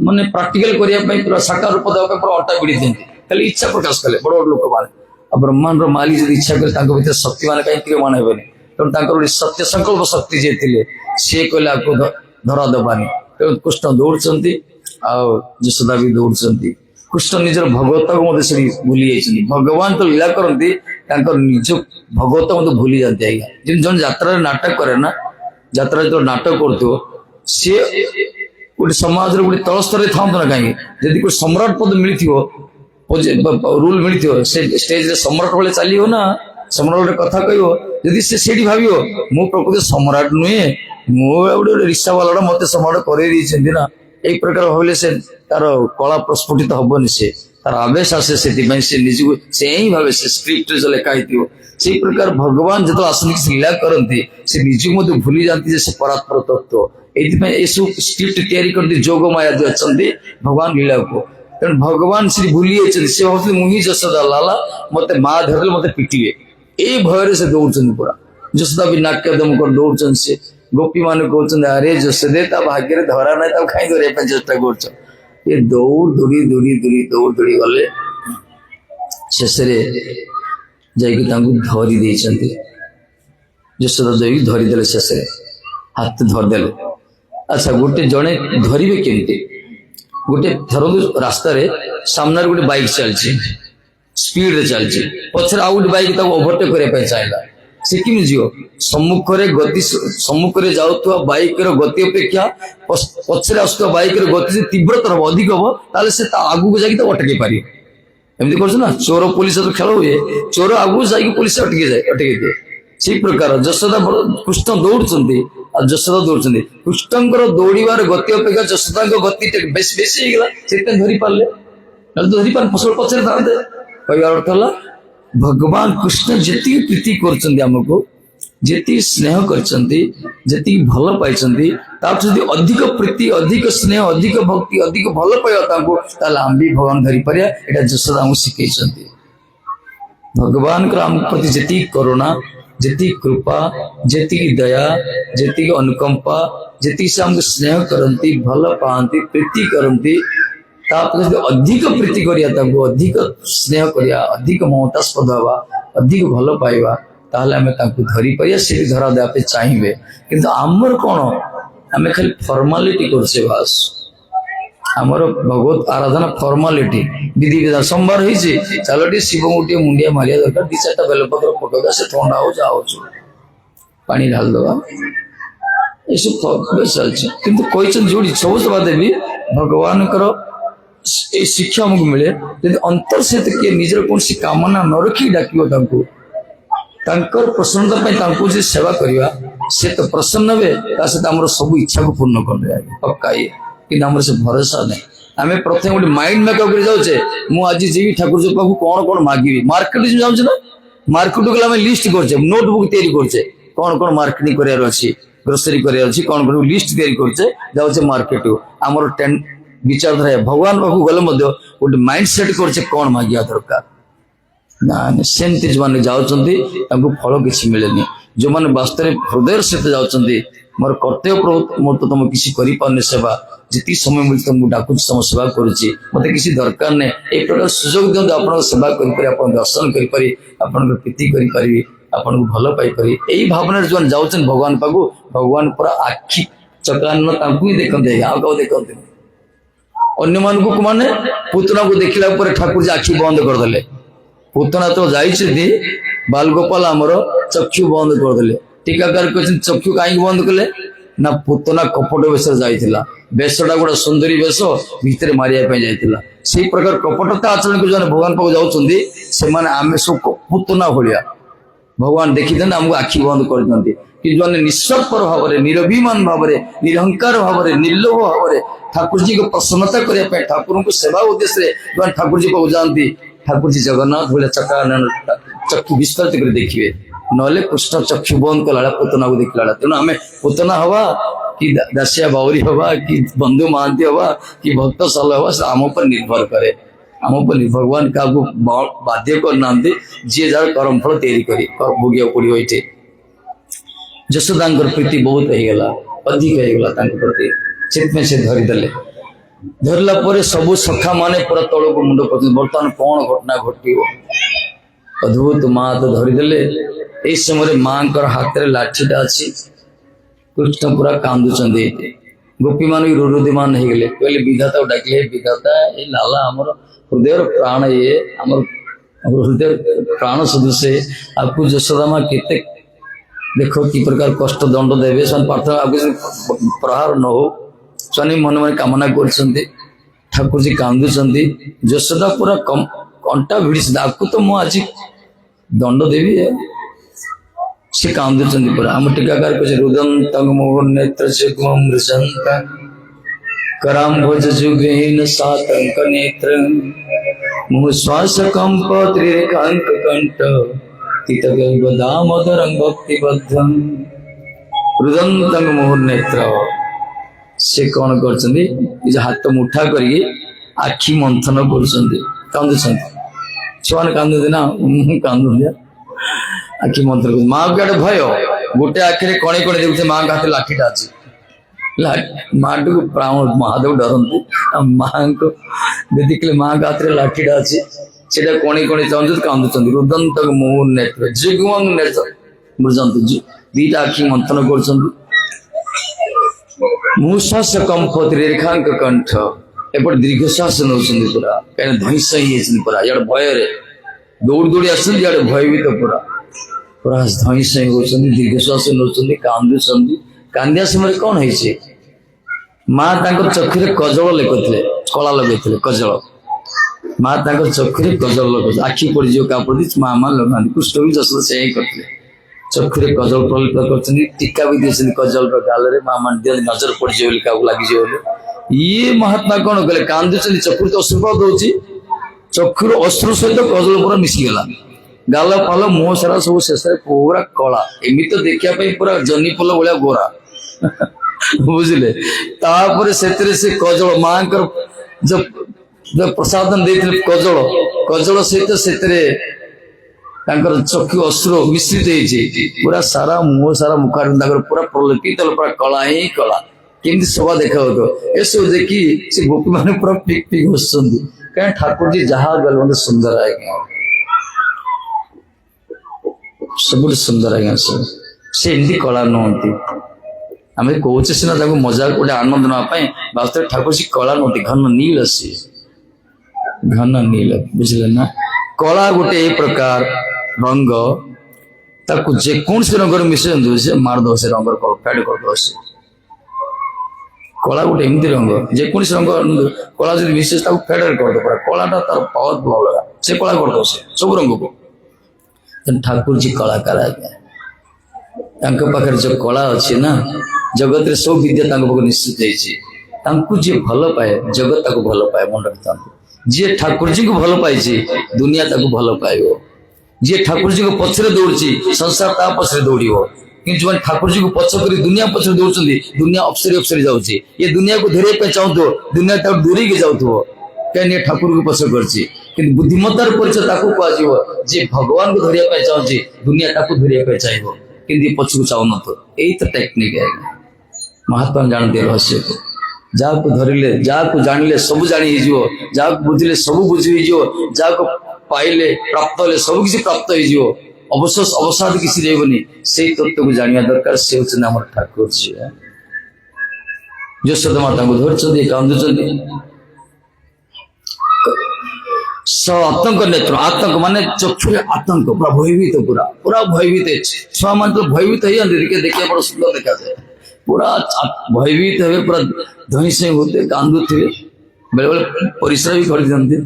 माने प्राक्टिकल करने पूरा साकार रूप देवाई पूरा अंटा भिड़ी दिखती खाली इच्छा प्रकाश कले बड़ बड़ लोक मैंने ब्रह्मांड मालिक जो इच्छा कले भर शक्ति मैंने कहीं मान हेनी तेणु सत्य संकल्प शक्ति जी थे सी कहले आपको धरा देवानी तेणु कृष्ण दौड़ यशोदा भी दौड़ कृष्ण निजर भगवत को मत भूली जाइए भगवान तो लीला करती निज भगवत मत भूली जाती आज्ञा जन यात्रा नाटक करे ना यात्रा जो नाटक कर सी गोटे समाज गोटे तल स्तर था ना कहीं जदि कोई सम्राट पद मिली रूल मिली स्टेज सम्राट वाले चलो ना सम्राट गोटे कथा कह जदि से भाव मु प्रकृति सम्राट नुहे मुझे रिक्शा वाला मत सम्राट कर ना एक प्रकार भाविले से तार कला प्रस्फुटित हेनी से तार आवेश आसे से निजक से ही भावे से स्क्रिप्ट जो लिखाई से प्रकार भगवान जो आसन किसी लीला करती से निजक मत भूली जाती से परात्पर तत्व ये सब स्क्रिप्ट तैयारी करती जोग माया जो अच्छा भगवान लीला को तेणु भगवान श्री भूली सी भाव मुझे यशोदा लाला मत माँ धरले मत पिटे ये भय से दौड़ पूरा यशोदा भी नाक्यदम कर दौड़ से गोपी मान कहते अरे यशोदे भाग्य धरा ना कहीं धरने चेष्टा कर दौड़ दौड़ी दौड़ी दौड़ी दौड़ दौड़ी गले शेष धरी यशोदा देवी धरीदे शेष हाथ धरदे अच्छा गोटे जड़े धरवे केमती गोटे थर रास्तार सामने गोटे बाइक चलती स्पीड रे चलती पचर आउ गोटे बाइक ओभरटेक करने चाहिए से किमी जीव सम्मुखरे गति सम्मुखरे जाउथवा बाइक रो गति अपेक्षा पछरे आसुवा बाइक रो गति से तीव्रतर अधिक हम ताले से आगु को जाके तो अटके पारि एमती कर ना चोर पुलिस तो खेल हुए चोर आगु जाके पुलिस अटके दिए से प्रकार जशोदा कृष्ण दौड़ुंट जशोदा दौड़ कृष्णकर दौड़ार गति अपेक्षा जशोदा गति बेस बेसी से धरी पारे धरी पार फसल पचर था कहबार अर्थ है भगवान कृष्ण जी प्रीति करमको जी स्नेह करती भल पाई अधिक प्रीति अधिक स्नेह अधिक भक्ति अधिक भल पाइबा आम भी भगवान धरी पारे यहाँ जशोदा आमको शिखई भगवान आम प्रति जी करुणा जी कृपा जी दया जी अनुकंपा जी से आमको स्नेह करती भल पाती प्रीति करती अधिक प्रीति करिया अधिक स्नेह करिया अधिक ममतास्पद हवा अधिक भल पाइबा ताहले आमे ताकू धरी पारिया से भी धरा देबा चाहिए किंतु आमर कौन आमे खाली फॉर्मालिटी करछे बास आमर भगवत आराधना फॉर्मालिटी विधि विधान सोमवार होइछे चलो टी शिव गोटे मुंडिया मारिया दरकार दि चारटा बेलपत्र पकड़ा से ठंडा हो जाओ पानी ढाल दवा ये चलছে किंतु कहछन जोड़ी सब सभा देवी भगवान करो शिक्षा आमको मिले यदि अंतर से किए निजर कौन कामना न रखी डाक प्रसन्नता जी सेवा करवा से तो प्रसन्न हे सब इच्छा को पूर्ण कर दे पक्का ये कि से भरोसा नहीं आम प्रथम गोटे माइंड मेकअप कर जाऊे मुझे जी ठाकुर जी पाक कौन कौन मागिबी मार्केट जाऊे ना मार्केट गला लिस्ट करचे नोटबुक तैयारी करचे कौन कौन मार्केटिंग करार अच्छी ग्रोसरी करार अच्छी कौन कौन लिस्ट तैयारी करचे जाऊे मार्केट आमर विचारधारा भगवान पाक गले गोटे माइंड सेट करचे कौन मागिया दरकार ना सेमती जो मैंने जाऊँगी फल किसी मिले जो मैंने वास्तव हृदय सहित जाऊँगी मोर कर्तव्य मोर तो तुम किसी कर सेवा जी समय मिलते तुमको डाकुच तुम सेवा करुच्ची मत किसी दरकार नहीं एक प्रकार सुजोग दिखाते आप सेवा कर दर्शन कर प्रीति करी आपन को भल पाई यही भावना जो जाऊँ भगवान पाक भगवान पूरा आखि चकान ही देखते आउ क्या देखते अन्य मानक माने पुतना को देखला ठाकुर जी आखि बंद करदे पुतना तो जाइए बालगोपाल आमर चक्षु बंद करदे टीकाकार कहते चक्षु कहीं बंद कले ना पुतना कपट वेश जाइला बेशटा गोटे सुंदरी वेश भितर मारिया जाइला से प्रकार कपटता आचरण को जो भगवान पाक जाऊँगी से आम सब पुतना भाया भगवान देखी आमको आखि बंद कर कि जो निस्वार्थ भाव में निरभिमान भाव में निरहंकार भाव में निर्लोभ भाव में ठाकुर जी को प्रसन्नता करने ठाकुर को सेवा उद्देश्य जो ठाकुर जी पाक जाती ठाकुर जी जगन्नाथ बोले चक्का चक्षु विस्तारित कर देखिए नले कृष्ण चक्षु बंद कला पुतना को देखला तेणु आम पुतना हवा कि दासिया बाउरी हवा कि बंधु महांती हवा कि भक्त साल हवा आम पर निर्भर करे आम पर भगवान क्या बाध्य करना जी जार कर्म फल तैयारी कर भोगिया पड़ो ये जशोदा प्रीति बहुत होगला अधिक होगला प्रति से धरीदे धरला सबू सखा माने पूरा तल को मुंड कर बर्तमान कौन घटना घट अद्भुत माँ तो धरीदे यही समय माँ हाथ में लाठीटा अच्छी कृष्ण पूरा कांदुंट गोपी मान भी रुरुदिमान हो गले कहले विधाता डाकिले विधाता ये लाला आमर हृदय प्राण ये आम हृदय प्राण सदृश आपको जशोदा माँ केते देखो कि प्रकार कष्ट दंड देवे प्रार्थना आपको प्रहार न हो स्वामी मन मन कामना कर ठाकुर जी कांदुंट जशोदा पूरा कंटा भिड़ी आपको तो मुझे आज दंड देवी से कांदुंट पूरा आम टीकाकार कहे रुदंत मोहन नेत्र मृजंत कराम भोज जुगहीन सातंक नेत्र मुह श्वास कंप त्रिरेखांक कंठ दामोदरं भक्तिबद्धं रुदंत मोहन नेत्र से कौन कर हाथ मुठा करके आखि मंथन कर छुआ कांदे ना कांदे आखि मंथन कर माँ को भय गोटे आखिरे कणे कणे देखते माँ का हाथ लाठीटा अच्छी माँ को प्राण महादेव डरती माँ को देखिले माँ का हाथ में लाठीटा अच्छी से कणे कणे चाहते कांदुंट रुदंत मोहन नेत्र जिग्मंग नेत्र बुझाते दीटा आखि मंथन कर मुश्वास कंफ रेखांक कंठ एपट दीर्घश्वास नौ पूरा कहीं धईस ही पूरा इे भय दौड़ दौड़ी आस भयभीत पूरा ପୁରା ଧଇଁ ସଇଁ ହଉଛନ୍ତି, ଦୀର୍ଘଶ୍ୱାସ ନେଉଛନ୍ତି, କାନ୍ଦୁଛନ୍ତି। କାନ୍ଦିବା ସମୟରେ କଣ ହେଇଛି? ମା ତାଙ୍କର ଚକ୍ଷୁରେ କଜଳ ଲେଖୁଥିଲେ, କଳା ଲଗେଇଥିଲେ କଜଳ। ମା ତାଙ୍କର ଚକ୍ଷୁରେ କଜଳ ଲଗାଉଥିଲେ, ଆଖି ପଡିଯିବ କାହା ପ୍ରତି ମା ଲଗାନ୍ତି। କୃଷ୍ଣ ବି ଯଶୋଦା ସେ ହିଁ କରିଥିଲେ, ଚକ୍ଷୁରେ କଜଳ ପ୍ରଲେପ କରୁଛନ୍ତି, ଟୀକା ବି ଦେଇଛନ୍ତି କଜଳର ଗାଲରେ। ମା ମାନେ ଦିଅନ୍ତି ନଜର ପଡିଯିବ ବୋଲି, କାହାକୁ ଲାଗିଯିବ ବୋଲି। ଇଏ ମହାତ୍ମା କଣ କଲେ? କାନ୍ଦୁଛନ୍ତି, ଚକ୍ଷୁରେ ତ ଅଶ୍ରୁପାତ ହଉଛି, ଚକ୍ଷୁର ଅଶ୍ରୁ ସହିତ କଜଳ ପୁରା ମିଶିଗଲା। ଗାଲ ପାଲ ମୁହଁ ସାରା ସବୁ ଶେଷରେ ପୁରା କଳା, ଏମିତି ଦେଖିବା ପାଇଁ ପୁରା ଜହ୍ନି ଫୁଲ ଭଳିଆ ଗୋରା। ବୁଝିଲେ? ତାପରେ ସେଥିରେ ସେ କଜଳ ମାଙ୍କର ଯୋଉ ପ୍ରସାଦନ ଦେଇଥିଲେ କଜଳ ସହିତ ସେଥିରେ ତାଙ୍କର ଚକ୍ଷୁ ଅଶ୍ରୁ ମିଶ୍ରିତ ହେଇଛି। ପୁରା ସାରା ମୁହଁ ସାରା ମୁଖାରୁ ତାଙ୍କର ପୁରା ପ୍ରଲେପିତ, ପୁରା କଳା ହିଁ କଳା। କେମିତି ଶୋଭା ଦେଖାଉଥିବ। ଏସବୁ ଦେଖି ସେ ଗୋପୀ ମାନେ ପୁରା ପିକ୍ ପିକ୍ ହସୁଛନ୍ତି। କାରଣ ଠାକୁରଜୀ ଯାହା ଗଲେ ମତେ ସୁନ୍ଦର ଆଜ୍ଞା, ସବୁଠୁ ସୁନ୍ଦର ଆଜ୍ଞା। ସେ ଏମିତି କଳା ନୁହନ୍ତି। ଆମେ କହୁଛେ ସିନା ତାଙ୍କୁ ମଜାକ ଗୋଟେ ଆନନ୍ଦ ନେବା ପାଇଁ, ବାସ୍ତବରେ ଠାକୁର ସେ କଳା ନୁହନ୍ତି, ଘନ ନୀଳ। ସେ ଘନ ନୀଳ, ବୁଝିଲେ ନା? କଳା ଗୋଟେ ଏଇ ପ୍ରକାର ରଙ୍ଗ, ତାକୁ ଯେକୌଣସି ରଙ୍ଗରେ ମିଶାନ୍ତୁ ସେ ମାରିଦବ, ସେ ରଙ୍ଗର ଫେଡ୍ କରିଦବ। ସେ କଳା ଗୋଟେ ଏମିତି ରଙ୍ଗ, ଯେକୌଣସି ରଙ୍ଗ କଳା ଯଦି ମିଶେ ତାକୁ ଫେଡ୍ କରିଦବ। କଳାଟା ତାର ପାୱାରଫୁଲ୍ ଅଲଗା, ସେ କଳା କରିଦବ ସେ ସବୁ ରଙ୍ଗକୁ। ଠାକୁରଜୀ କଳାକାର ଆଜ୍ଞା। ତାଙ୍କ ପାଖରେ ଯୋଉ କଳା ଅଛି ନା, ଜଗତରେ ସବୁ ବିଦ୍ୟା ତାଙ୍କ ପାଖରେ ନିଶ୍ଚିତ ହେଇଛି। ତାଙ୍କୁ ଯିଏ ଭଲ ପାଏ, ଜଗତ ତାକୁ ଭଲ ପାଏ। ମନେ ରଖିଥାନ୍ତୁ, ଯିଏ ଠାକୁରଜୀଙ୍କୁ ଭଲ ପାଇଛି, ଦୁନିଆ ତାକୁ ଭଲ ପାଇବ। ଯିଏ ଠାକୁରଜୀଙ୍କ ପଛରେ ଦୌଡୁଛି, ସଂସାର ତା ପଛରେ ଦୌଡିବ। କିନ୍ତୁ ଯୋଉମାନେ ଠାକୁରଜୀଙ୍କୁ ପଛ କରି ଦୁନିଆ ପଛରେ ଦୌଡୁଛନ୍ତି, ଦୁନିଆ ଅପସରି ଯାଉଛି। ଏ ଦୁନିଆକୁ ଧରିବା ପାଇଁ ଚାହୁଁଥିବ, ଦୁନିଆ ତାକୁ ଦୂରେଇକି ଯାଉଥିବ, କାହିଁକି ଏ ଠାକୁରଙ୍କୁ ପଛ କରିଛି। କିନ୍ତୁ ବୁଦ୍ଧିମତାର ପରିଚୟ ତାକୁ କୁହାଯିବ, ଯିଏ ଭଗବାନଙ୍କୁ ଧରିବା ପାଇଁ ଚାହୁଁଛି, ଦୁନିଆ ତାକୁ ଧରିବା ପାଇଁ ଚାହିଁବ, କିନ୍ତୁ ଏ ପଛକୁ ଚାହୁଁନଥିବ। ଏଇ ତ ଟେକ୍ନିକ୍ ଆଜ୍ଞା। ମହାତ୍ମା ଜାଣନ୍ତି ରହସ୍ୟକୁ। ଯାହାକୁ ଧରିଲେ, ଯାହାକୁ ଜାଣିଲେ ସବୁ ଜାଣି ହେଇଯିବ, ଯାହାକୁ ବୁଝିଲେ ସବୁ ବୁଝି ହେଇଯିବ, ଯାହାକୁ ପାଇଲେ ପ୍ରାପ୍ତ ହେଲେ ସବୁ କିଛି ପ୍ରାପ୍ତ ହେଇଯିବ, ଅବସାଦ କିଛି ରହିବନି। ସେଇ ତତ୍ତ୍ୱକୁ ଜାଣିବା ଦରକାର। ସେ ହଉଛନ୍ତି ଆମର ଠାକୁରଜୀ। ଯଶୋଦା ମା ତାଙ୍କୁ ଧରିଛନ୍ତି, କାନ୍ଦୁଛନ୍ତି। ଆତଙ୍କ ନେତ୍ର, ଆତଙ୍କ ମାନେ ଚକ୍ଷୁରେ ଆତଙ୍କ, ପୁରା ଭୟଭୀତ, ପୁରା ଭୟଭୀତ। ଛୁଆ ମାନେ ତ ଭୟଭୀତ ହେଇଯାନ୍ତି, ଦେଖିବା ବଡ ସୁନ୍ଦର ଦେଖାଯାଏ। ପୁରା ଭୟଭୀତ ହେବେ, ପୁରା ଧଇଁ ସଇଁ ହଉଥିବେ, କାନ୍ଦୁଥିବେ, ବେଳେ ବେଳେ ପରିସ୍ରା ବି କରିଦିଅନ୍ତି।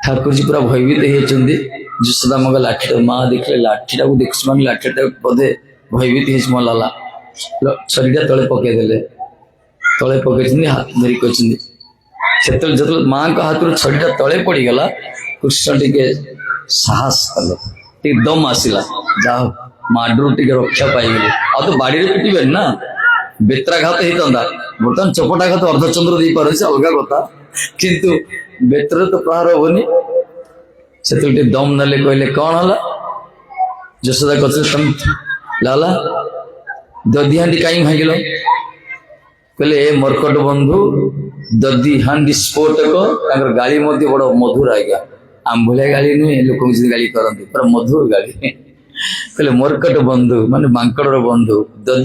ଠାକୁରଜୀ ପୁରା ଭୟଭୀତ ହେଇଛନ୍ତି। ଯଶୋଦା ମାଙ୍କ ଲାଠିଟା ମା ଦେଖିଲେ, ଲାଠିଟାକୁ ଦେଖୁଛି ମାନେ ଲାଠିଟା ବୋଧେ ଭୟଭୀତ ହେଇଛି ମୋ ଲାଲା। ଛଡିଟା ତଳେ ପକେଇଦେଲେ, ତଳେ ପକେଇଛନ୍ତି, ହାତ ଧରି କହିଛନ୍ତି। ଯେତେବେଳେ ମାଙ୍କ ହାତରୁ ଛଡିଟା ତଳେ ପଡିଗଲା, କୃଷ୍ଣ ଟିକେ ସାହସ କଲେ, ଟିକେ ଦମ ଆସିଲା। ଯାହା ମାଡରୁ ଟିକେ ରକ୍ଷା ପାଇଗଲେ। ଆଉ ତ ବାଡିରେ ପିଟିବେନି ନା, ବେତ୍ରାଘାତ ହେଇଥାନ୍ତା। ବର୍ତ୍ତମାନ ଚପଟାଘାତ ଅର୍ଦ୍ଧଚନ୍ଦ୍ର ଦେଇପାରୁଛି, ଅଲଗା କଥା, କିନ୍ତୁ ବେତ୍ରରେ ତ ପ୍ରହାର ହବନି। ସେତେବେଳେ ଟିକେ ଦମ ନେଲେ, କହିଲେ କଣ ହେଲା? ଯଶୋଦା କହିଲେ, ଲାଲା ଦଧି ହାଣ୍ଡି କାହିଁ ଭାଙ୍ଗିଲ? କହିଲେ, ଏ ମର୍କଟ ବନ୍ଧୁ, ଦଧି ହାଣ୍ଡି ସ୍ଫୋଟକ। ତାଙ୍କର ଗାଳି ମଧ୍ୟ ବଡ ମଧୁର ଆଜ୍ଞା, ଆମ୍ଭଳିଆ ଗାଳି ନୁହେଁ, ଲୋକଙ୍କୁ ଯଦି ଗାଳି କରନ୍ତି, ପୁରା ମଧୁର ଗାଳି। କହିଲେ ମର୍କଟ ବନ୍ଧୁ ମାନେ ମାଙ୍କଡର ବନ୍ଧୁ, ଦଧି